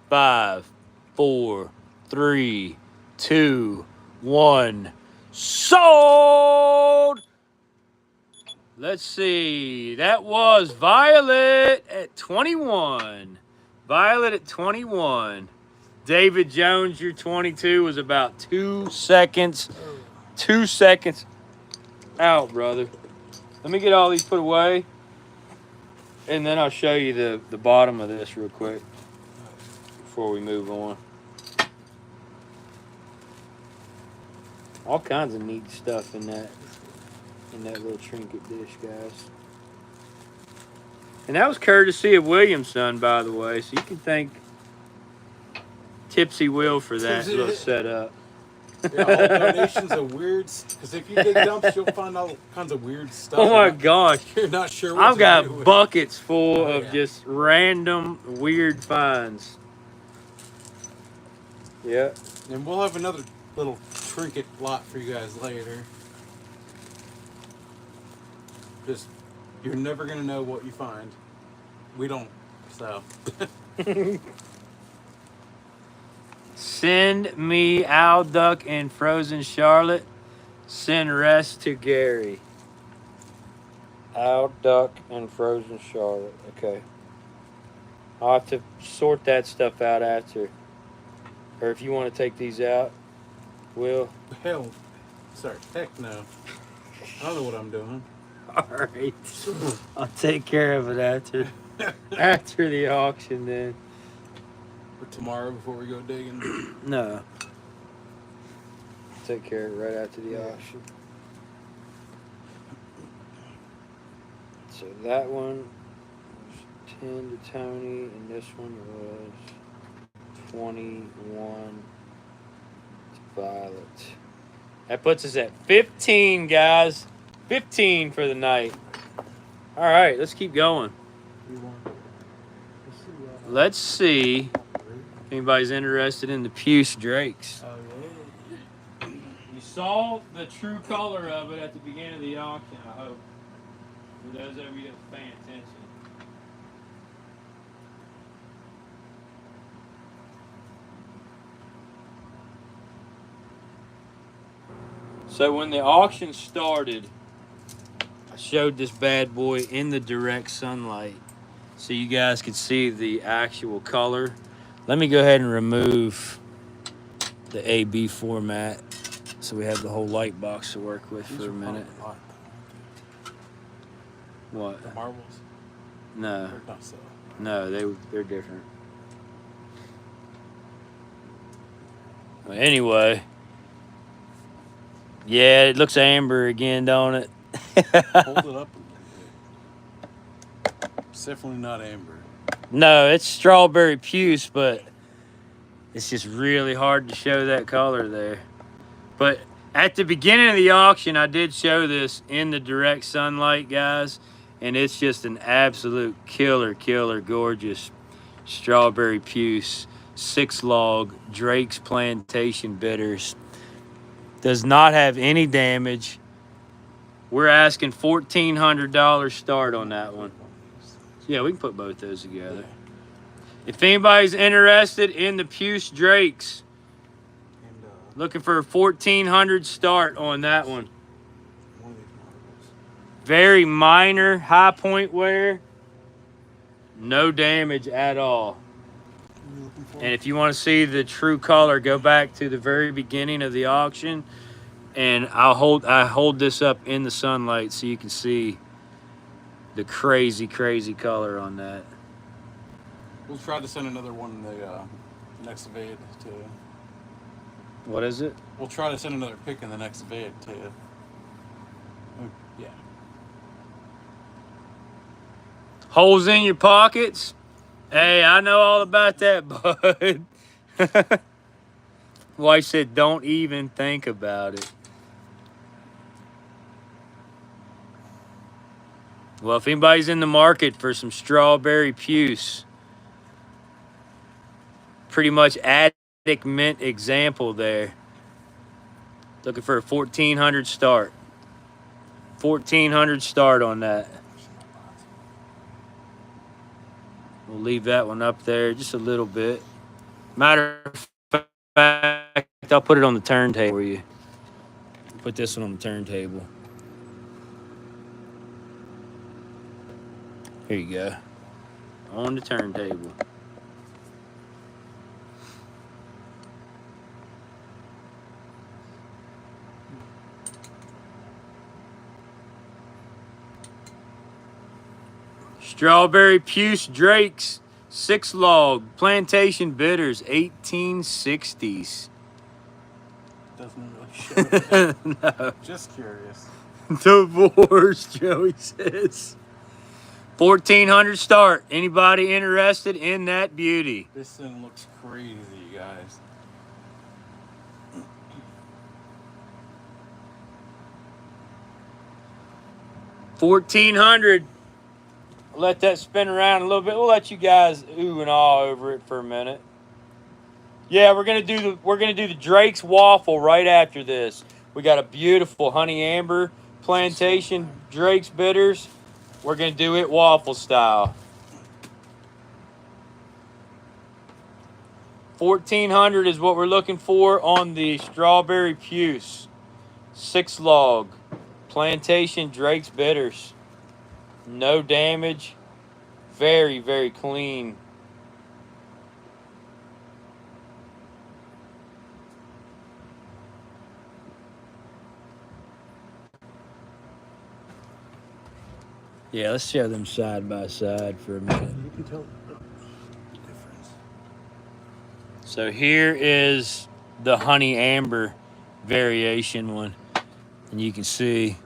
5, 4, 3, 2, 1. Sold! Let's see. That was Violet at 21. Violet at 21. David Jones, your 22 was about 2 seconds. 2 seconds out, brother. Let me get all these put away. And then I'll show you the bottom of this real quick before we move on. All kinds of neat stuff in that little trinket dish, guys. And that was courtesy of Williamson, by the way, so you can thank Tipsy Will for that little setup. Yeah, all donations are weird, because if you dig dumps, you'll find all kinds of weird stuff. Oh my gosh. You're not sure what I've to got do with. buckets full of yeah. just random weird finds. Yeah. And we'll have another little trinket lot for you guys later. Just, you're never going to know what you find. We don't, so. Send me Owl Duck and Frozen Charlotte. Send rest to Gary. Owl Duck and Frozen Charlotte. Okay. I'll have to sort that stuff out after. Or if you want to take these out. Will? Hell, sorry, heck no. I don't know what I'm doing. All right. I'll take care of it after the auction then. Or tomorrow before we go digging. No. Take care of it right after the auction. So that one was 10 to Tony, and this one was 21 to Violet. That puts us at 15, guys. 15 for the night. All right, let's keep going. Let's see if anybody's interested in the Puce Drakes. Oh, yeah. You saw the true color of it at the beginning of the auction, I hope. For those of you that's paying attention. So when the auction started, I showed this bad boy in the direct sunlight so you guys could see the actual color. Let me go ahead and remove the AB format so we have the whole light box to work with for a minute. What? The marbles? No, They're not so. no, they're different. Well, anyway, yeah, it looks amber again, don't it? Hold it up. It's definitely not amber. No, it's strawberry puce, but it's just really hard to show that color there. But at the beginning of the auction, I did show this in the direct sunlight, guys, and it's just an absolute killer, gorgeous strawberry puce, 6-log Drake's Plantation bitters. Does not have any damage. We're asking $1,400 start on that one. Yeah, we can put both those together. If anybody's interested in the Puce Drakes, And looking for a $1,400 start on that one. one of these marbles. Very minor high point wear. No damage at all. What are you looking for? And if you want to see the true color, go back to the very beginning of the auction, and I hold this up in the sunlight so you can see the crazy color on that. We'll try to send another one in the next vid to. What is it? We'll try to send another pic in the next vid to. Yeah. Holes in your pockets? Hey, I know all about that, bud. Wife said, don't even think about it. Well, if anybody's in the market for some strawberry puce, pretty much attic mint example there. Looking for a $1,400 start. $1,400 start on that. We'll leave that one up there just a little bit. Matter of fact, I'll put it on the turntable for you. Put this one on the turntable. Here you go. On the turntable. Strawberry Puce Drakes, 6-log, Plantation Bitters, 1860s. Doesn't really show. No. Just curious. Divorce, Joey says. $1,400 start. Anybody interested in that beauty? This thing looks crazy, guys. $1,400. Let that spin around a little bit. We'll let you guys ooh and ah over it for a minute. Yeah, we're gonna do the Drake's waffle right after this. We got a beautiful honey amber plantation Drake's bitters. We're gonna do it waffle style. 1,400 is what we're looking for on the strawberry puce, 6-log, plantation Drake's bitters. No damage, very clean. Yeah, let's show them side by side for a minute. You can tell the difference. So here is the honey amber variation one. And you can see,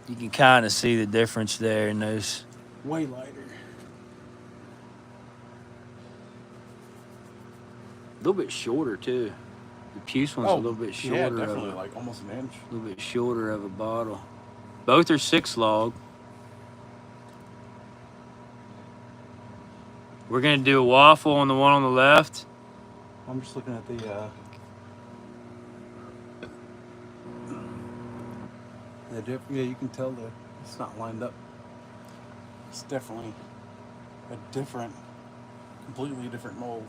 you can kind of see the difference there in those. Way lighter. A little bit shorter too. The puce one's a little bit shorter. Yeah, definitely, like almost an inch. A little bit shorter of a bottle. Both are 6 log. We're gonna do a waffle on the one on the left. I'm just looking at the yeah, you can tell it's not lined up. It's definitely a different, completely different mold.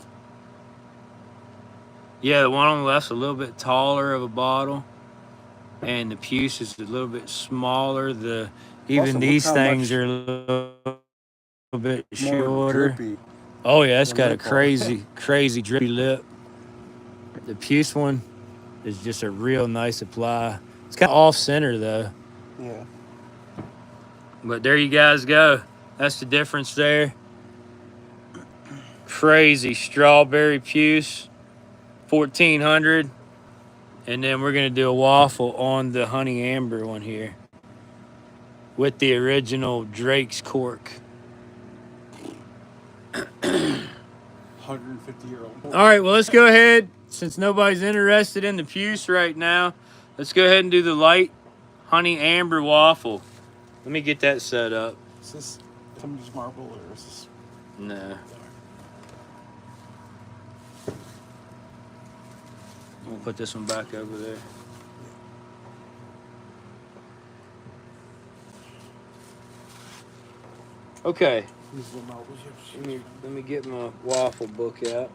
Yeah, the one on the left's a little bit taller of a bottle, and the puce is a little bit smaller. Even Also, these look how things much are a little bit more shorter. drippy. Oh yeah, it's the got a lip on it. crazy drippy lip. The puce one is just a real nice apply. It's kind of off center though. Yeah. But there you guys go. That's the difference there. Crazy strawberry puce, 1400. And then we're going to do a waffle on the honey amber one here with the original Drake's cork. 150-year-old. All right, well, let's go ahead. Since nobody's interested in the puce right now, let's go ahead and do the light honey amber waffle. Let me get that set up. Is this somebody's marble or is this? No. We'll put this one back over there. Okay. These little marbles you have to choose Let me get my waffle book out.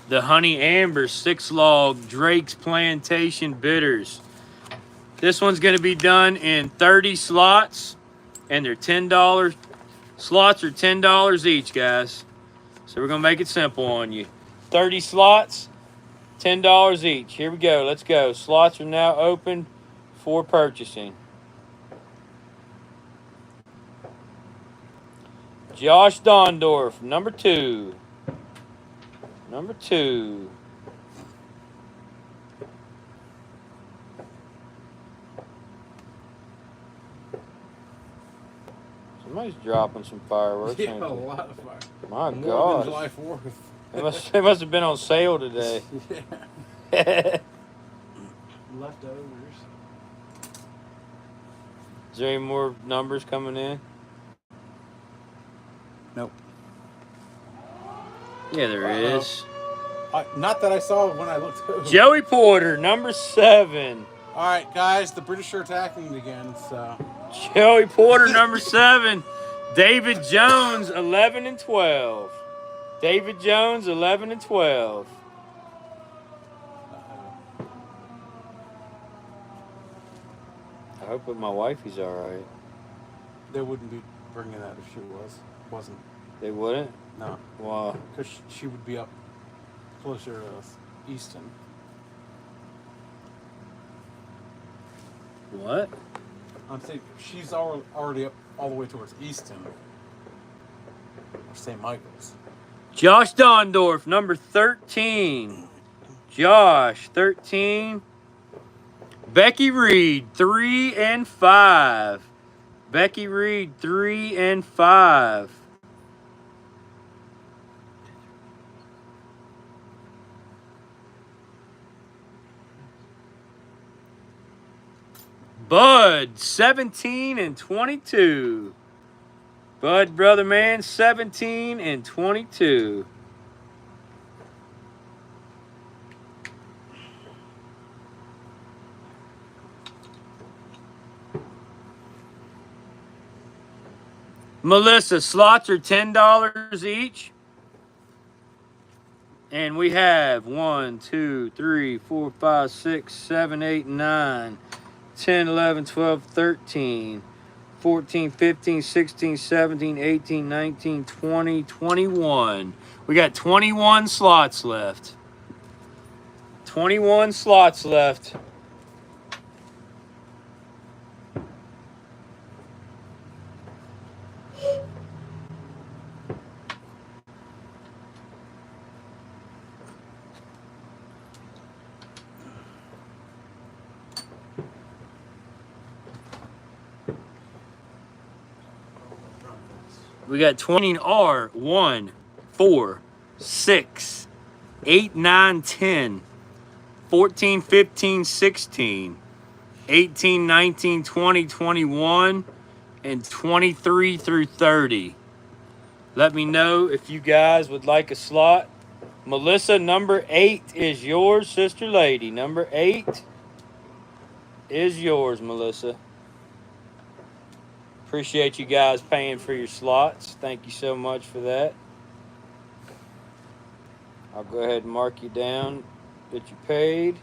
The Honey Amber 6 log Drake's Plantation bitters. This one's going to be done in 30 slots, and they're $10. Slots are $10 each, guys. So we're going to make it simple on you. 30 slots, $10 each. Here we go. Let's go. Slots are now open for purchasing. Josh Dondorf, number 2. Number 2. Somebody's dropping some fireworks. Yeah, ain't a they? lot of fire. My More than God. July 4th. It must have been on sale today. Yeah. Leftovers. Is there any more numbers coming in? Nope. Yeah, there is. Not that I saw when I looked over. Joey Porter, number 7. All right, guys, the British are attacking again, so. Joey Porter, number 7. David Jones, 11 and 12. David Jones, 11 and 12. I hope that my wifey's all right. They wouldn't be bringing that if she wasn't. They wouldn't? No, Wow. because she would be up closer to Easton. What? I'm saying she's already up all the way towards Easton or St. Michael's. Josh Dondorf, number 13. Josh, 13. Becky Reed, 3 and 5. Becky Reed, 3 and 5. Bud, 17 and 22. Bud, brother man, 17 and 22. Melissa, slots are $10 each. And we have 1, 2, 3, 4, 5, 6, 7, 8, 9, 10, 11, 12, 13, 14, 15, 16, 17, 18, 19, 20, 21. We got 21 slots left. 21 slots left. We got 20 R 1, 4, 6, 8, 9, 10, 14, 15, 16, 18, 19, 20, 21, and 23 through 30. Let me know if you guys would like a slot. Melissa, number 8 is yours, sister lady. Number 8 is yours, Melissa. Appreciate you guys paying for your slots. Thank you so much for that. I'll go ahead and mark you down that you paid.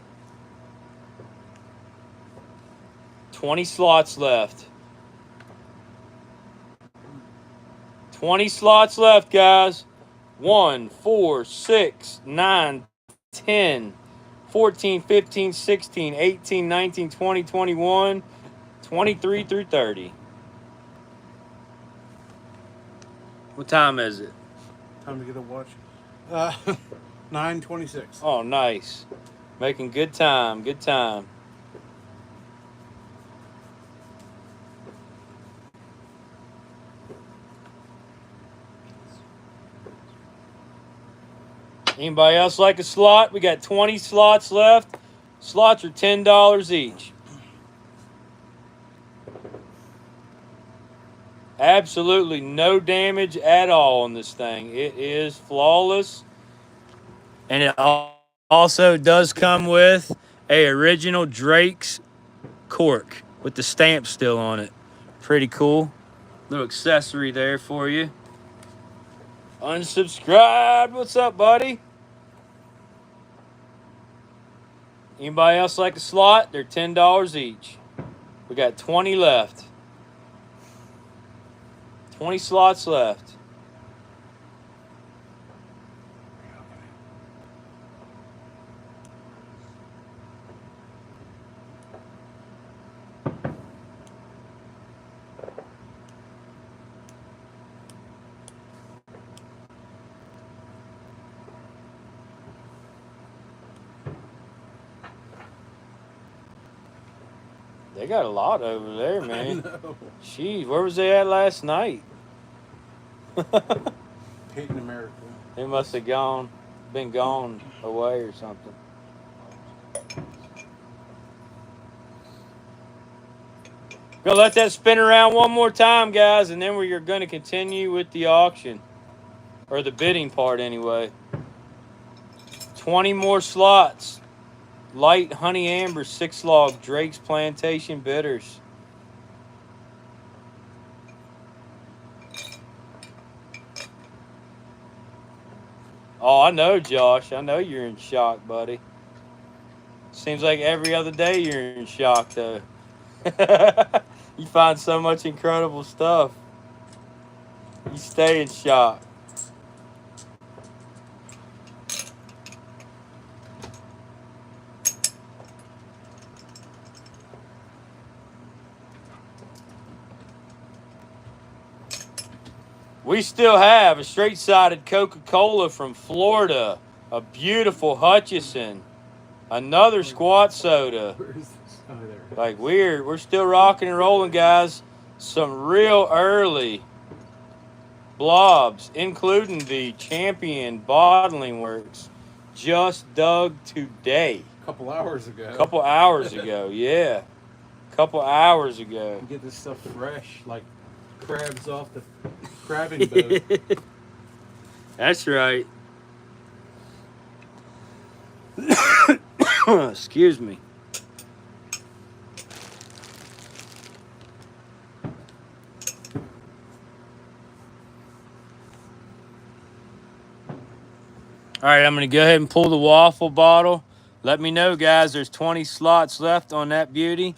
20 slots left. 20 slots left, guys. 1, 4, 6, 9, 10, 14, 15, 16, 18, 19, 20, 21, 23 through 30. What time is it? Time to get a watch. 9:26. Oh, nice. Making good time. Good time. Anybody else like a slot? We got 20 slots left. Slots are $10 each. Absolutely no damage at all on this thing. It is flawless. And it also does come with a original Drake's cork with the stamp still on it. Pretty cool. Little accessory there for you. Unsubscribed. What's up, buddy? Anybody else like a slot? They're $10 each. We got 20 left. 20 slots left. They got a lot over there, man. Jeez, where was they at last night? Hate in America. They must have been gone away or something. Gonna let that spin around one more time, guys, and then we're gonna continue with the auction. Or the bidding part, anyway. 20 more slots. Light Honey Amber 6 log Drake's Plantation Bitters. Oh, I know, Josh. I know you're in shock, buddy. Seems like every other day you're in shock, though. You find so much incredible stuff. You stay in shock. We still have a straight-sided Coca-Cola from Florida, a beautiful Hutchison, another squat soda. Where is this? Oh, there. Like we're still rocking and rolling, guys. Some real early blobs, including the Champion Bottling Works, just dug today. A couple hours ago. Couple hours ago, yeah. Couple hours ago. You get this stuff fresh, like crabs off the crabbing boat. That's right. Excuse me. All right, I'm going to go ahead and pull the waffle bottle. Let me know, guys. There's 20 slots left on that beauty.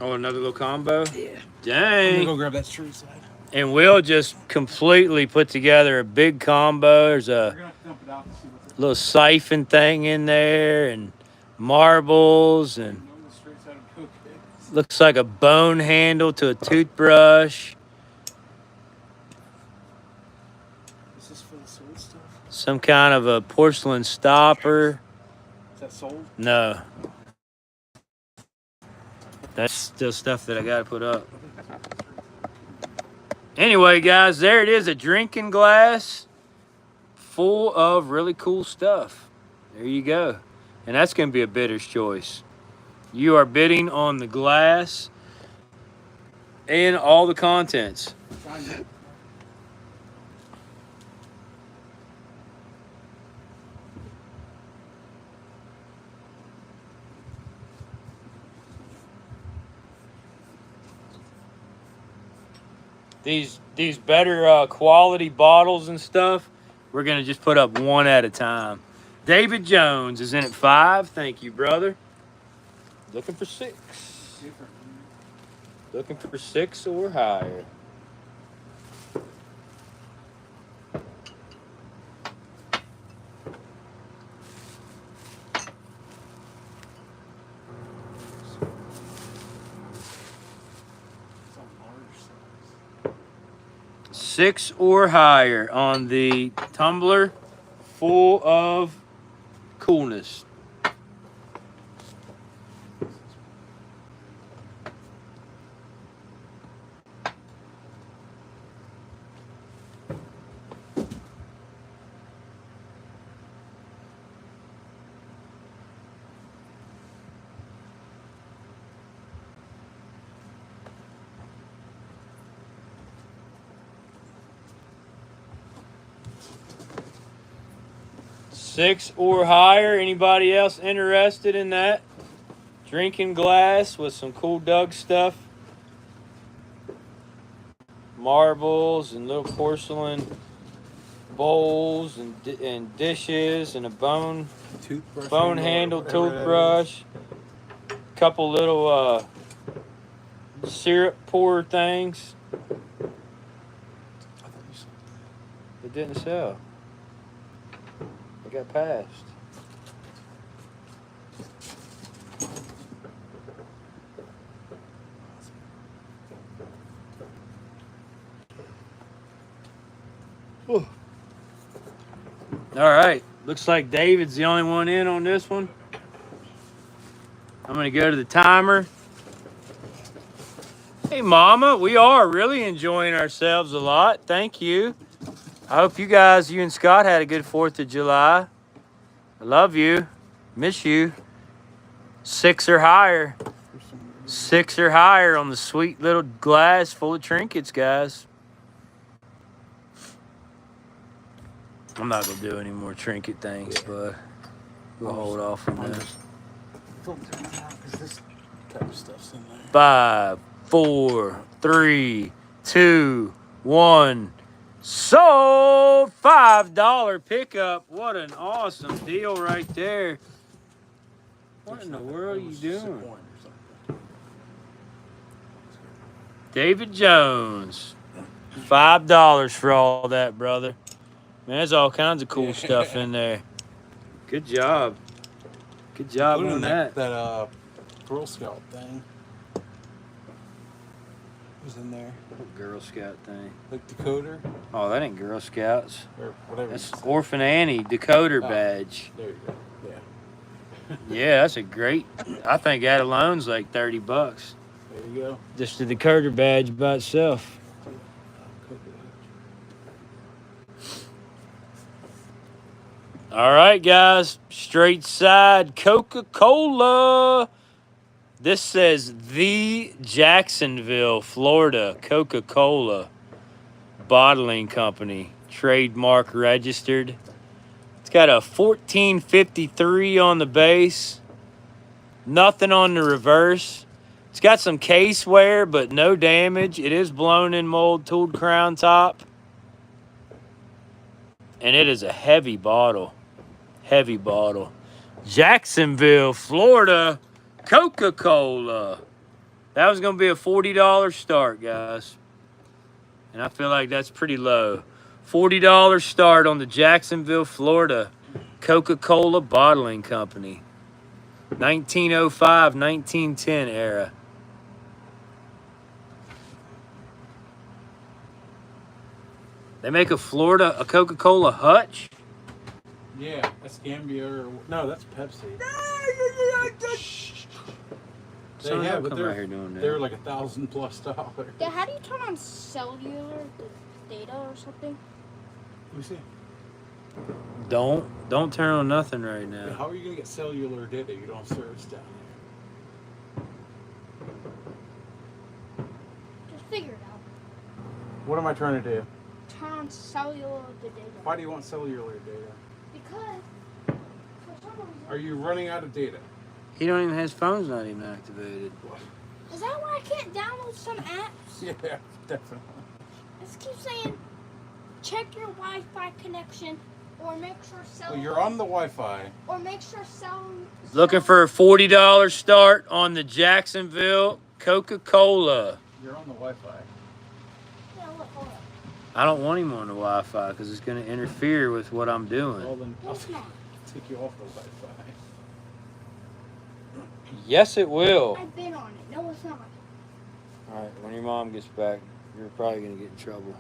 Oh, another little combo? Yeah. I'm Dang. gonna go grab that street side. And we'll just completely put together a big combo. There's We're a gonna have to dump it out to see what's little siphon thing in there and marbles and on the straight side of cocaine. looks like a bone handle to a toothbrush. Is this for the sword stuff? Some kind of a porcelain stopper. sold? No. That's still stuff that I got to put up. Anyway, guys, there it is, a drinking glass full of really cool stuff. There you go. And that's going to be a bidder's choice. You are bidding on the glass and all the contents. These better quality bottles and stuff, we're going to just put up one at a time. David Jones is in at 5. Thank you, brother. Looking for 6. Looking for 6 or higher. Six or higher on the tumbler full of coolness. Six or higher. Anybody else interested in that? Drinking glass with some cool Doug stuff. Marbles and little porcelain bowls and dishes and a bone handled toothbrush. Couple little syrup pour things. It didn't sell. It got passed. Whew. All right. Looks like David's the only one in on this one. I'm going to go to the timer. Hey, Mama, we are really enjoying ourselves a lot. Thank you. I hope you and Scott had a good 4th of July. I love you. Miss you. 6 or higher. 6 or higher on the sweet little glass full of trinkets, guys. I'm not going to do any more trinket things, but we'll hold off on that. This type of stuff's in there. 5, 4, 3, 2, 1. Sold. $5 pickup. What an awesome deal right there. What in the world are you doing? David Jones. $5 for all that, brother. Man, there's all kinds of cool stuff in there. Good job. Good job on that. That Girl Scout thing was in there. What Girl Scout thing? Like decoder. Oh, that ain't Girl Scouts. Or whatever. That's Orphan Annie decoder badge. There you go. Yeah. Yeah, that's a great. I think that alone's like $30. There you go. Just the decoder badge by itself. All right, guys. Straight side Coca-Cola. This says the Jacksonville, Florida Coca-Cola Bottling Company. Trademark registered. It's got a 1453 on the base. Nothing on the reverse. It's got some case wear, but no damage. It is blown in mold, tooled crown top. And it is a heavy bottle. Heavy bottle. Jacksonville, Florida, Coca-Cola. That was going to be a $40 start, guys. And I feel like that's pretty low. $40 start on the Jacksonville, Florida Coca-Cola Bottling Company. 1905, 1910 era. They make a Coca-Cola Hutch? Yeah, that's Gambia or no, that's Pepsi. They Son, have, don't but come out here doing that. they're like $1,000+. Yeah, how do you turn on cellular data or something? Let me see. Don't turn on nothing right Yeah, now. how are you gonna get cellular data? You don't have service down here. Just figure it out. What am I trying to do? Turn on cellular data. Why do you want cellular data? Because for some reason. Are you running out of data? He don't even, his phone's not even activated. Is that why I can't download some apps? Yeah, definitely. It just keeps saying, check your Wi-Fi connection, or make sure Well, you're on the Wi-Fi. or make sure cell. Looking for a $40 start on the Jacksonville Coca-Cola. You're on the Wi-Fi. Yeah, look, hold up. I don't want him on the Wi-Fi because it's going to interfere with what I'm doing. Well, then No, I'll it's not. take you off the Wi-Fi. Yes, it will. I've been on it. No, it's not. All right, when your mom gets back, you're probably going to get in trouble.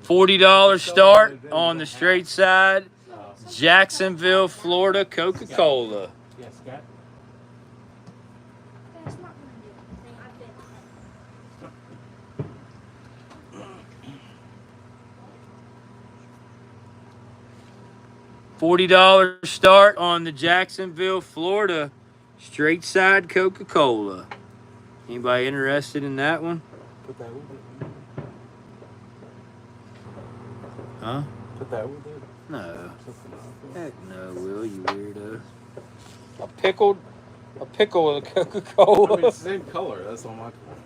$40 start on the straight side, Jacksonville, Florida Coca-Cola. Yes, Scott. That's not gonna do anything. I've been on $40 start on the Jacksonville, Florida straight side Coca-Cola. Anybody interested in that one? Put that with it. Huh? Put that with it. No. Something else. Heck no, Will, you weirdo. A pickle with a Coca-Cola. I mean, it's the same color. That's all my point.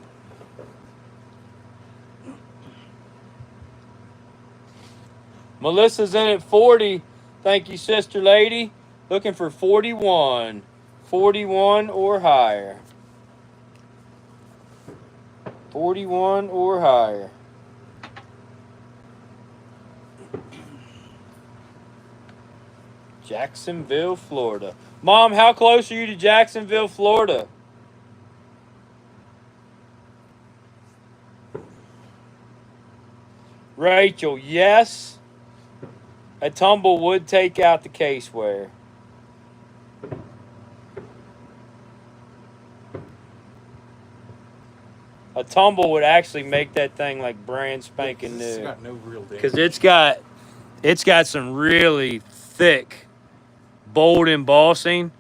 Melissa's in at 40. Thank you, sister lady. Looking for 41. 41 or higher. 41 or higher. Jacksonville, Florida. Mom, how close are you to Jacksonville, Florida? Rachel, yes. A tumble would take out the caseware. A tumble would actually make that thing like brand spanking It's new. got no real damage. Because it's got some really thick, bold embossing.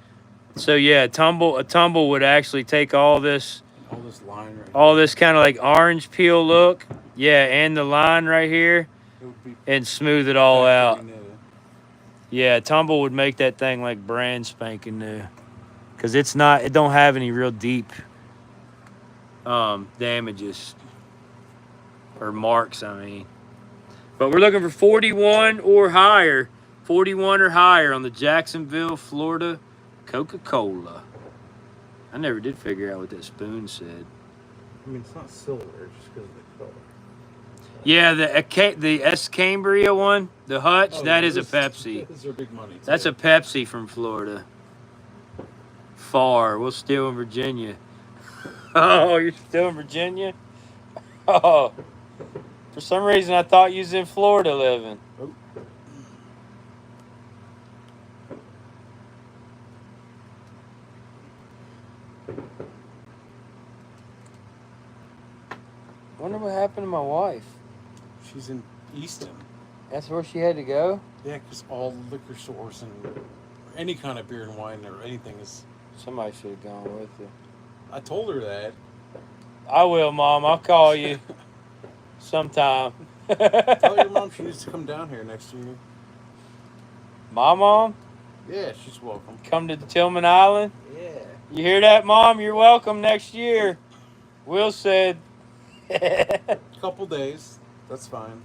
So yeah, a tumble would actually take all this all this line right all this kind of like orange peel look. Yeah, and the line right here, here, it would be and smooth it all out. factory new. Yeah, tumble would make that thing like brand spanking new. Cause it don't have any real deep damages or marks, I mean. But we're looking for 41 or higher. 41 or higher on the Jacksonville, Florida Coca-Cola. I never did figure out what that spoon said. I mean, it's not silver, it's just because of the color. Yeah, the Escambria one, the Hutch, Oh, that is a those- Pepsi. Those are big money. That's too. a Pepsi from Florida. Far. We're still in Virginia. Oh, you're still in Virginia? Oh. For some reason, I thought you was in Florida living. Oh. Wonder what happened to my wife. She's in Easton. That's where she had to go? Yeah, because all liquor stores and any kind of beer and wine or anything is. Somebody should have gone with you. I told her that. I will, Mom. I'll call you sometime. Tell your mom she needs to come down here next year. My mom? Yeah, she's welcome. Come to the Tillman Island? Yeah. You hear that, Mom? You're welcome next year. Will said. Couple days. That's fine.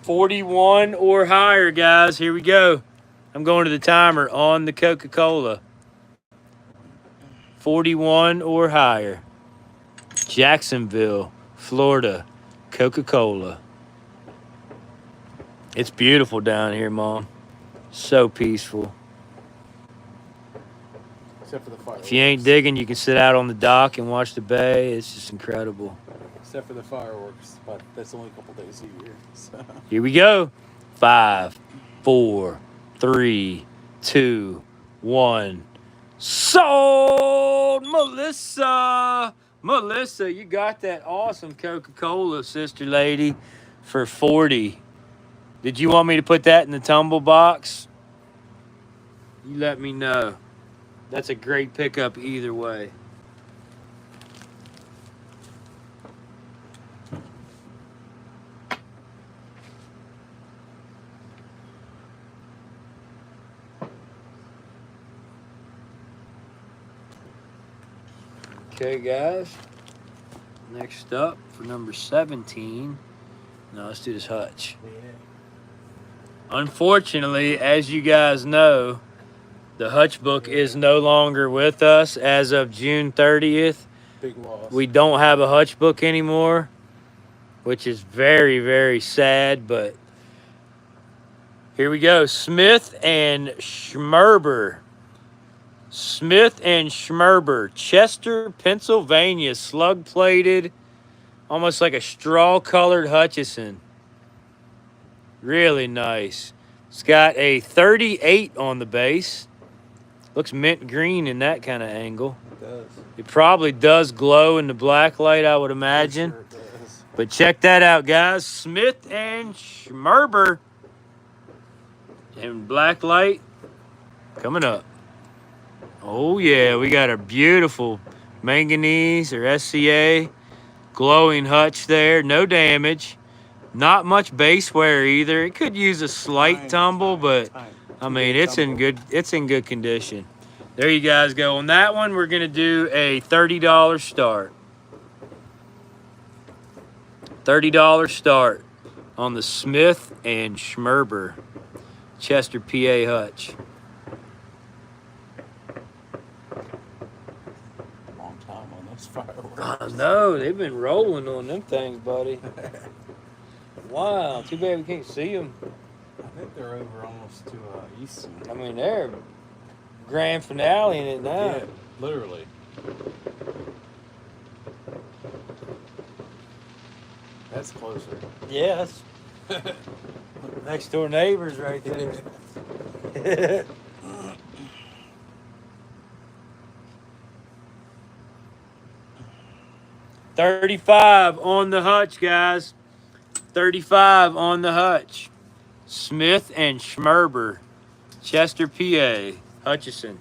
41 or higher, guys. Here we go. I'm going to the timer on the Coca-Cola. 41 or higher. Jacksonville, Florida, Coca-Cola. It's beautiful down here, Mom. So peaceful. Except for the fireworks. If you ain't digging, you can sit out on the dock and watch the bay. It's just incredible. Except for the fireworks, but that's only a couple days a year. So. Here we go. 5, 4, 3, 2, 1. Sold, Melissa. Melissa, you got that awesome Coca-Cola, sister lady, for 40. Did you want me to put that in the tumble box? You let me know. That's a great pickup either way. Okay, guys. Next up for number 17. Now let's do this hutch. Unfortunately, as you guys know, the hutch book is no longer with us as of June 30th. Big loss. We don't have a hutch book anymore, which is very, very sad, but here we go. Smith and Schmerber. Smith and Schmerber, Chester, Pennsylvania, slug-plated, almost like a straw-colored Hutchison. Really nice. It's got a 38 on the base. Looks mint green in that kind of angle. It does. It probably does glow in the black light, I would imagine. Sure it does. But check that out, guys. Smith and Schmerber. And black light coming up. Oh, yeah. We got a beautiful manganese or SCA glowing hutch there. No damage. Not much base wear either. It could use a slight tumble, but I mean, it's in good condition. There you guys go. On that one, we're going to do a $30 start. $30 start on the Smith and Schmerber Chester, PA hutch. Long time on those fireworks. I know. They've been rolling on them things, buddy. Wow. Too bad we can't see them. I think they're over almost to Easton. I mean, they're grand finale in it now. Yeah, literally. That's closer. Yeah, that's next door neighbors right there. $35 on the hutch, guys. $35 on the hutch. Smith and Schmerber, Chester, PA, Hutchison.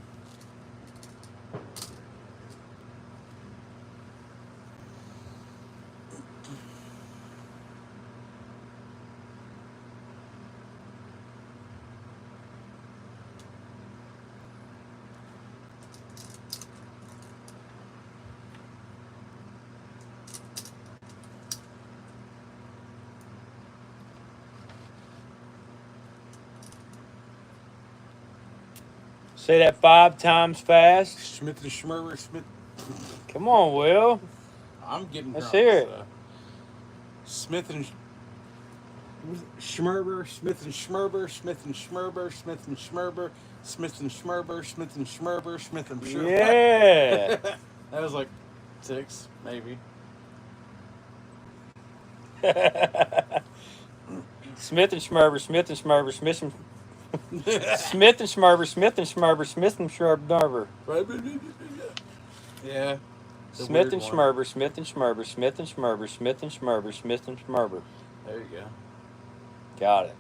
Say that 5 times fast. Smith and Schmerber, Smith. Come on, Will. I'm getting Let's drunk, hear it. so. Smith and Schmerber, Smith and Schmerber, Smith and Schmerber, Smith and Schmerber, Smith and Schmerber, Smith and Schmerber, Smith and Schmerber. Yeah. That was like 6, maybe. Smith and Schmerber, Smith and Schmerber, Smith and Smith and Schmerber, Smith and Schmerber, Smith and Schmerber. Yeah. Smith and Schmerber, Smith and Schmerber, Smith and Schmerber, Smith and Schmerber, Smith and Schmerber. There you go. Got it.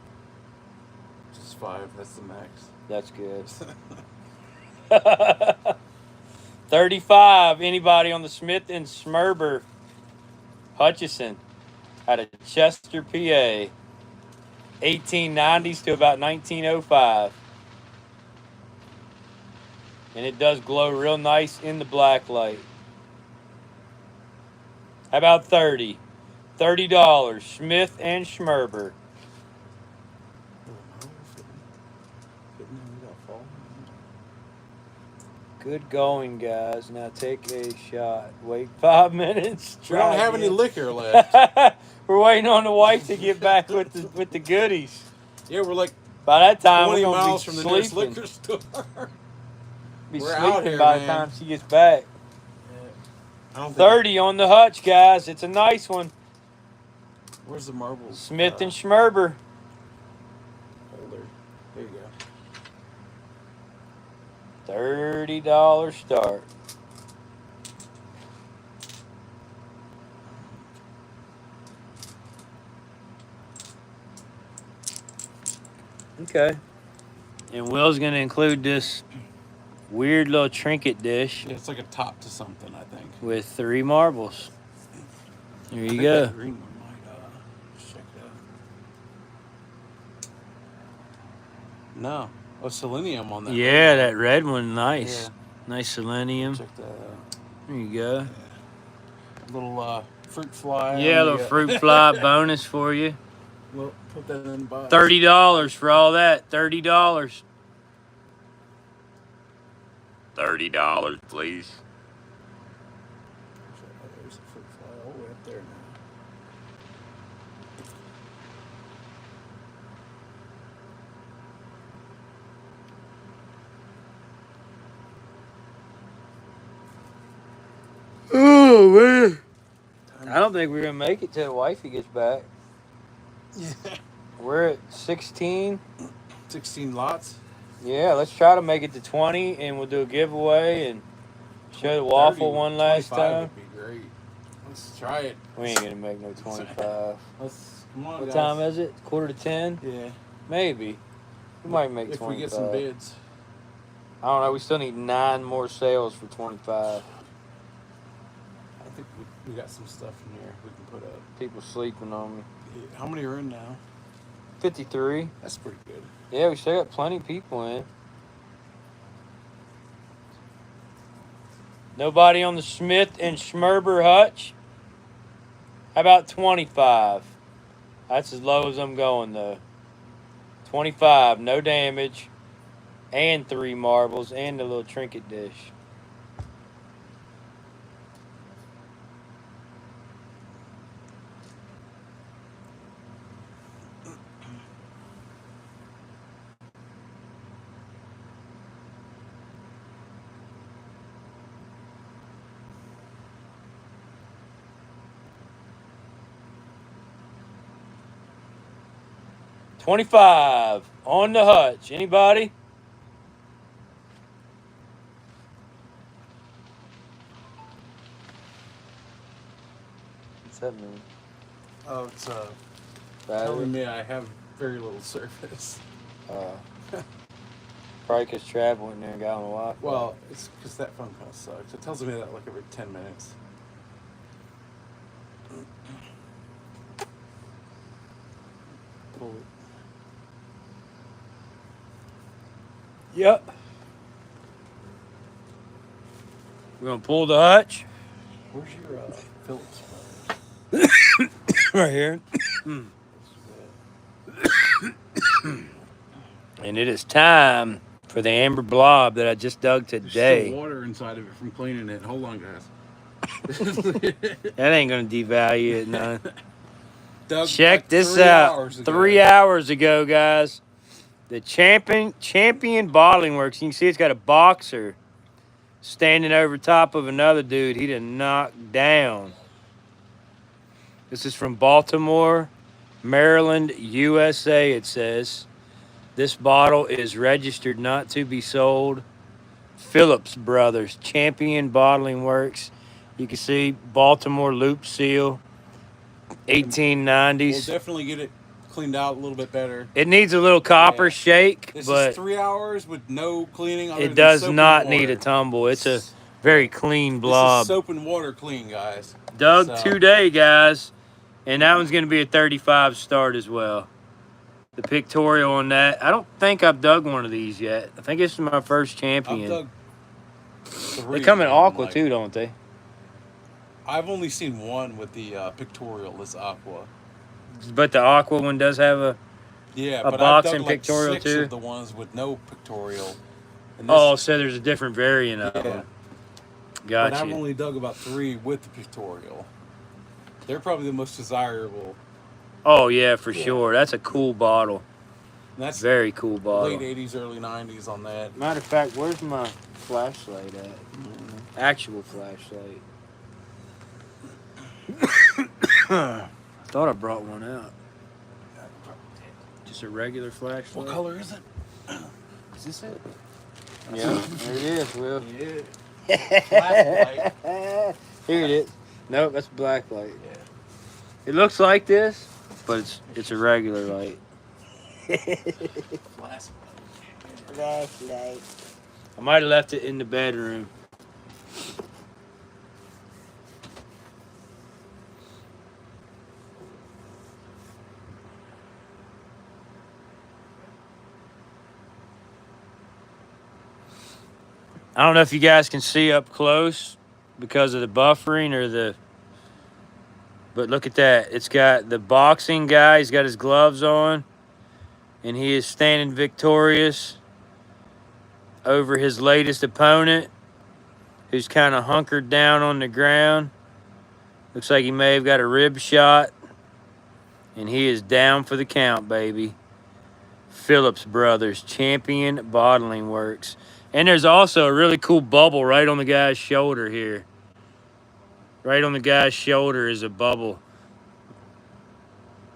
Just 5. That's the max. That's good. 35. Anybody on the Smith and Schmerber Hutchison out of Chester, PA. 1890s to about 1905. And it does glow real nice in the black light. How about 30? $30. Smith and Schmerber. Good going, guys. Now take a shot. Wait 5 minutes. We don't have any liquor left. We're waiting on the wife to get back with the goodies. Yeah, we're like By that time, 20 we're gonna miles be from the nearest sleeping. liquor store. Be We're sleeping out here, by man. the time she gets back. I don't think 30 on the hutch, guys. It's a nice one. Where's the marbles? Smith and Schmerber. Holder. There you go. $30 start. Okay. And Will's gonna include this weird little trinket dish Yeah, it's like a top to something, I think. with 3 marbles. There I you think go. that green one might. Check it out. No. Oh, selenium on that. Yeah, that red one, nice. Yeah. Nice selenium. Check that out. There you go. Little fruit fly. Yeah, on little the, fruit fly bonus for you. Well, put that in the box. $30 for all that. $30. $30, please. Oh, there's a fruit fly all the way up there now. Oh, man. I don't think we're going to make it till the wifey gets back. Yeah. We're at 16. 16 lots. Yeah, let's try to make it to 20, and we'll do a giveaway and show the waffle 30, one last 25 time. would be great. Let's try it. We ain't going to make no 25. Come on, What guys. time is it? 9:45? Yeah. Maybe. We might make If 25. we get some bids. I don't know. We still need 9 more sales for 25. I think we got some stuff in here we can put up. People sleeping on me. Yeah, how many are in now? 53. That's pretty good. Yeah, we still got plenty of people in. Nobody on the Smith and Schmerber hutch? How about 25? That's as low as I'm going, though. 25, no damage, and 3 marbles, and a little trinket dish. $25 on the hutch. Anybody? What's that mean? Oh, it's Battery? telling me I have very little surface. Probably because Trav went in there and got on the Wi-Fi. Well, it's because that phone kind of sucks. It tells me that like every 10 minutes. Pull it. Yep. We're going to pull the hutch. Where's your Phillips? Right here. And it is time for the amber blob that I just dug There's today. still water inside of it from cleaning it. Hold on, guys. That ain't going to devalue it none. Dug Check like this 3 out. hours ago. 3 hours ago, guys. The champion bottling works. You can see it's got a boxer standing over top of another dude he done knocked down. This is from Baltimore, Maryland, USA, it says. This bottle is registered not to be sold. Phillips Brothers, Champion Bottling Works. You can see Baltimore loop seal, 1890s. We'll definitely get it cleaned out a little bit better. It needs a little copper shake, This but is 3 hours with no cleaning. Other it than does soap and not water. need a tumble. It's a very clean This blob. is soap and water clean, guys. Dug So- today, guys. And that one's going to be a 35 start as well. The pictorial on that. I don't think I've dug one of these yet. I think this is my first I've champion. dug They 3 come in of them, aqua like- too, don't they? I've only seen one with the pictorial, this aqua. But the aqua one does have a... Yeah, A but box I've dug and like pictorial 6 too? of the ones with no pictorial. And this, Oh, so there's a different variant of yeah. them. But I've Gotcha. only dug about 3 with the pictorial. They're probably the most desirable. Oh, yeah, for Yeah. sure. That's a cool bottle. And that's Very cool bottle. late 80s, early 90s on that. Matter of fact, where's my flashlight at? Actual flashlight. Thought I brought one out. Just a regular flashlight. What color is it? Is this it? Yeah, there it is, Will. Yeah. Flask light. Here it is. Nope, that's black light. Yeah. It looks like this, but it's a regular light. Flask Flashlight. I might have left it in the bedroom. I don't know if you guys can see up close because of the buffering or the... But look at that. It's got the boxing guy. He's got his gloves on. And he is standing victorious over his latest opponent, who's kind of hunkered down on the ground. Looks like he may have got a rib shot. And he is down for the count, baby. Phillips Brothers, Champion Bottling Works. And there's also a really cool bubble right on the guy's shoulder here. Right on the guy's shoulder is a bubble.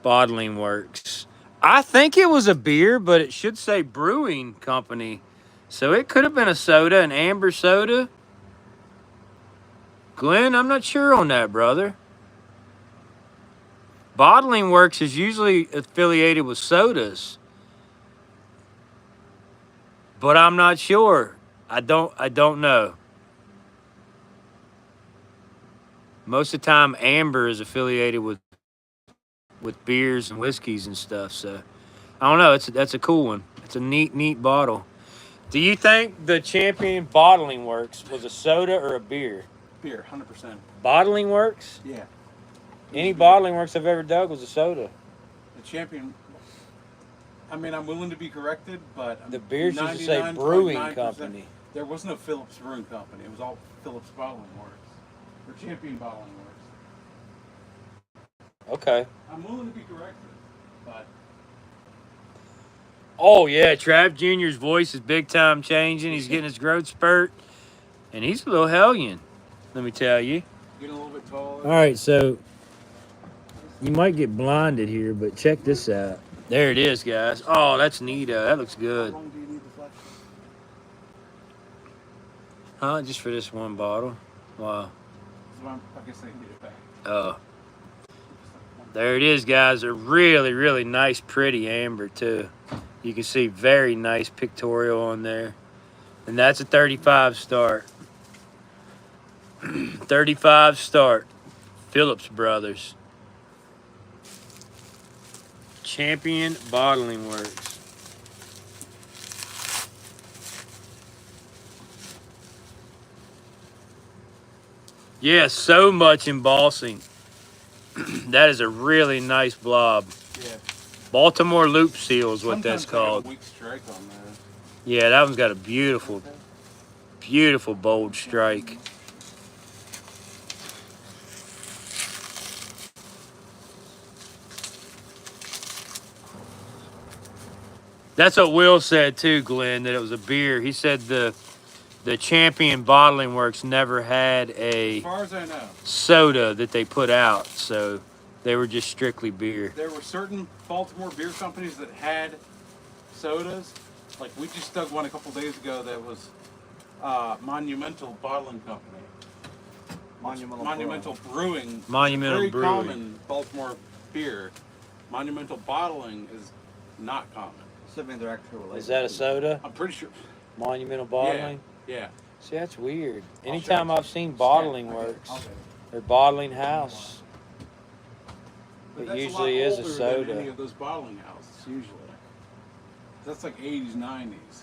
Bottling Works. I think it was a beer, but it should say brewing company. So it could have been a soda, an amber soda. Glenn, I'm not sure on that, brother. Bottling Works is usually affiliated with sodas. But I'm not sure. I don't know. Most of the time, amber is affiliated with beers and whiskeys and stuff. So I don't know. That's a cool one. It's a neat bottle. Do you think the Champion Bottling Works was a soda or a beer? beer, 100%. Bottling Works? Yeah. Any Bottling Works I've ever dug was a soda. The Champion. I mean, I'm willing to be corrected, but The beers used to say Brewing 99.9%. Company. There was no Phillips Brewing Company. It was all Phillips Bottling Works. Or Champion Bottling Works. Okay. I'm willing to be corrected, but Oh, yeah. Trav Jr.'s voice is big time changing. He's getting his growth spurt. And he's a little hellion, let me tell you. getting a little bit taller. All right, so you might get blinded here, but check this out. There it is, guys. Oh, that's neato. That looks How good. long do you need the flash? Huh? Just for this one bottle? Wow. I guess I can get it back. Oh. There it is, guys. A really, really nice, pretty amber, too. You can see very nice pictorial on there. And that's a 35 start. 35 start. Phillips Brothers. Champion Bottling Works. Yeah, so much embossing. That is a really nice blob. Yeah. Baltimore loop seal is what that's Sometimes I got called. a weak strike on there. Yeah, that one's got a beautiful, beautiful bold strike. That's what Will said too, Glenn, that it was a beer. He said the Champion Bottling Works never had a As far as I know, soda that they put out, so they were just strictly beer. there were certain Baltimore beer companies that had sodas. Like we just dug one a couple days ago that was Monumental Bottling Company. Monumental Brewing. Monumental Very Brewing. common Baltimore beer. Monumental Bottling is not common. Assuming they're actually related. Is that a soda? I'm pretty sure. Monumental Bottling? Yeah. See, that's weird. I'll Anytime show you. I've seen Bottling Works or Bottling House, But it that's usually a is lot a older soda. than any of those bottling houses usually. That's like 80s, 90s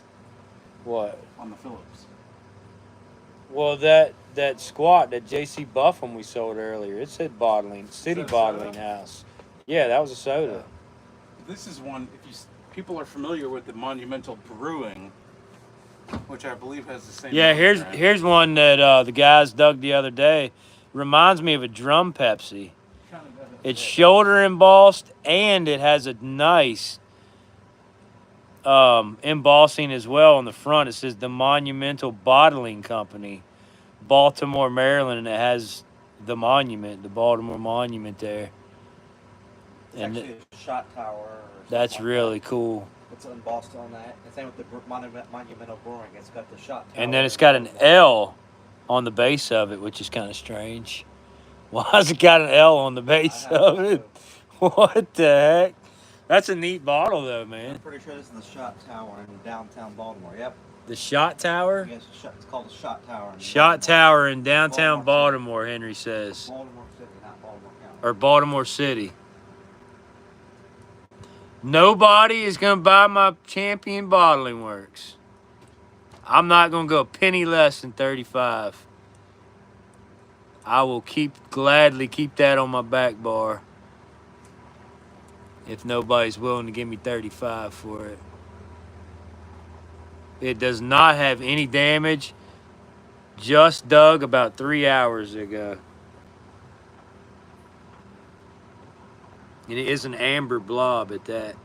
What? on the Phillips. Well, that squat, that JC Buffum we sold earlier, it said Bottling, City that a Bottling soda? House. Yeah, that was a soda. This is one. If people are familiar with the Monumental Brewing, which I believe has the same. Yeah, monogram. here's one that the guys dug the other day. Reminds me of a drum Pepsi. Kinda does it. It's shoulder embossed and it has a nice embossing as well on the front. It says the Monumental Bottling Company, Baltimore, Maryland, and it has the monument, the Baltimore Monument there. It's And actually a shot tower. Or that's something like really cool. that. It's embossed on that. And same with the monumental brewing. It's got the shot tower. And then it's got an L on the base of it, which is kind of strange. Why has it got an L on the base of it? What the heck? That's a neat bottle, though, man. I'm pretty sure this is the shot tower in downtown Baltimore. Yep. The shot tower? Yes, it's called the shot tower. Shot tower in downtown Baltimore, Henry says. Baltimore City, not Baltimore County. Or Baltimore City. Nobody is going to buy my Champion Bottling Works. I'm not going to go a penny less than 35. I will gladly keep that on my back bar if nobody's willing to give me 35 for it. It does not have any damage. Just dug about 3 hours ago. And it is an amber blob at that.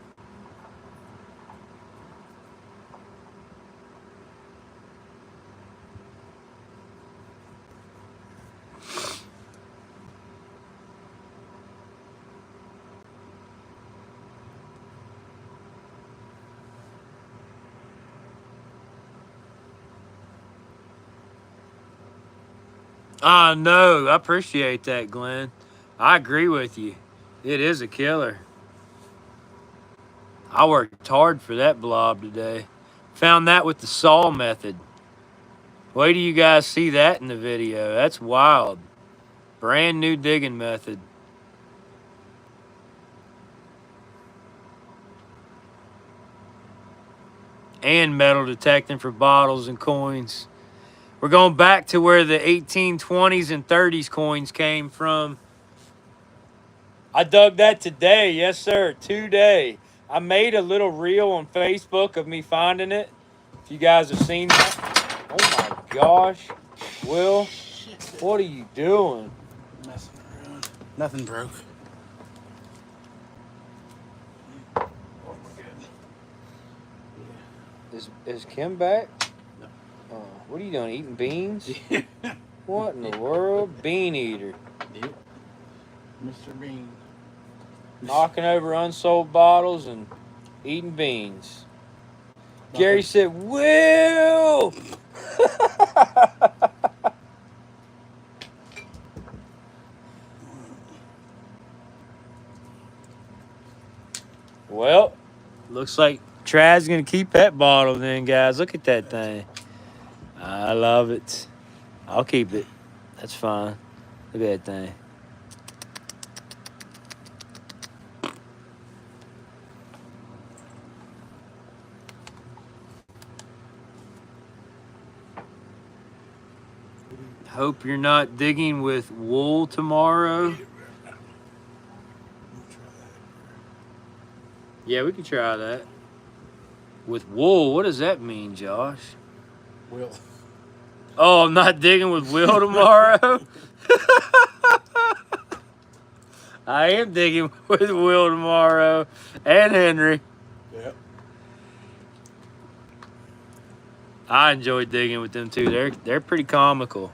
Ah, no, I appreciate that, Glenn. I agree with you. It is a killer. I worked hard for that blob today. Found that with the saw method. Wait till you guys see that in the video. That's wild. Brand new digging method. And metal detecting for bottles and coins. We're going back to where the 1820s and 30s coins came from. I dug that today. Yes, sir. Today. I made a little reel on Facebook of me finding it. If you guys have seen that. Oh, my gosh. Will, what are you doing? Messing around. Nothing broke. Oh, we're good. Is Kim back? No. Oh, what are you doing? Eating beans? What in the world? Bean eater. Yep. Mr. Bean. Knocking over unsold bottles and eating beans. Gary said, Will! Well, looks like Trad's going to keep that bottle then, guys. Look at that thing. I love it. I'll keep it. That's fine. Look at that thing. Hope you're not digging with wool tomorrow. Yeah, we can try that. With wool, what does that mean, Josh? Will. Oh, I'm not digging with Will tomorrow? I am digging with Will tomorrow. And Henry. Yep. I enjoy digging with them too. They're pretty comical.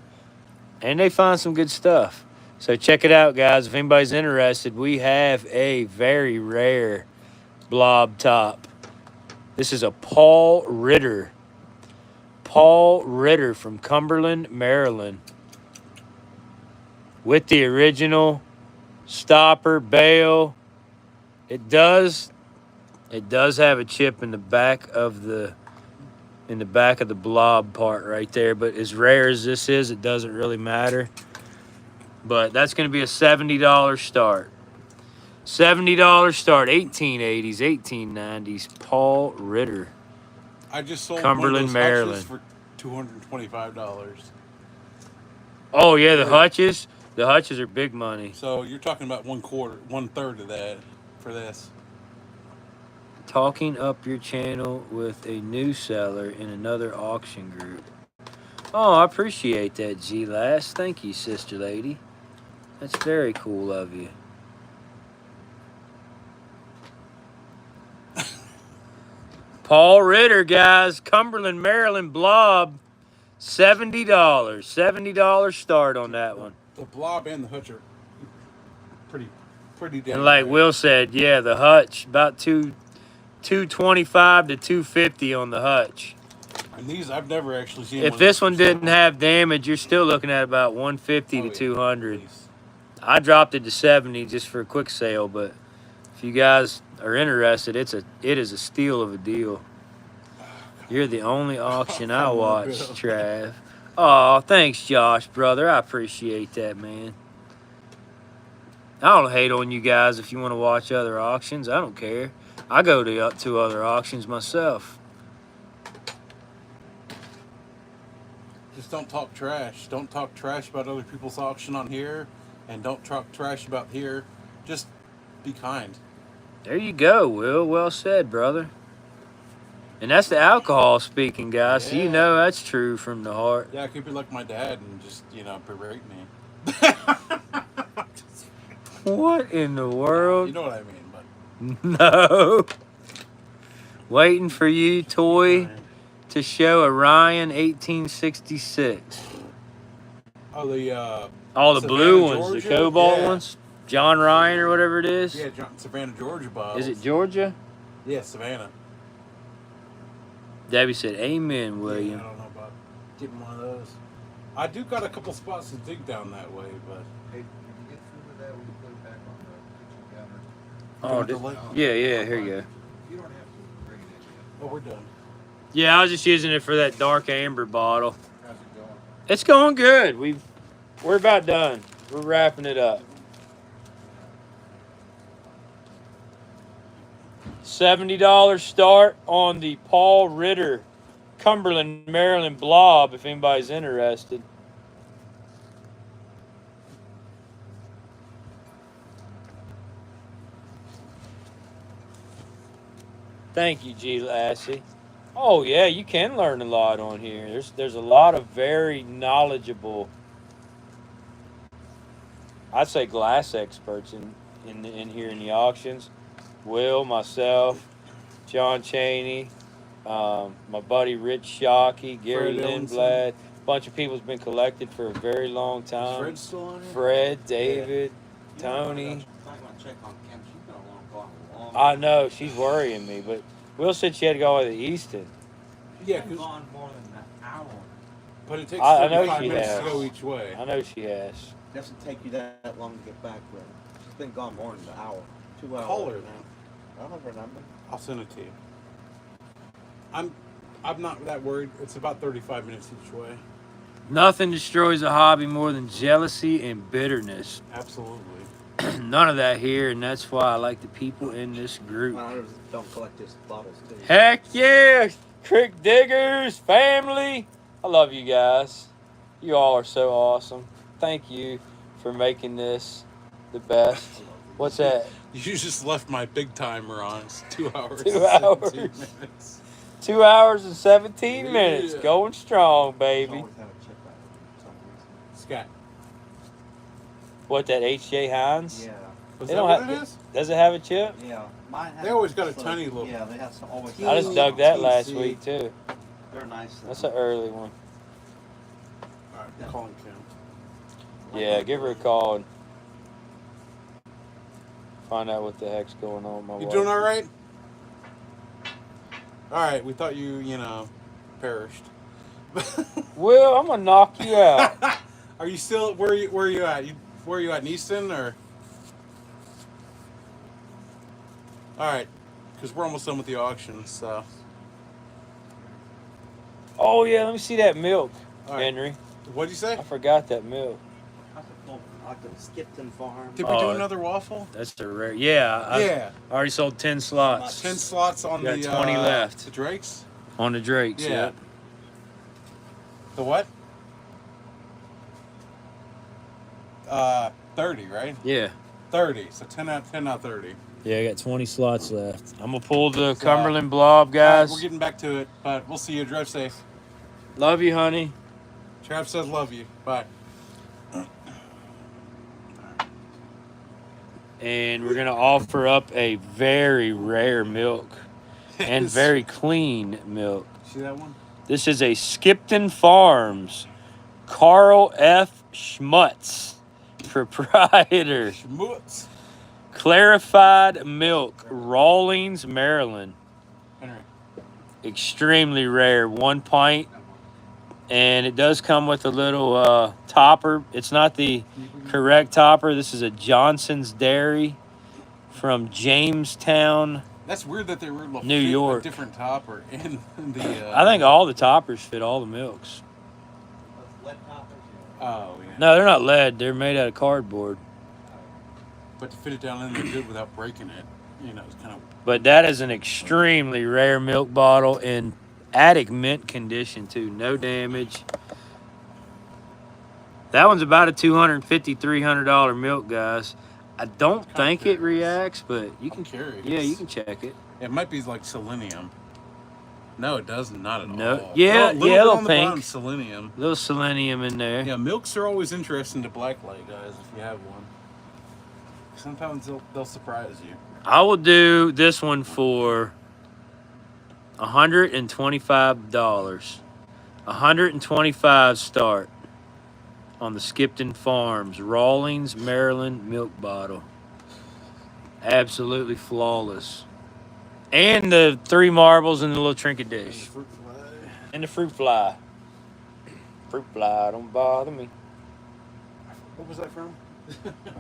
And they find some good stuff. So check it out, guys. If anybody's interested, we have a very rare blob top. This is a Paul Ritter. Paul Ritter from Cumberland, Maryland. With the original stopper, bail. It does have a chip in the back of the blob part right there, but as rare as this is, it doesn't really matter. But that's going to be a $70 start. $70 start, 1880s, 1890s, Paul Ritter. I just sold Cumberland, one of those Maryland. for $225. Oh yeah, the hutches. The hutches are big money. So you're talking about 1/3 of that for this. Talking up your channel with a new seller in another auction group. Oh, I appreciate that, G-Lass. Thank you, sister lady. That's very cool of you. Paul Ritter, guys. Cumberland, Maryland blob. $70. $70 start on that one. The blob and the hutch are pretty damn And like rare. Will said, yeah, the hutch, about two 225 to 250 on the hutch. And these, I've never actually seen. If this one didn't have damage, you're still looking at about 150 to 200. I dropped it to 70 just for a quick sale, but if you guys are interested, it is a steal of a deal. You're the only auction I watch, Trav. Oh, thanks, Josh, brother. I appreciate that, man. I don't hate on you guys if you want to watch other auctions. I don't care. I go to other auctions myself. Just don't talk trash. Don't talk trash about other people's auction on here, and don't talk trash about here. Just be kind. There you go, Will. Well said, brother. And that's the alcohol speaking, guys. So you Yeah. know that's true from the heart. Yeah, I could be like my dad and just, berate me. What in the world? You know what I mean, but No. Waiting for you, toy, to show a Ryan 1866. oh, the All the Savannah, blue ones, Georgia? the cobalt Yeah. ones. John Ryan or whatever it is. yeah, Savannah, Georgia bottles. Is it Georgia? Yeah, Savannah. Debbie said, "Amen, Yeah, William." I don't know about getting one of those. I do got a couple spots to dig down that way, but Hey, if you get through with that, we can put it back on the kitchen counter. Oh, yeah. Here you go. You don't have to bring it in yet. oh, we're done. Yeah, I was just using it for that dark amber bottle. How's it going? It's going good. We're about done. We're wrapping it up. $70 start on the Paul Ritter Cumberland, Maryland blob, if anybody's interested. Thank you, G. Lassie. Oh yeah, you can learn a lot on here. There's a lot of very knowledgeable, I'd say, glass experts in here in the auctions. Will, myself, John Chaney, my buddy Rich Shockey, Gary Fred Lindblad. A bunch of people's been collected for a very long Is time. Fred still on here? Fred, David, Tony. I'm going to check on Kim. She's been a long I know, she's worrying me, but Will said she had to go to Easton. Yeah, She's been 'cause- gone more than an hour. but it takes I know 35 she minutes has. to go each way. I know she has. It doesn't take you that long to get back, but she's been gone more than an hour. 2 hours. Call her now. then. I don't remember. I'll send it to you. I'm not that worried. It's about 35 minutes each way. Nothing destroys a hobby more than jealousy and bitterness. Absolutely. None of that here, and that's why I like the people in this group. Others don't collect just bottles, too. Heck yeah! Crick Diggers, family! I love you guys. You all are so awesome. Thank you for making this the best. What's that? You just left my big timer on. It's 2 hours. 2 and hours. 17 minutes. 2 hours and 17 minutes. Yeah. Going strong, baby. Always have a chip out of it for some reason. Scott. What, that H.J. Hines? Yeah. Was They that don't what have- it is? Does it have a chip? Yeah. Mine They always got a so- tiny little- Yeah, they have some always. I just dug that last TC. week, too. They're nice. That's an early one. All right, I'm calling Kim. Yeah, give her a call and find out what the heck's going on with my You wife. doing all right? All right, we thought you, perished. Will, I'm gonna knock you out. Are you still? Where are you at? Where are you at? In Easton or? All right, because we're almost done with the auction. So. Oh yeah, let me see that milk, All right. Henry. What'd you say? I forgot that milk. Like the Skipton Farm. Did we do Oh, another waffle? That's a rare. Yeah, Yeah. I already sold 10 slots 10 slots on Got the 20 left. The Drakes. on the Drakes. Yeah. The what? 30, right? Yeah. 30. So 10 out of 30. Yeah, I got 20 slots left. I'm gonna pull the So, Cumberland blob, guys. We're getting back to it, but we'll see you. Drive safe. Love you, honey. Trav says love you. Bye. And we're gonna offer up a very rare milk and very clean milk. See that one? This is a Skipton Farms Carl F. Schmutz, proprietor. Schmutz. Clarified milk, Rawlings, Maryland. extremely rare, 1 pint. And it does come with a little topper. It's not the correct topper. This is a Johnson's Dairy from Jamestown. That's weird that they were able to New fit York. a different topper in the. I think all the toppers fit all the milks. Lead toppers. Oh yeah. No, they're not lead. They're made out of cardboard. But to fit it down in there good without breaking it, it's kind of. But that is an extremely rare milk bottle in attic mint condition too. No damage. That one's about a $250, $300 milk, guys. I don't think it reacts, but you can. Curious. Yeah, you can check it. It might be like selenium. No, it doesn't. Not at No. all. Yeah, Oh, a little yellow bit on the pink. bottom, selenium. Little selenium in there. Yeah, milks are always interesting to blacklight guys if you have one. Sometimes they'll surprise you. I will do this one for $125. $125 start on the Skipton Farms Rawlings, Maryland milk bottle. Absolutely flawless. And the 3 marbles and the little trinket dish. Fruit fly. And the fruit fly. Fruit fly, don't bother me. What was that from?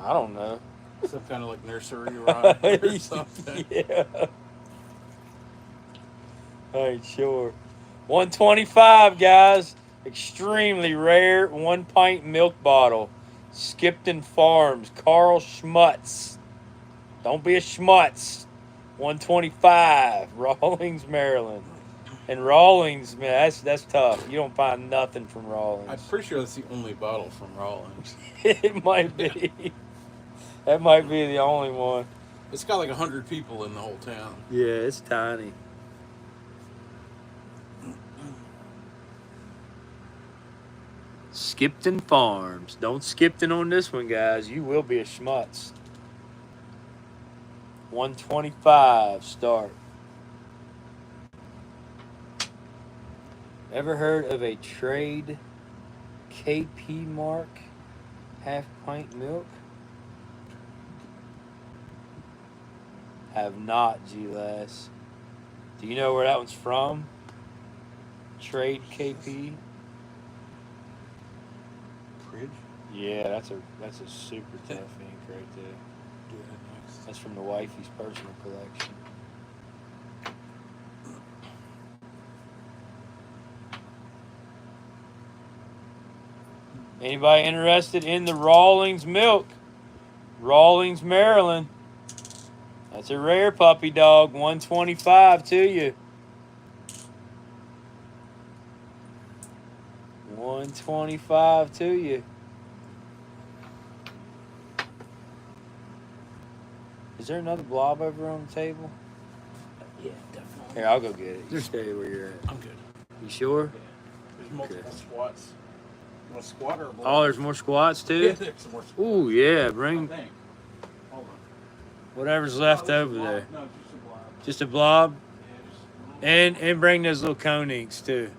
I don't know. Some kind of like nursery rhyme or something. Yeah. I ain't sure. 125, guys. Extremely rare 1 pint milk bottle. Skipton Farms. Carl Schmutz. Don't be a schmutz. 125. Rawlings, Maryland. And Rawlings, man, that's tough. You don't find nothing from Rawlings. I'm pretty sure that's the only bottle from Rawlings. It might be. That might be the only one. It's got like 100 people in the whole town. Yeah, it's tiny. Skipton Farms. Don't Skipton on this one, guys. You will be a schmutz. 125 start. Ever heard of a trade KP mark half pint milk? Have not, G-Lass. Do you know where that one's from? Trade KP? Fridge? Yeah, that's a super tough ink right there. Do that next. That's from the wifey's personal collection. Anybody interested in the Rawlings milk? Rawlings, Maryland. That's a rare puppy dog. 125 to you. 125 to you. Is there another blob over on the table? Yeah, definitely. Here, I'll go get it. You stay where you're at. I'm good. You sure? There's multiple squats. You want a squat or a blow? Oh, there's more squats Yeah, too? there's some more squats. Ooh, yeah. I Bring think. Hold on. whatever's left Oh, over there. No, just a blob. Just a blob? Yeah, just a little. And bring those little cone inks too.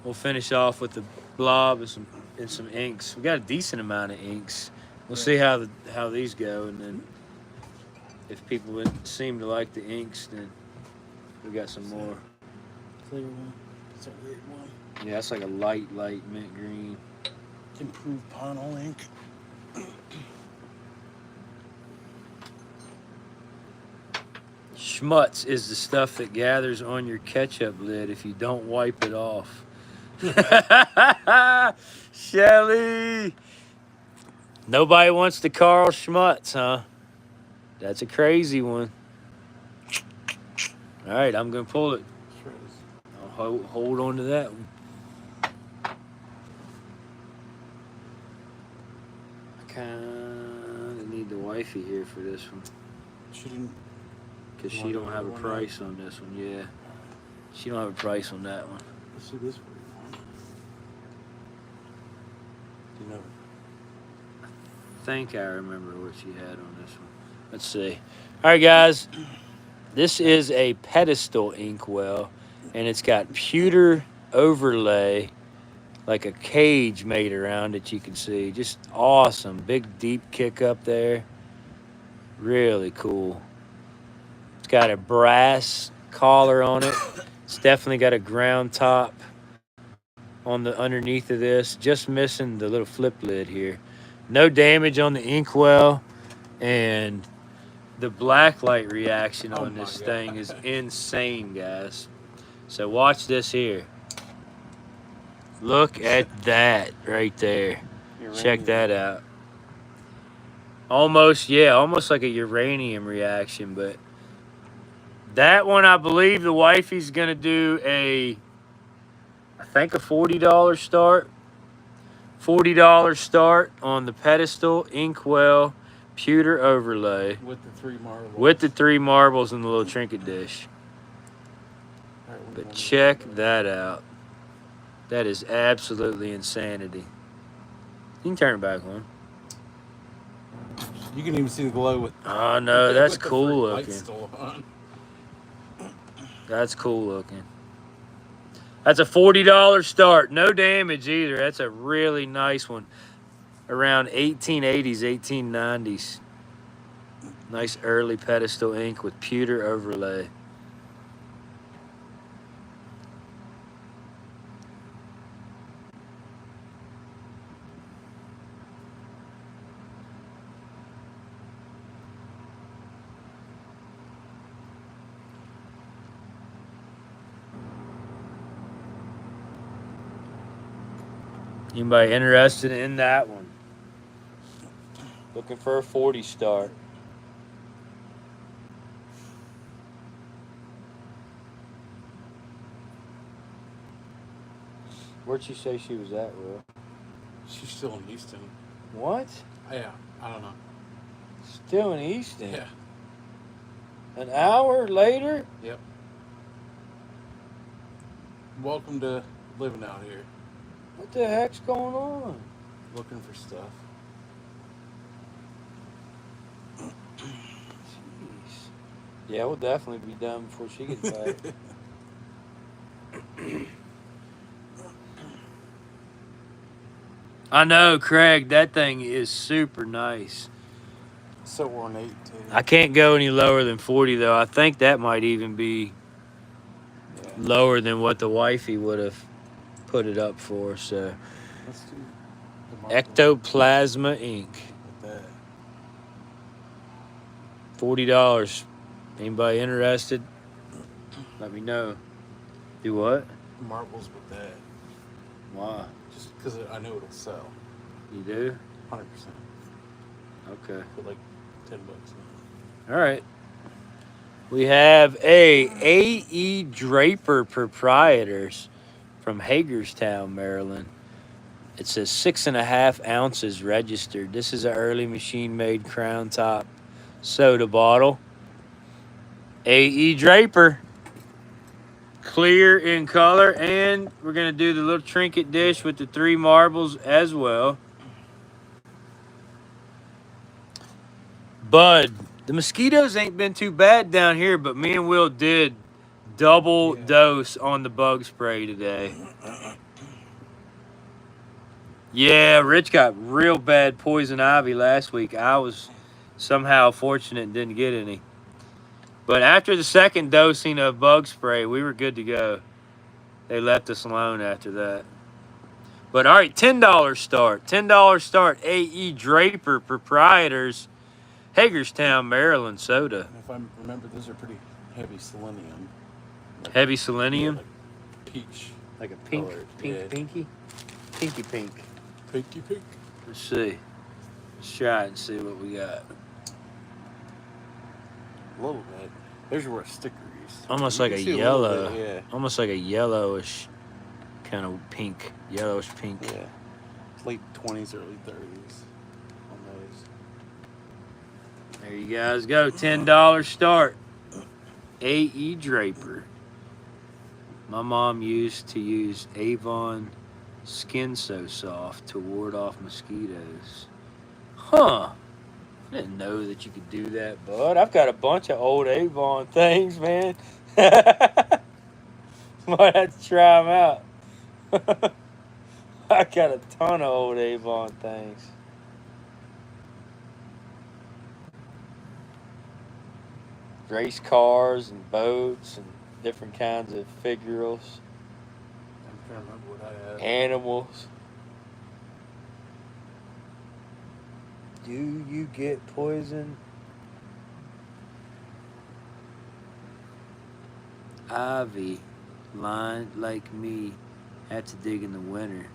We'll finish off with the blob and some inks. We got a decent amount of inks. We'll see how these go, and then if people would seem to like the inks, then we got some more. Clear one. It's a weird one. Yeah, that's like a light mint green. Improved panel ink. Schmutz is the stuff that gathers on your ketchup lid if you don't wipe it off. Shelly! Nobody wants the Carl Schmutz, huh? That's a crazy one. All right, I'm going to pull it. I'll hold on to that one. I kind of need the wifey here for this one. She didn't. Because she don't have a price on this one, yeah. She don't have a price on that one. Let's see this one. You know. I think I remember what she had on this one. Let's see. All right, guys. This is a pedestal inkwell, and it's got pewter overlay, like a cage made around it, you can see. Just awesome. Big, deep kick up there. Really cool. It's got a brass collar on it. It's definitely got a ground top on the underneath of this. Just missing the little flip lid here. No damage on the inkwell, and the black light reaction Oh on my this God. thing is insane, guys. So watch this here. Look at that right there. Check that out. Almost, yeah, almost like a uranium reaction, but that one, I believe the wifey's gonna do I think a $40 start. $40 start on the pedestal, inkwell, pewter overlay With the 3 marbles. with the 3 marbles and the little trinket dish. All right, But check that out. That is absolutely insanity. You can turn it back on. You can even see the glow with. Oh no, that's with the cool freak lights looking. still on. That's cool looking. That's a $40 start. No damage either. That's a really nice one. Around 1880s, 1890s. Nice early pedestal ink with pewter overlay. Anybody interested in that one? Looking for a 40 start. Where'd she say she was at, Will? She's still in Houston. What? Yeah, I don't know. Still in Easton? Yeah. An hour later? Yep. Welcome to living out here. What the heck's going on? Looking for stuff. Jeez. Yeah, we'll definitely be done before she gets back. I know, Craig, that thing is super nice. So ornate too. I can't go any lower than 40 though. I think that might even be lower than what the wifey would have put it up for. So Let's do the ectoplasma ink. with that. $40. Anybody interested? Let me know. Do what? Marbles with that. Why? Just because I know it'll sell. You do? 100%. Okay. For like $10. All right. We have A.E. Draper Proprietors from Hagerstown, Maryland. It says 6.5 ounces registered. This is an early machine-made crown top soda bottle. A.E. Draper. Clear in color, and we're going to do the little trinket dish with the 3 marbles as well. Bud, the mosquitoes ain't been too bad down here, but me and Will did double dose on the bug spray today. Yeah, Rich got real bad poison ivy last week. I was somehow fortunate and didn't get any. But after the second dosing of bug spray, we were good to go. They left us alone after that. But all right, $10 start. $10 start. A.E. Draper Proprietors, Hagerstown, Maryland soda. If I remember, those are pretty heavy selenium. Heavy selenium? Like peach. Like a pink, colored, pinky? Pinky pink. Pinky pink. Let's see. Let's try it and see what we got. A little bit. There's where a sticker is. Almost You like can a see little yellow. bit, yeah. Almost like a yellowish kind of pink. Yellowish pink. Yeah. Late 20s, early 30s on those. There you guys go. $10 start. A.E. Draper. My mom used to use Avon Skin So Soft to ward off mosquitoes. Huh. I didn't know that you could do that, bud. I've got a bunch of old Avon things, man. Might have to try them out. I got a ton of old Avon things. race cars and boats and different kinds of figurals, I'm trying to remember what I had. animals. Do you get poison ivy lined like me? Had to dig in the winter.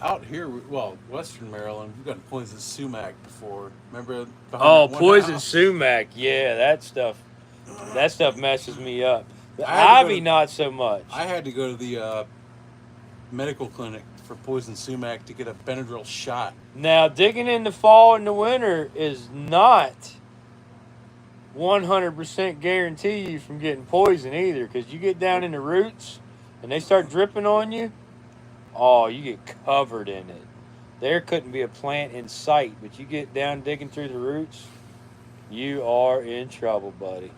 Out here, well, Western Maryland, we've gotten poison sumac before. Remember? behind Oh, that one poison house? sumac. Yeah, that stuff messes me up. The I had to go ivy, to- not so much. I had to go to the medical clinic for poison sumac to get a Benadryl shot. Now, digging in the fall and the winter is not 100% guarantee you from getting poison either, because you get down in the roots and they start dripping on you. Oh, you get covered in it. There couldn't be a plant in sight, but you get down digging through the roots, you are in trouble, buddy.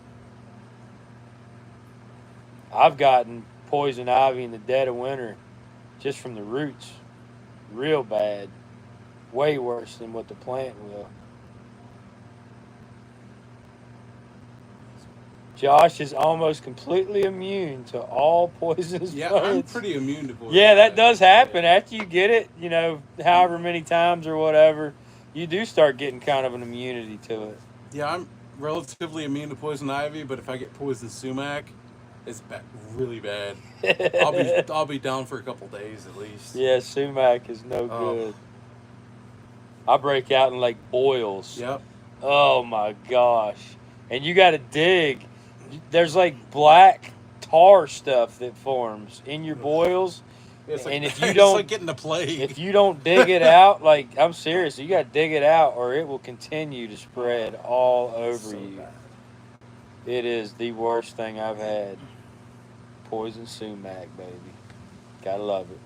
I've gotten poison ivy in the dead of winter just from the roots. Real bad. Way worse than what the plant will. Josh is almost completely immune to all poisonous Yeah, plants. I'm pretty immune to poison. Yeah, that does happen. After you get it, however many times or whatever, you do start getting kind of an immunity to it. Yeah, I'm relatively immune to poison ivy, but if I get poison sumac, it's really bad. I'll be down for a couple days at least. Yeah, sumac is no Oh. good. I break out in like boils. Yep. Oh my gosh. And you got to dig. There's like black tar stuff that forms in your boils. It's like, And if you it's don't- like getting the plague. If you don't dig it out, like, I'm serious, you got to dig it out or it will continue to spread all over So you. bad. It is the worst thing I've had. Poison sumac, baby. Gotta love it.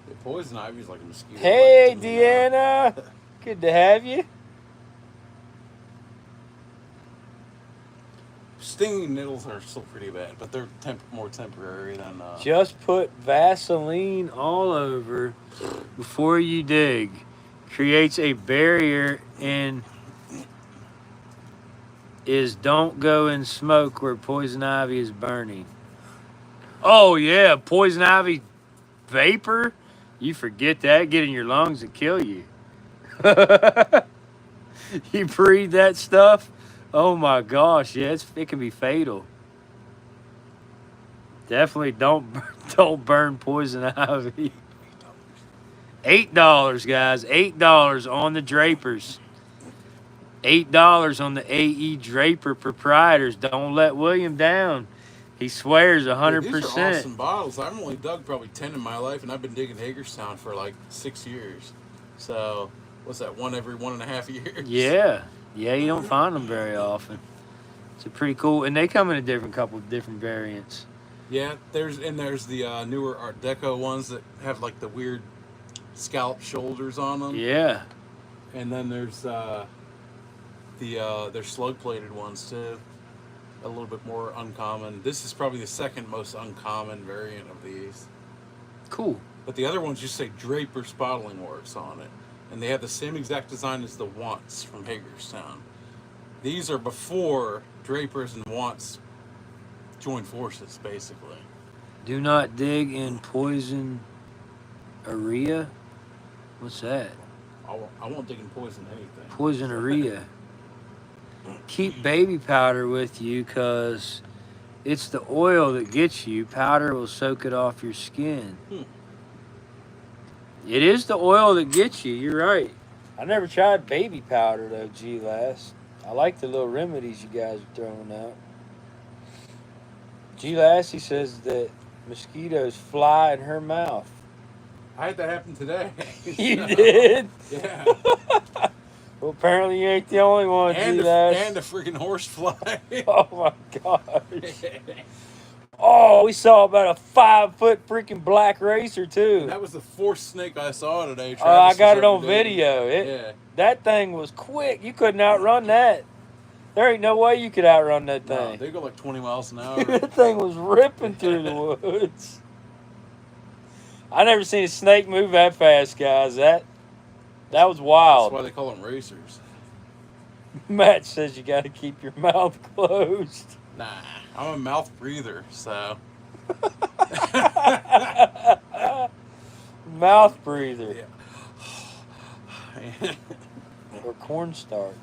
Yeah, poison ivy is like a mosquito. Hey, bite to me now. Deanna. Good to have you. Stinging needles are still pretty bad, but they're more temporary than. Just put Vaseline all over before you dig. Creates a barrier and is don't go in smoke where poison ivy is burning. Oh yeah, poison ivy vapor. You forget that, get in your lungs and kill you. You breathe that stuff. Oh my gosh, yeah, it can be fatal. Definitely don't burn poison ivy. $8, guys. $8 on the Drapers. $8 on the AE Draper proprietors. Don't let William down. He swears 100%. These are awesome bottles. I've only dug probably 10 in my life, and I've been digging Hagerstown for like 6 years. So, what's that? One every 1.5 years? Yeah. Yeah, you don't find them very often. It's a pretty cool, and they come in a couple of different variants. Yeah, there's the newer Art Deco ones that have like the weird scallop shoulders on them. Yeah. And then there's there's slug plated ones too. A little bit more uncommon. This is probably the second most uncommon variant of these. Cool. But the other ones just say Draper's Bottling Works on it. And they have the same exact design as the Wants from Hagerstown. These are before Drapers and Wants joined forces, basically. Do not dig in poison area. What's that? I won't dig in poison anything. Poison area. Keep baby powder with you because it's the oil that gets you. Powder will soak it off your skin. It is the oil that gets you. You're right. I never tried baby powder though, G-Last. I like the little remedies you guys are throwing out. G-Lassie says that mosquitoes fly in her mouth. I had that happen today. You did? Yeah. Well, apparently you ain't the only one, And G-Last. a freaking horsefly. Oh my gosh. Oh, we saw about a 5-foot freaking black racer too. That was the fourth snake I saw today. I Travis got was it on up to date. video. Yeah. That thing was quick. You couldn't outrun that. There ain't no way you could outrun that No, thing. they go like 20 miles an hour. That thing was ripping through the woods. I never seen a snake move that fast, guys. That was That's wild. why they call them racers. Matt says you got to keep your mouth closed. Nah, I'm a mouth breather, so. Mouth breather. Yeah. Or cornstarch.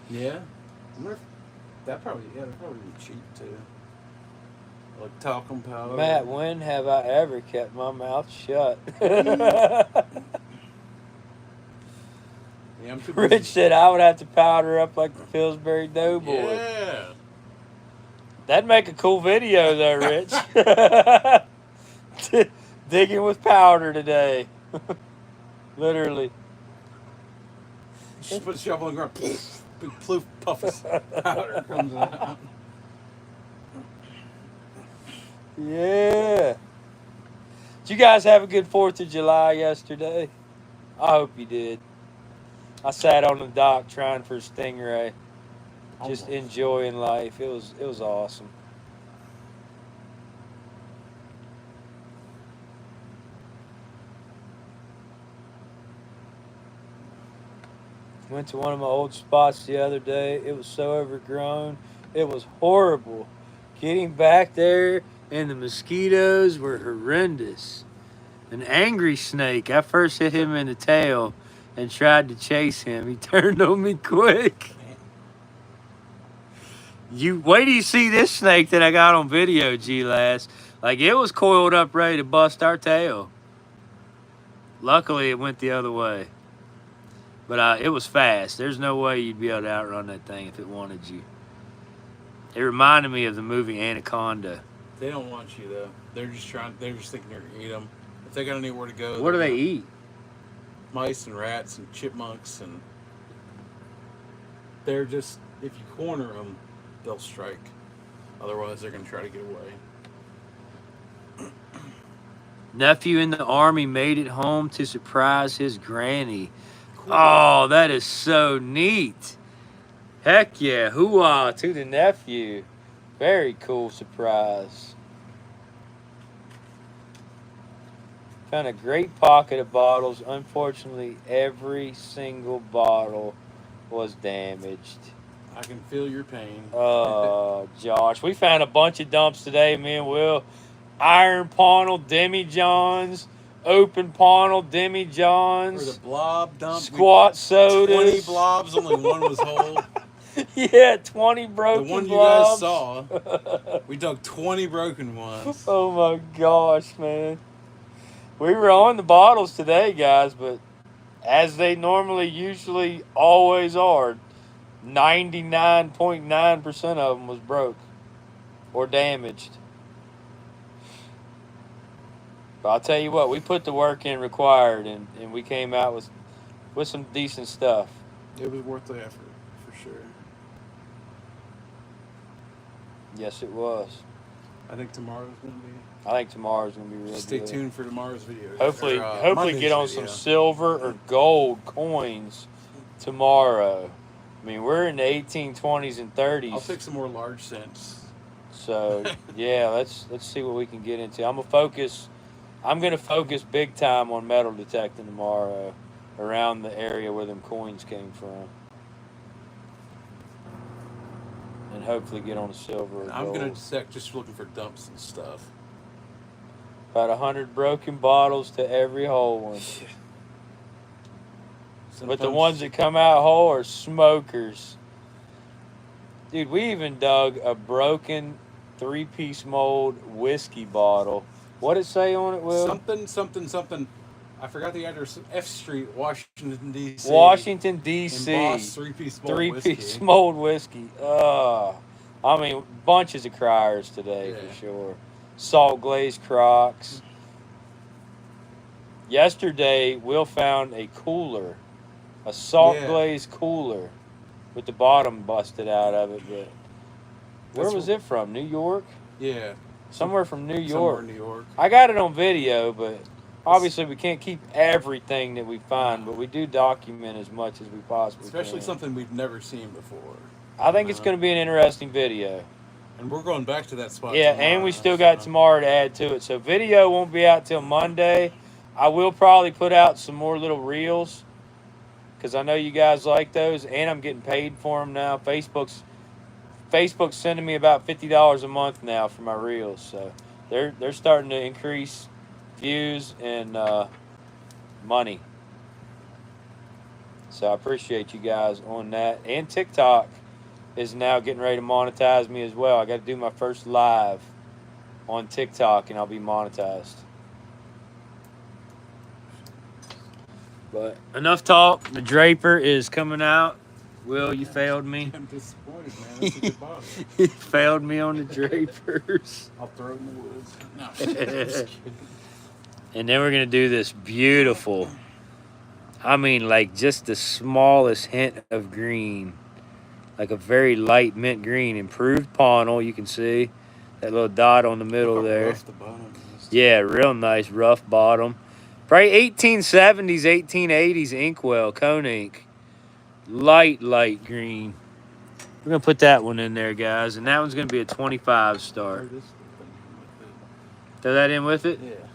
Yeah. I wonder if that probably be cheap too. Like talcum powder. Matt, when have I ever kept my mouth shut? Yeah, I'm too busy. Rich said I would have to powder up like the Pillsbury Doughboy. Yeah. That'd make a cool video though, Rich. Digging with powder today. Literally. Just put a shovel in the ground. Big puff of powder comes out. Yeah. Did you guys have a good 4th of July yesterday? I hope you did. I sat on the dock trying for a stingray. Just Almost. enjoying life. It was awesome. Went to one of my old spots the other day. It was so overgrown. It was horrible. Getting back there, and the mosquitoes were horrendous. An angry snake. I first hit him in the tail and tried to chase him. He turned on me quick. You wait till you see this snake that I got on video, G-Last. Like, it was coiled up ready to bust our tail. Luckily, it went the other way. But it was fast. There's no way you'd be able to outrun that thing if it wanted you. It reminded me of the movie Anaconda. They don't want you though. They're just thinking they're gonna eat them. If they got anywhere to go. What do they eat? Mice and rats and chipmunks, and they're just, if you corner them, they'll strike. Otherwise, they're gonna try to get away. Nephew in the Army made it home to surprise his granny. Oh, that is so neat. Heck yeah. Hoo-ah to the nephew. Very cool surprise. Found a great pocket of bottles. Unfortunately, every single bottle was damaged. I can feel your pain. Oh, Josh. We found a bunch of dumps today, me and Will. Iron Ponnell Demi-Johns. Open Ponnell For Demi-Johns. the blob dump. Squat sodas. 20 blobs, only one was whole. Yeah, 20 broken The one you blobs. guys saw. We dug 20 broken ones. Oh my gosh, man. We were on the bottles today, guys, but as they normally, usually, always are, 99.9% of them was broke or damaged. But I'll tell you what, we put the work in required, and we came out with some decent stuff. It was worth the effort, for sure. Yes, it was. I think tomorrow's going to be. I think tomorrow's going to be real Stay good. tuned for tomorrow's video. Hopefully, Or, hopefully Monday's get on video. some silver or gold coins tomorrow. I mean, we're in the 1820s and 30s. I'll take some more large cents. So yeah, let's see what we can get into. I'm gonna focus big time on metal detecting tomorrow, around the area where them coins came from, and hopefully get on a silver or I'm gold. going to detect just looking for dumps and stuff. About 100 broken bottles to every whole one. But the ones that come out whole are smokers. Dude, we even dug a broken 3-piece mold whiskey bottle. What'd it say on it, Will? Something. I forgot the address. F Street, Washington, D.C. Washington, D.C. Embossed 3-piece mold whiskey. 3-piece mold whiskey. I mean, bunches of criers today, Yeah. for sure. Salt glazed Crocs. Yesterday, Will found a cooler. A salt glazed cooler with the bottom busted out of it. But where was it from? New York? Yeah. Somewhere from New Somewhere York. in New York. I got it on video, but obviously we can't keep everything that we find, but we do document as much as we possibly Especially can. something we've never seen before. I think it's going to be an interesting video. And we're going back to that spot Yeah, tomorrow, and we still got tomorrow to add to it. So video won't be out till Monday. I will probably put out some more little reels, because I know you guys like those, and I'm getting paid for them now. Facebook's sending me about $50 a month now for my reels, so they're starting to increase views and money. So I appreciate you guys on that. And TikTok is now getting ready to monetize me as well. I got to do my first live on TikTok, and I'll be monetized. But enough talk. The Draper is coming out. Will, you failed me. I'm disappointed, man. That's a good bottle. You failed me on the Drapers. I'll throw it in the woods. No, I'm just kidding. And then we're going to do this beautiful, I mean, like just the smallest hint of green. Like a very light mint green. Improved Ponel, you can see. That little dot on the middle Look how there. rough the bottom is. Yeah, real nice, rough bottom. Probably 1870s, 1880s inkwell, cone ink. Light green. We're going to put that one in there, guys. And that one's going to be a 25 star. Throw this thing Throw that in with it. with it.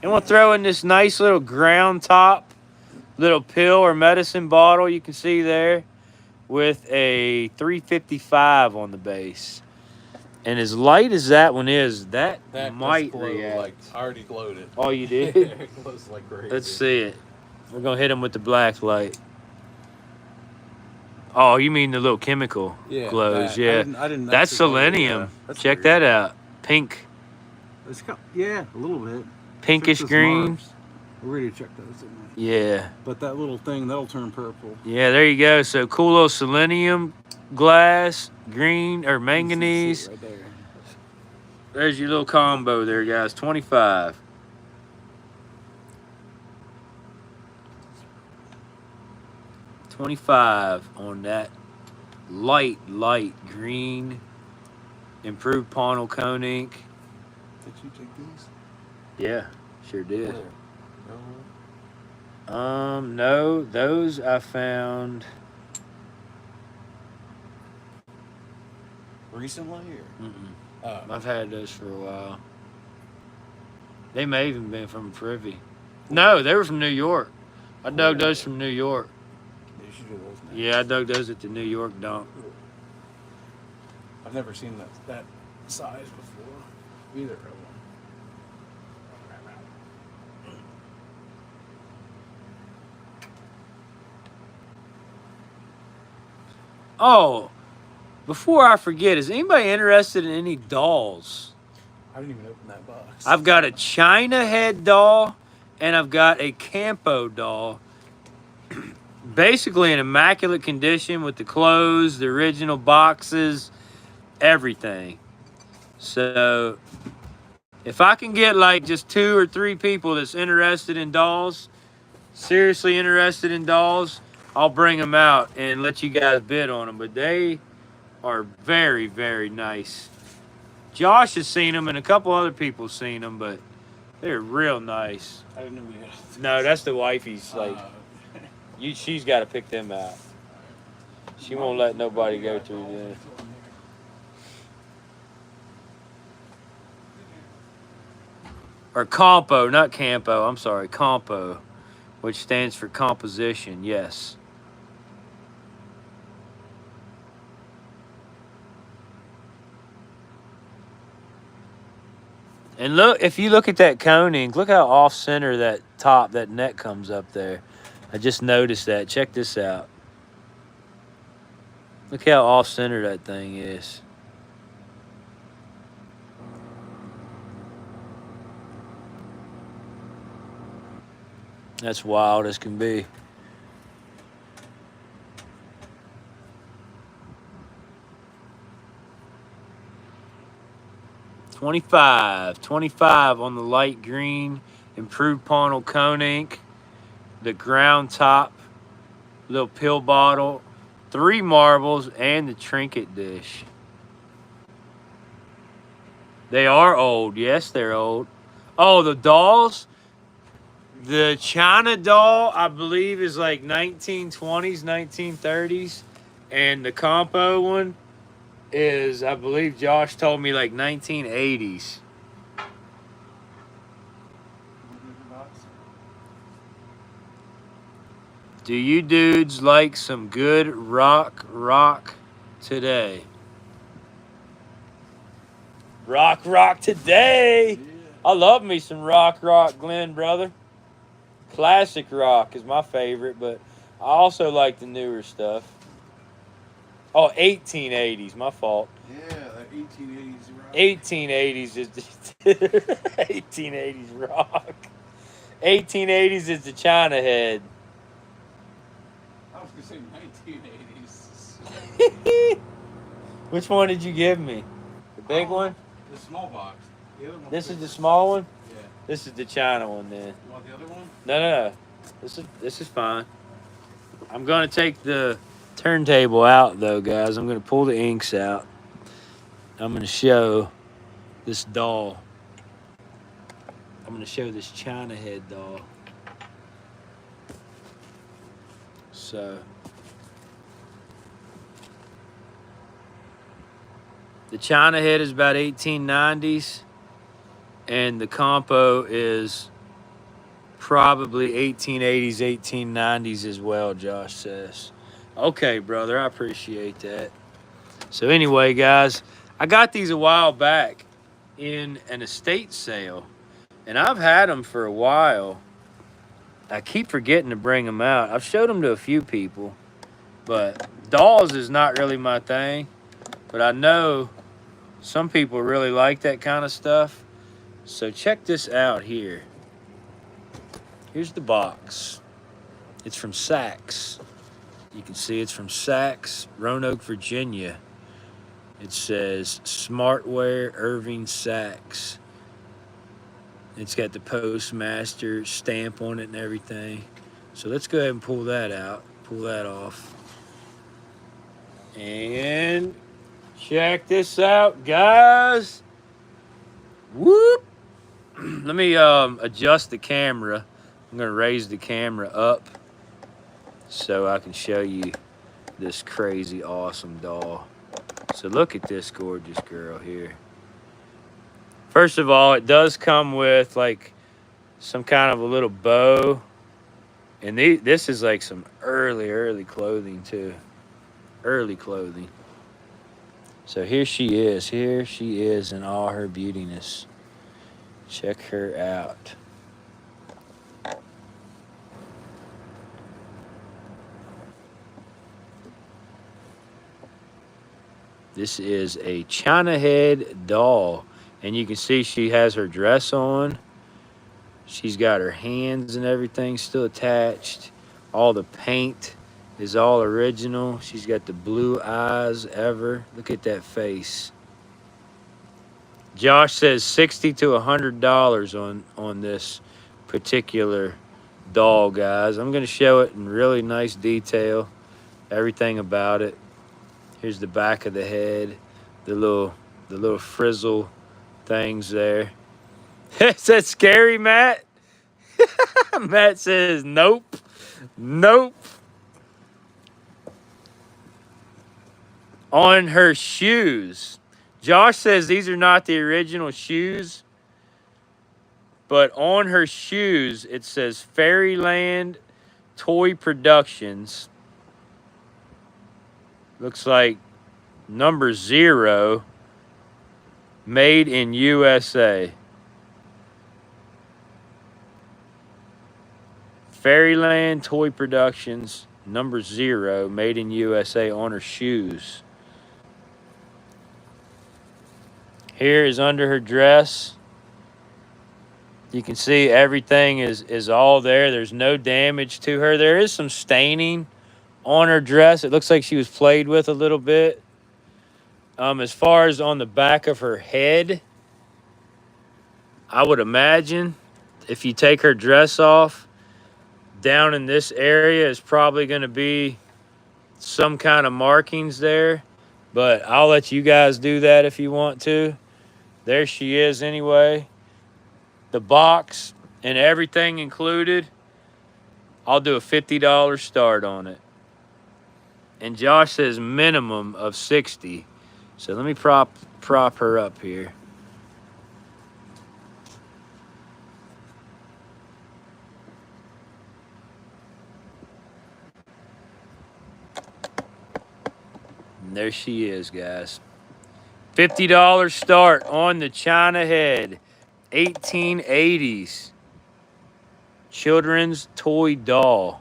And we'll throw in this nice little ground top, little pill or medicine bottle you can see there with a 355 on the base. And as light as that one is, that might glow, react. like I already glowed it. Oh, you did? It glows like crazy. Let's see it. We're going to hit them with the black light. Oh, you mean the little chemical glows? that. Yeah. I didn't That's actually know selenium. That's Check weird. that out. Pink. It's got, yeah, a little bit. Pinkish Check this green. marks. We already checked those, didn't we? Yeah. But that little thing, that'll turn purple. Yeah, there you go. So cool little selenium glass, green or You can see manganese. it right there. There's your little combo there, guys. 25. $25 on that light green improved Ponel cone ink. Did you take these? Yeah, sure did. Where? No, those I found. Recently or? I've had those for a while. They may even been from Privy. No, they were from New York. I dug those from New York. You should do those now. Yeah, I dug those at the New York dump. I've never seen that size before. Either of them. Oh, before I forget, is anybody interested in any dolls? I didn't even open that box. I've got a China head doll and I've got a Campo doll. Basically in immaculate condition with the clothes, the original boxes, everything. So if I can get like just 2 or 3 people that's interested in dolls, seriously interested in dolls, I'll bring them out and let you guys bid on them. But they are very, very nice. Josh has seen them and a couple other people have seen them, but they're real nice. I didn't know we had. No, that's the wifey's. Like, she's got to pick them out. She won't let nobody go through them. Or compo, not campo. I'm sorry, compo, which stands for composition. Yes. And look, if you look at that cone ink, look how off center that top, that neck comes up there. I just noticed that. Check this out. Look how off center that thing is. That's wild as can be. $25 on the light green, improved Ponel cone ink, the ground top, little pill bottle, 3 marbles, and the trinket dish. They are old. Yes, they're old. Oh, the dolls? The China doll, I believe, is like 1920s, 1930s. And the compo one is, I believe Josh told me, like 1980s. Do you dudes like some good rock today? Rock today. I love me some rock, Glenn, brother. Classic rock is my favorite, but I also like the newer stuff. Oh, 1880s, my fault. Yeah, that 1880s rock. 1880s is the 1880s rock. 1880s is the China head. I was gonna say 1980s. Which one did you give me? The big one? The small box. The other one. This is the small one? Yeah. This is the China one then. You want the other one? No. This is fine. I'm gonna take the turntable out though, guys. I'm gonna pull the inks out. I'm gonna show this doll. I'm gonna show this China head doll. So the China head is about 1890s, and the compo is probably 1880s, 1890s as well, Josh says. Okay, brother, I appreciate that. So anyway, guys, I got these a while back in an estate sale, and I've had them for a while. I keep forgetting to bring them out. I've showed them to a few people, but dolls is not really my thing. But I know some people really like that kind of stuff. So check this out here. Here's the box. It's from Saks. You can see it's from Saks, Roanoke, Virginia. It says Smartwear Irving Saks. It's got the postmaster stamp on it and everything. So let's go ahead and pull that out. Pull that off. And check this out, guys. Whoop. Let me adjust the camera. I'm going to raise the camera up so I can show you this crazy awesome doll. So look at this gorgeous girl here. First of all, it does come with like some kind of a little bow. And this is like some early clothing too. Early clothing. So here she is. Here she is in all her beautiness. Check her out. This is a China head doll. And you can see she has her dress on. She's got her hands and everything still attached. All the paint is all original. She's got the blue eyes ever. Look at that face. Josh says $60 to $100 on this particular doll, guys. I'm going to show it in really nice detail. Everything about it. Here's the back of the head. The little frizzle things there. Is that scary, Matt? Matt says nope. Nope. On her shoes. Josh says these are not the original shoes, but on her shoes it says Fairyland Toy Productions. Looks like number 0, made in USA. Fairyland Toy Productions, number 0, made in USA on her shoes. Here is under her dress. You can see everything is all there. There's no damage to her. There is some staining on her dress. It looks like she was played with a little bit. As far as on the back of her head, I would imagine if you take her dress off, down in this area is probably going to be some kind of markings there. But I'll let you guys do that if you want to. There she is anyway. The box and everything included, I'll do a $50 start on it. And Josh says minimum of 60. So let me prop her up here. There she is, guys. $50 start on the China head. 1880s. Children's toy doll.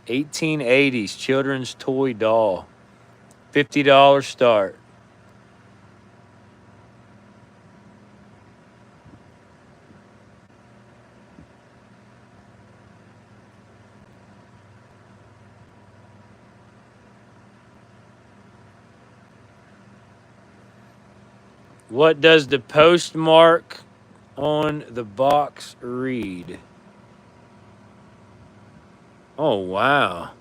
$1880s children's toy doll. $50 start. What does the postmark on the box read? Oh, wow.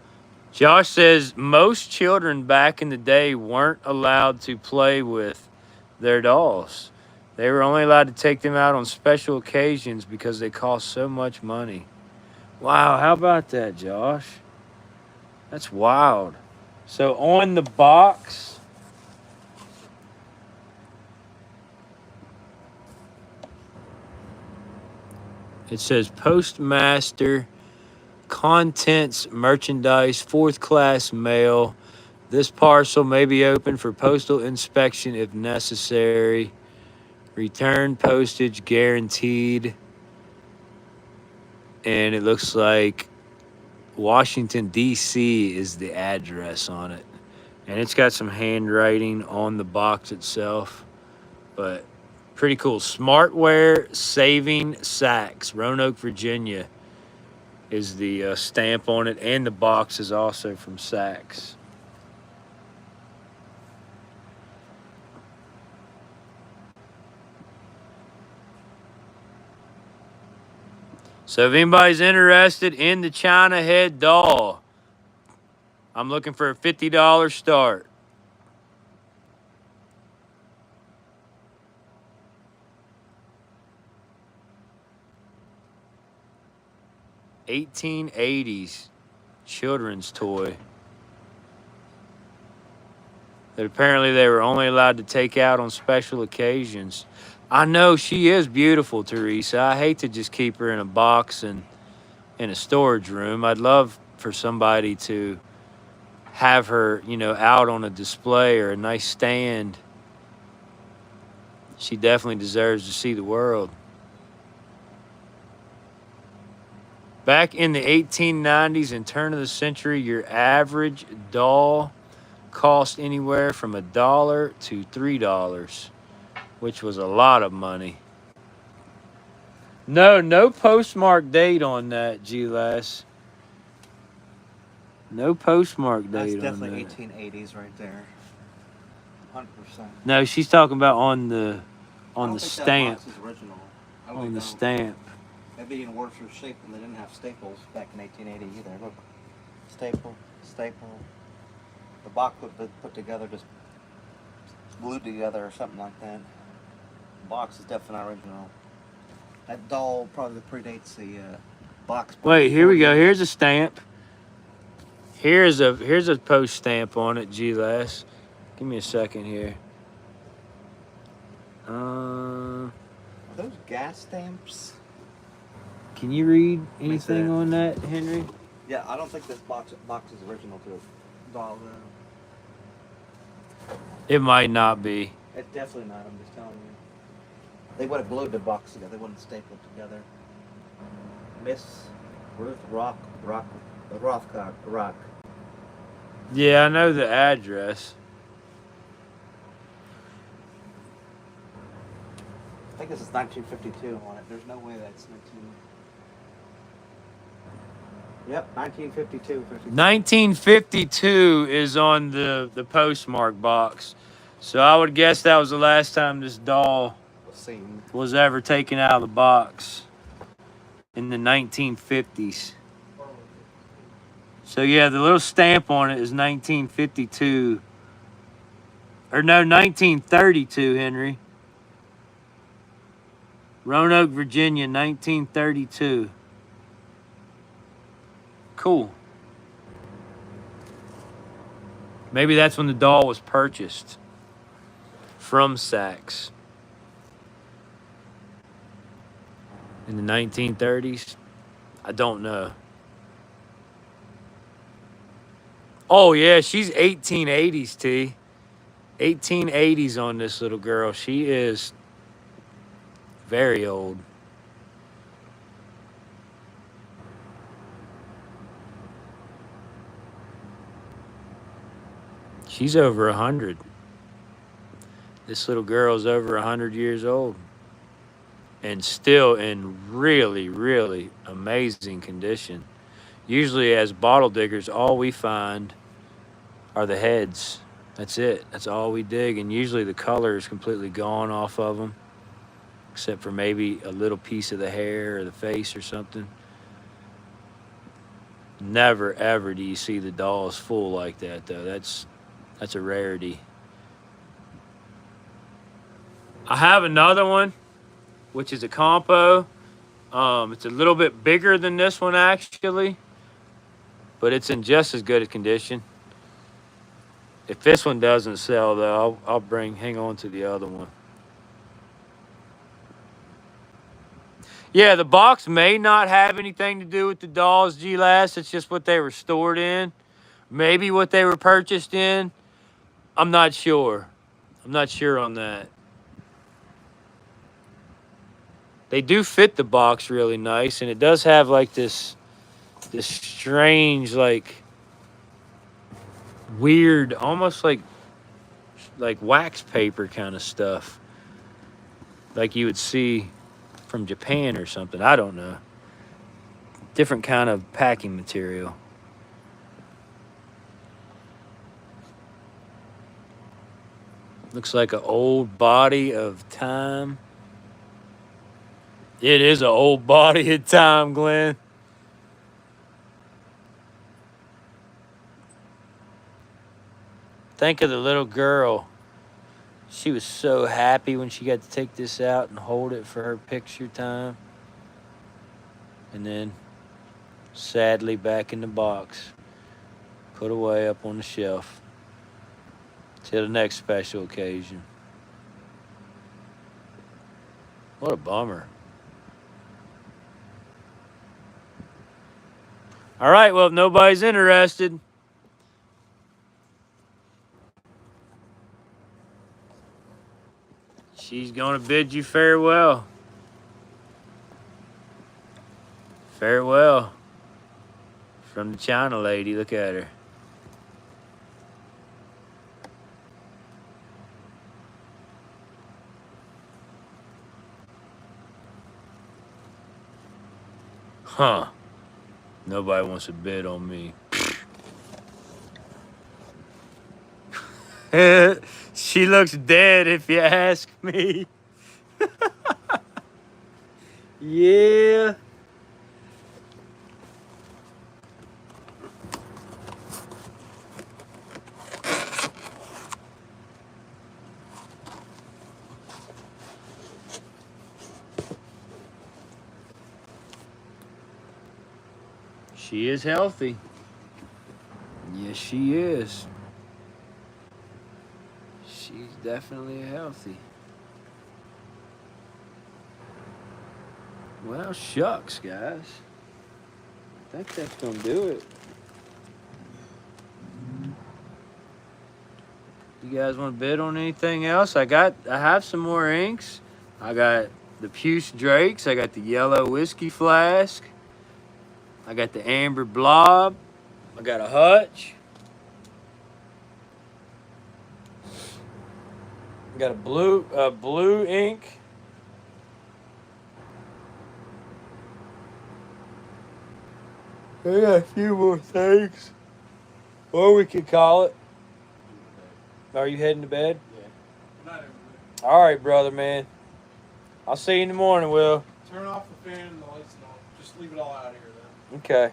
Josh says most children back in the day weren't allowed to play with their dolls. They were only allowed to take them out on special occasions because they cost so much money. Wow, how about that, Josh? That's wild. So on the box, it says Postmaster, contents, merchandise, 4th class mail. This parcel may be open for postal inspection if necessary. Return postage guaranteed. And it looks like Washington, D.C. is the address on it. And it's got some handwriting on the box itself. But pretty cool. Smartware Saving Sacks, Roanoke, Virginia is the stamp on it. And the box is also from Saks. So if anybody's interested in the China head doll, I'm looking for a $50 start. $1880s children's toy that apparently they were only allowed to take out on special occasions. I know she is beautiful, Teresa. I hate to just keep her in a box and in a storage room. I'd love for somebody to have her, out on a display or a nice stand. She definitely deserves to see the world. Back in the 1890s and turn of the century, your average doll cost anywhere from $1 to $3, which was a lot of money. No postmark date on that, G-Lass. No postmark date That's on definitely that. 1880s right there. 100%. No, she's talking about on the I don't think stamp. That box is original. I On really the don't. stamp. It'd be in worse shape when they didn't have staples back in 1880 either. Look, staple. The box would be put together, just glued together or something like that. The box is definitely not original. That doll probably predates the box. Wait, here we go. Here's a stamp. Here's a post stamp on it, G-Lass. Give me a second here. Are those gas stamps? Can you read anything on that, Henry? Yeah, I don't think this box is original to the doll. It might not be. It's definitely not. I'm just telling you. They would have glued the box together. They wouldn't staple it together. Miss Ruth Rock. Yeah, I know the address. I think this is 1952 on it. There's no way that's 19. Yep, 1952. 1952 is on the postmark box. So I would guess that was the last time this doll Scene. was ever taken out of the box in the 1950s. So yeah, the little stamp on it is 1952. Or no, 1932, Henry. Roanoke, Virginia, 1932. Cool. Maybe that's when the doll was purchased from Saks. in the 1930s. I don't know. Oh yeah, she's 1880s, T. 1880s on this little girl. She is very old. She's over 100. This little girl's over 100 years old and still in really, really amazing condition. Usually, as bottle diggers, all we find are the heads. That's it. That's all we dig. And usually the color is completely gone off of them, except for maybe a little piece of the hair or the face or something. Never, ever do you see the dolls full like that, though. That's a rarity. I have another one, which is a compo. It's a little bit bigger than this one, actually, but it's in just as good a condition. If this one doesn't sell, though, I'll hang on to the other one. Yeah, the box may not have anything to do with the dolls, G-Last. It's just what they were stored in. Maybe what they were purchased in. I'm not sure. I'm not sure on that. They do fit the box really nice, and it does have like this strange, like weird, almost like wax paper kind of stuff, like you would see from Japan or something. I don't know. Different kind of packing material. Looks like an old body of time. It is an old body of time, Glenn. Think of the little girl. She was so happy when she got to take this out and hold it for her picture time. And then, sadly, back in the box. Put away up on the shelf. Till the next special occasion. What a bummer. All right, well, if nobody's interested, she's going to bid you farewell. Farewell. From the China lady. Look at her. Huh. Nobody wants to bid on me. She looks dead if you ask me. Yeah. She is healthy. Yes, she is. She's definitely healthy. Well, shucks, guys. I think that's gonna do it. You guys want to bid on anything else? I have some more inks. I got the Puce Drakes. I got the yellow whiskey flask. I got the amber blob. I got a hutch. I got a blue ink. I got a few more things. Or we could call it. Are you heading to bed? Yeah. Not everybody. All right, brother, man. I'll see you in the morning, Will. Turn off the fan and the lights and all. Just leave it all out here then. Okay.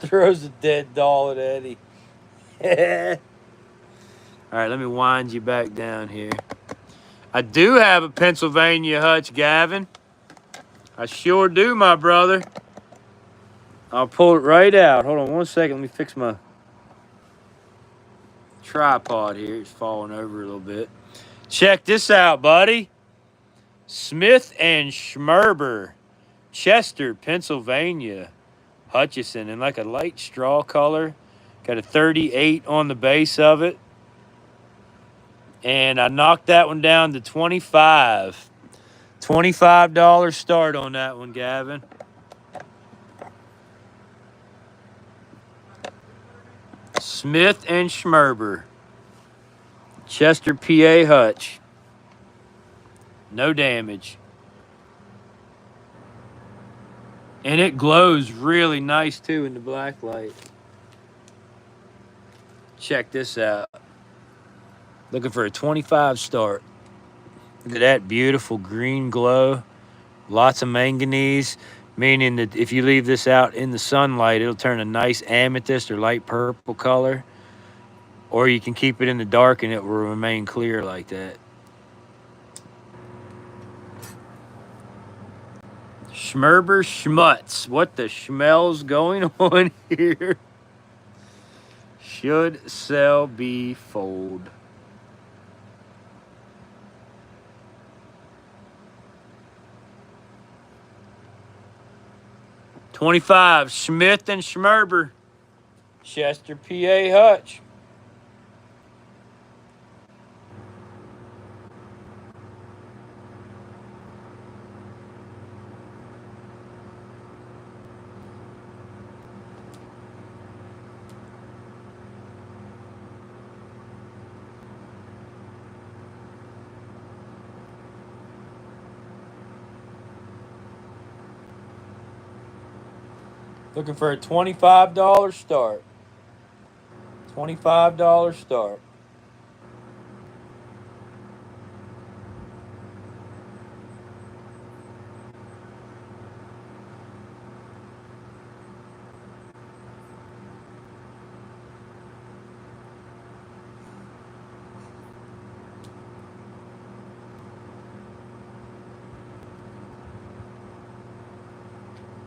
Throws a dead doll at Eddie. All right, let me wind you back down here. I do have a Pennsylvania hutch, Gavin. I sure do, my brother. I'll pull it right out. Hold on 1 second. Let me fix my tripod here. It's falling over a little bit. Check this out, buddy. Smith and Schmerber, Chester, Pennsylvania. Hutchison in like a light straw color. Got a 38 on the base of it. And I knocked that one down to 25. $25 start on that one, Gavin. Smith and Schmerber. Chester, PA Hutch. No damage. And it glows really nice too in the black light. Check this out. Looking for a 25 start. Look at that beautiful green glow. Lots of manganese, meaning that if you leave this out in the sunlight, it'll turn a nice amethyst or light purple color. Or you can keep it in the dark and it will remain clear like that. Schmerber Schmutz. What the schmel's going on here? Should sell, be fold. $25. Smith and Schmerber. Chester, PA Hutch. Looking for a $25 start. $25 start.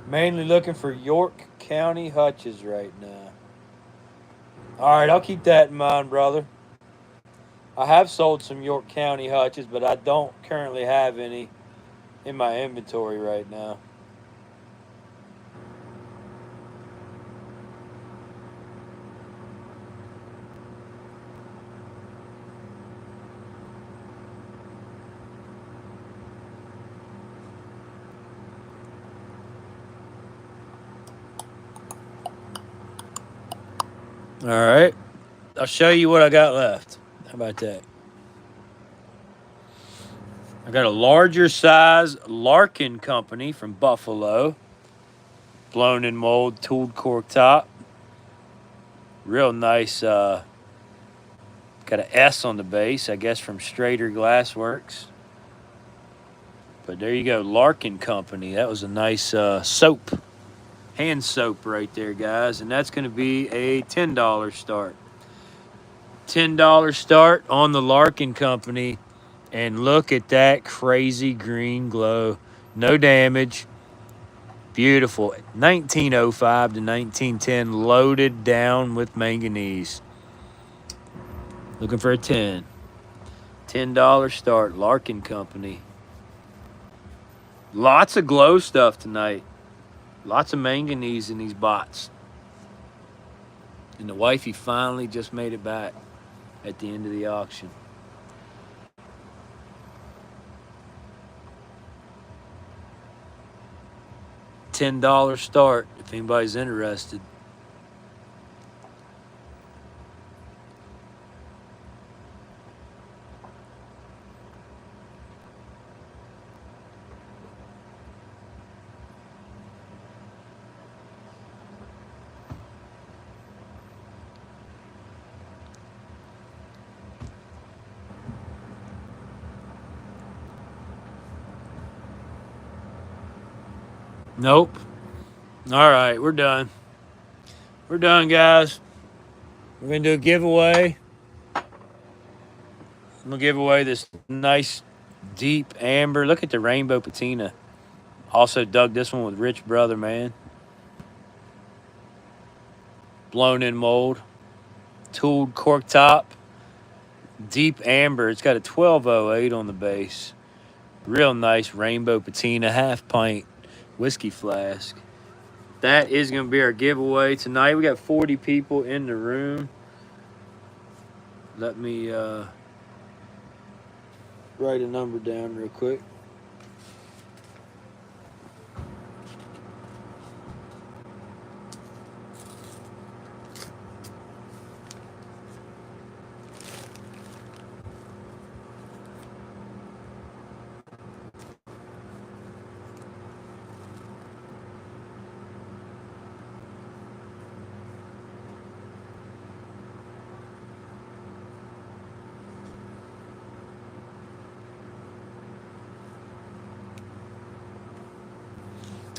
Mainly looking for York County hutches right now. All right, I'll keep that in mind, brother. I have sold some York County hutches, but I don't currently have any in my inventory right now. All right. I'll show you what I got left. How about that? I got a larger size Larkin Company from Buffalo. Blown in mold, tooled cork top. Real nice. Got an S on the base, I guess from Strader Glassworks. But there you go, Larkin Company. That was a nice soap. Hand soap right there, guys. And that's going to be a $10 start. $10 start on the Larkin Company. And look at that crazy green glow. No damage. Beautiful. 1905 to 1910, loaded down with manganese. Looking for a 10. $10 start, Larkin Company. Lots of glow stuff tonight. Lots of manganese in these bots. And the wifey finally just made it back at the end of the auction. $10 start if anybody's interested. Nope. All right, we're done. We're done, guys. We're going to do a giveaway. I'm going to give away this nice, deep amber. Look at the rainbow patina. Also dug this one with Rich Brother, man. blown in mold, tooled cork top, deep amber. It's got a 1208 on the base. Real nice rainbow patina, half pint whiskey flask. That is going to be our giveaway tonight. We got 40 people in the room. Let me write a number down real quick.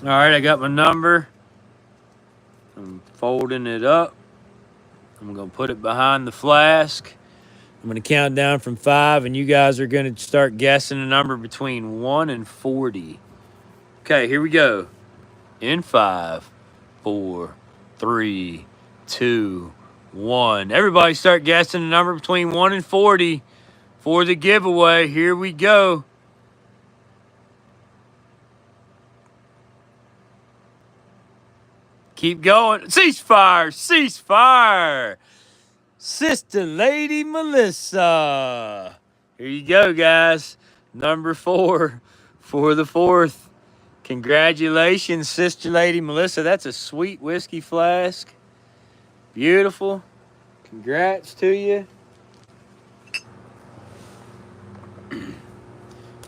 All right, I got my number. I'm folding it up. I'm going to put it behind the flask. I'm going to count down from 5, and you guys are going to start guessing a number between 1 and 40. Okay, here we go. In 5, 4, 3, 2, 1. Everybody start guessing a number between 1 and 40 for the giveaway. Here we go. Keep going. Ceasefire! Ceasefire! Sister Lady Melissa. Here you go, guys. Number 4 for the 4th. Congratulations, Sister Lady Melissa. That's a sweet whiskey flask. Beautiful. Congrats to you.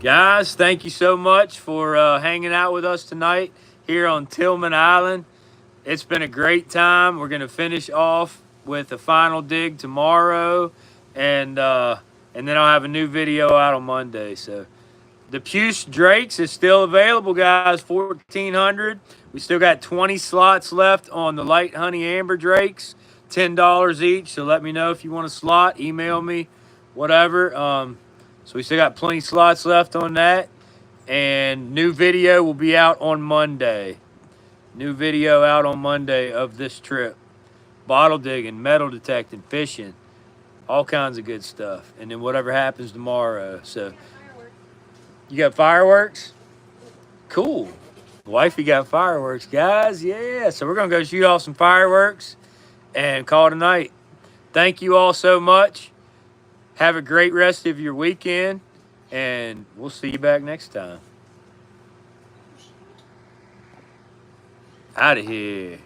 Guys, thank you so much for hanging out with us tonight here on Tillman Island. It's been a great time. We're going to finish off with a final dig tomorrow, and then I'll have a new video out on Monday. So the Puce Drakes is still available, guys. 1,400. We still got 20 slots left on the light honey amber Drakes. $10 each. So let me know if you want a slot. Email me, whatever. So we still got plenty slots left on that. And new video will be out on Monday. New video out on Monday of this trip. Bottle digging, metal detecting, fishing, all kinds of good stuff. And then whatever happens tomorrow. So you got fireworks? Cool. Wifey got fireworks, guys. Yeah. So we're going to go shoot off some fireworks and call it a night. Thank you all so much. Have a great rest of your weekend, and we'll see you back next time. Out of here.